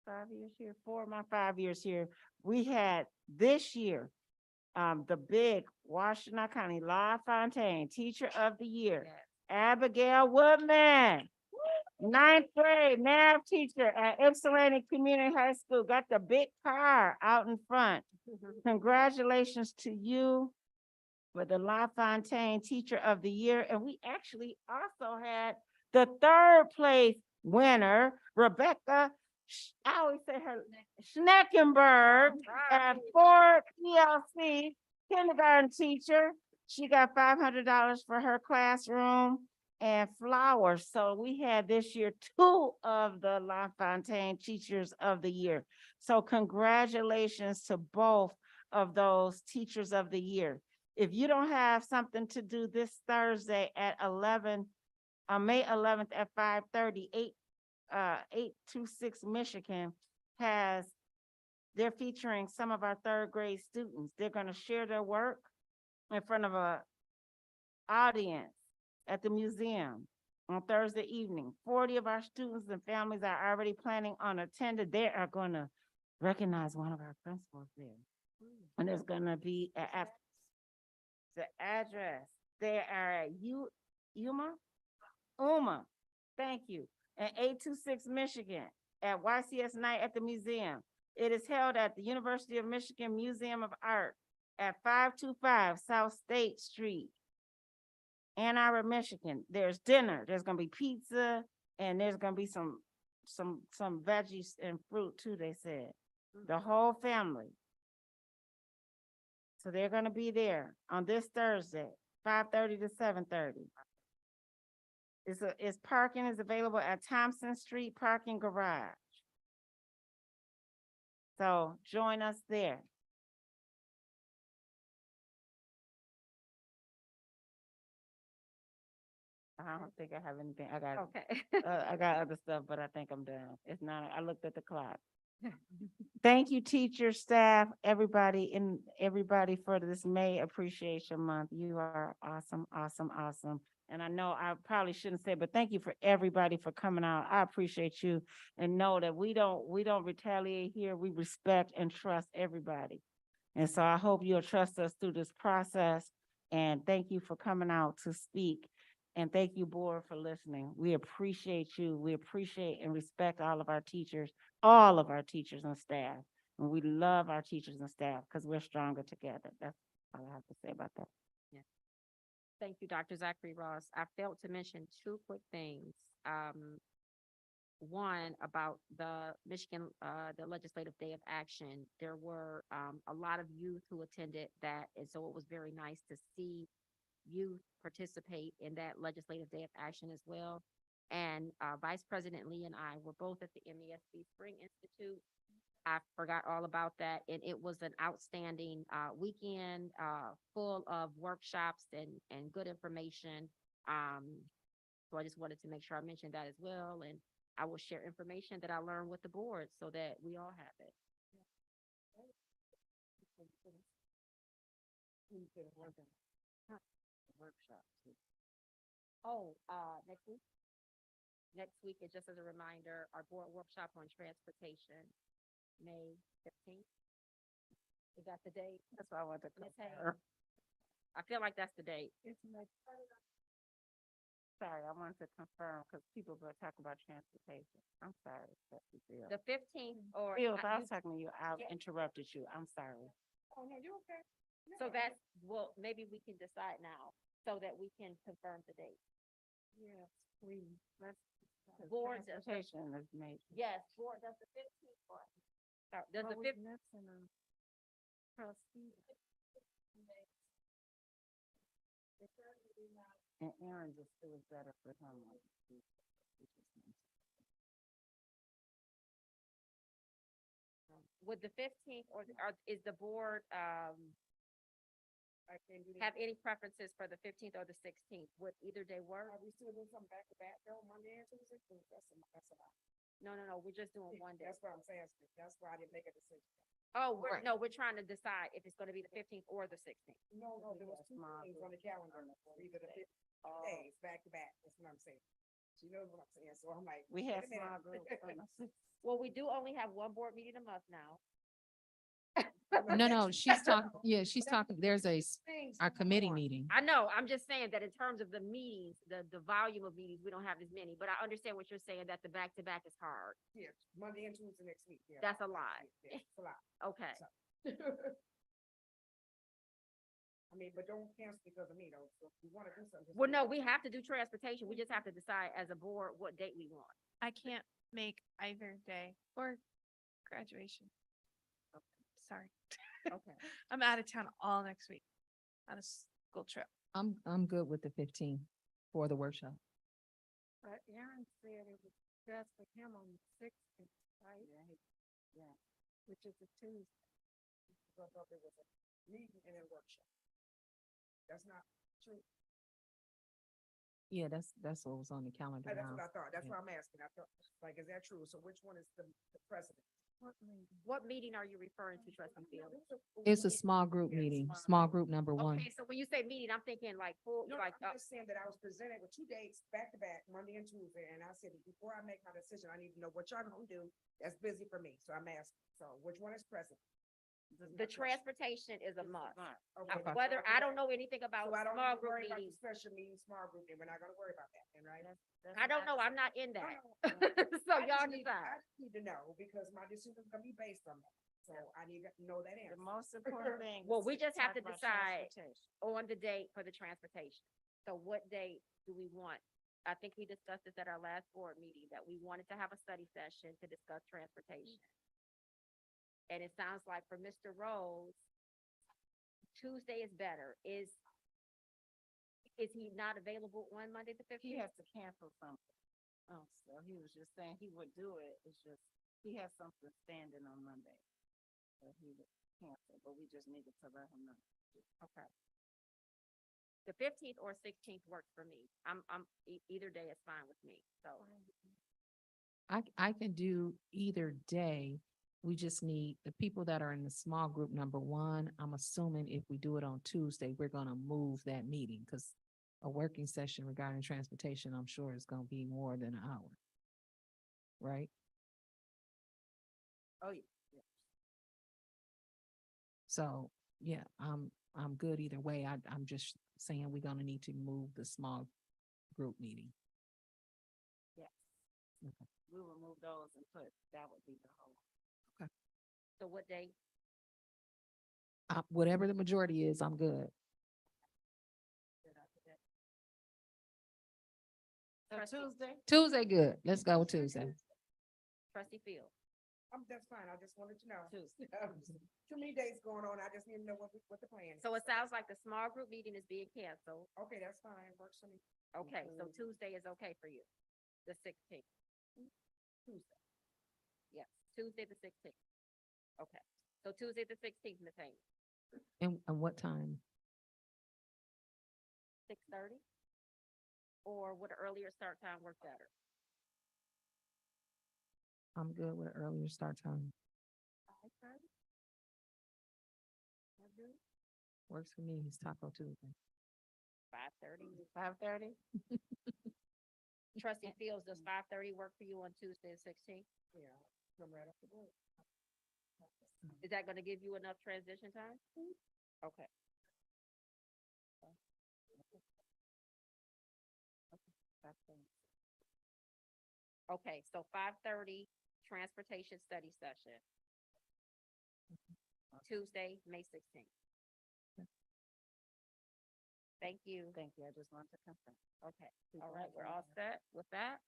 5 years here, 4 of my 5 years here, we had this year, the big Washtenaw County LaFontaine Teacher of the Year, Abigail Woodman, 9th grade math teacher at Ypsilanti Community High School, got the big car out in front. Congratulations to you for the LaFontaine Teacher of the Year. And we actually also had the 3rd place winner, Rebecca, I always say her, Schneckenberg, at Ford PLC kindergarten teacher. She got $500 for her classroom and flowers. So we had this year 2 of the LaFontaine Teachers of the Year. So congratulations to both of those Teachers of the Year. If you don't have something to do this Thursday at May 11th at 5:30, 826 Michigan they're featuring some of our 3rd grade students. They're going to share their work in front of an audience at the museum on Thursday evening. 40 of our students and families are already planning on attending. They are going to recognize one of our principals there. And there's going to be the address. They are at UMA, thank you, at 826 Michigan at YCS night at the museum. It is held at the University of Michigan Museum of Art at 525 South State Street, Ann Arbor, Michigan. There's dinner, there's gonna be pizza, and there's gonna be some veggies and fruit too, they said. The whole family. So they're gonna be there on this Thursday, 5:30 to 7:30. Parking is available at Thompson Street Parking Garage. So join us there. I don't think I have anything. I got other stuff, but I think I'm done. It's not, I looked at the clock. Thank you, teachers, staff, everybody for this May Appreciation Month. You are awesome, awesome, awesome. And I know I probably shouldn't say, but thank you for everybody for coming out. I appreciate you, and know that we don't retaliate here. We respect and trust everybody. And so I hope you'll trust us through this process. And thank you for coming out to speak. And thank you, board, for listening. We appreciate you. We appreciate and respect all of our teachers and staff. And we love our teachers and staff because we're stronger together. That's all I have to say about that. Yeah. Thank you, Dr. Zachary Ross. I failed to mention 2 quick things. One, about the Michigan, the Legislative Day of Action. There were a lot of youth who attended that, and so it was very nice to see youth participate in that Legislative Day of Action as well. And Vice President Lee and I were both at the MESB Spring Institute. I forgot all about that, and it was an outstanding weekend full of workshops and good information. So I just wanted to make sure I mentioned that as well, and I will share information that I learned with the board so that we all have it. Next week? Next week, and just as a reminder, our board workshop on transportation, May 15th. Is that the date? That's why I want to Ms. Hayes? confirm. I feel like that's the date. Sorry, I wanted to confirm because people were talking about transportation. I'm sorry, Trustee Fields. The 15th or. Fields, I you- was talking to you. I interrupted you. I'm sorry. Oh, no, you okay? So that's, well, maybe we can decide now so that we can confirm the date. Yes, please. Let's. Board does the- Transportation is major. Yes, board does the 15th or. Does the What was 15th? next in the trustee? And Aaron just, it was better for him. Would the 15th or is the board, I can't do have any preferences for the 15th or the 16th? Would either day work? Are we still doing something back to back though, Monday and Tuesday? That's a lot. No, we're just doing one day. That's what I'm saying. That's why I didn't make a decision. Oh, no, we're trying to decide if it's gonna be the 15th or the 16th. No, there was two things on the calendar, either the 15 days back to back. That's what I'm saying. She knows what I'm saying, so I'm like. We have wait a minute. small groups. Well, we do only have one board meeting a month now. No, she's talking, yeah, she's talking, there's our committee meeting. I know, I'm just saying that in terms of the meetings, the volume of meetings, we don't have as many, but I understand what you're saying, that the back-to-back is hard. Yeah, Monday and Tuesday next week. Yeah. That's a lot. Yeah, it's a lot. Okay, I mean, but don't cancel because of me though. So if you want to do something. just well, do no, it. we have to do transportation, we just have to decide as a board what date we want. I can't make either day or graduation. Sorry. Okay. I'm out of town all next week on a school trip. I'm good with the 15th for the workshop. But Aaron said it was best for him on the 16th, right? Yeah. Which is a Tuesday. So I thought there was a meeting and a workshop. That's not true. Yeah, that's what was on the calendar That's now. what I thought. That's Yeah. why I'm asking. I thought, like, is that true? So which one is the president? What meeting are you referring to, trustee Fields? It's a small group meeting, small group number one. Okay, so when you say meeting, I'm thinking like full, No, like, I'm just saying that I was presented with 2 dates back to back, Monday and Tuesday, and I said, before I make my decision, I need to know what y'all gonna do. That's busy for me, so I'm asking. So which one is present? the transportation is a must. Okay. Whether, I don't know anything about So I don't small need to group worry about the meetings. special meeting, small group, then we're not gonna worry about that, then, right? I don't know, I'm not in that. So I just y'all need- decide. I just need to know, because my decision is gonna be based on that, so I need to know that answer. The most important thing. Well, is we just have to talk about decide transportation. on the date for the transportation. So what date do we want? I think we discussed this at our last board meeting, that we wanted to have a study session to discuss transportation. And it sounds like for Mr. Rose, Tuesday is better. Is he not available on Monday the He 15th? has to cancel something. Oh, so he was just saying he would do it. It's just, he has something standing on Monday. So he would cancel, but we just needed to let him know. Okay. The 15th or 16th works for me. Either day is fine with me, so. I can do either day. We just need the people that are in the small group number one. I'm assuming if we do it on Tuesday, we're gonna move that meeting because a working session regarding transportation, I'm sure is gonna be more than an hour. Right? Oh, yeah. So, yeah, I'm good either way. I'm just saying we're gonna need to move the small group meeting. Yes. Okay. We will move those and put, that would be the whole. So what date? Whatever the majority is, I'm good. So Tuesday? Tuesday, good. Let's go with Tuesday. Trustee Field. That's fine. I just wanted to know. Too many dates going on. I just need to know what the plan is. So it sounds like the small group meeting is being canceled. Okay, that's fine. Works for me. Okay, so Tuesday is okay for you, the 16th. Tuesday. Yes, Tuesday the 16th. Okay, so Tuesday the 16th, Ms. Haynes, And what time? 6:30? Or would an earlier start time work better? I'm good with an earlier start time. 5:30? Works for me. It's Taco Tuesday. 5:30? 5:30? Trustee Fields, does 5:30 work for you on Tuesday the 16th? Yeah, come right up to work. Is that gonna give you enough transition time? Okay. Okay, so 5:30, transportation study session. Tuesday, May 16th. Thank you. Thank you. I just wanted to confirm. Okay, all right, we're all set with that.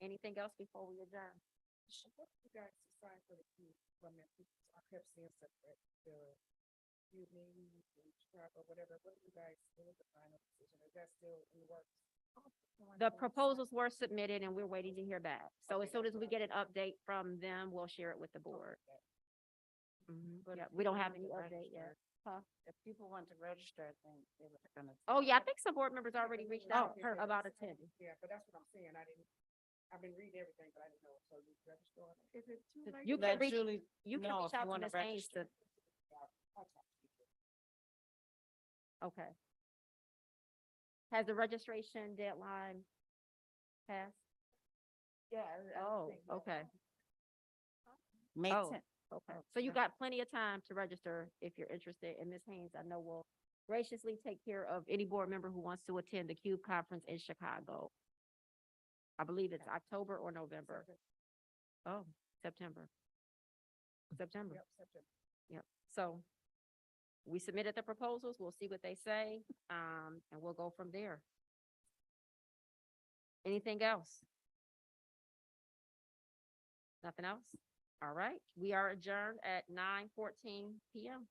Anything else before we adjourn? What do you guys decide for the key from that? I kept seeing stuff at the evening in Chicago, whatever. What do you guys, what was the final decision? Is that still in the works? The proposals were submitted and we're waiting to hear back. So as soon as we get an update from them, we'll share it with the board. But Yeah, if we don't people have want any to update yet. Huh? If people want to register, I think they were gonna. Oh, yeah, I think some board members already reached out about attending. Yeah, but that's what I'm saying. I've been reading everything, but I didn't know. So you register on it? Is it too late? You can Let reach, Julie you can know reach if you out to wanna Ms. Haynes to, register. okay. Has the registration deadline passed? Yeah. Oh, okay. May Oh, 10th. okay. So you got plenty of time to register if you're interested. And Ms. Haynes, I know will graciously take care of any board member who wants to attend the CUBE conference in Chicago. I believe it's October or November. Oh, September. September. Yep, September. Yep. So we submitted the proposals. We'll see what they say, and we'll go from there. Anything else? Nothing else? All right, we are adjourned at 9:14 PM.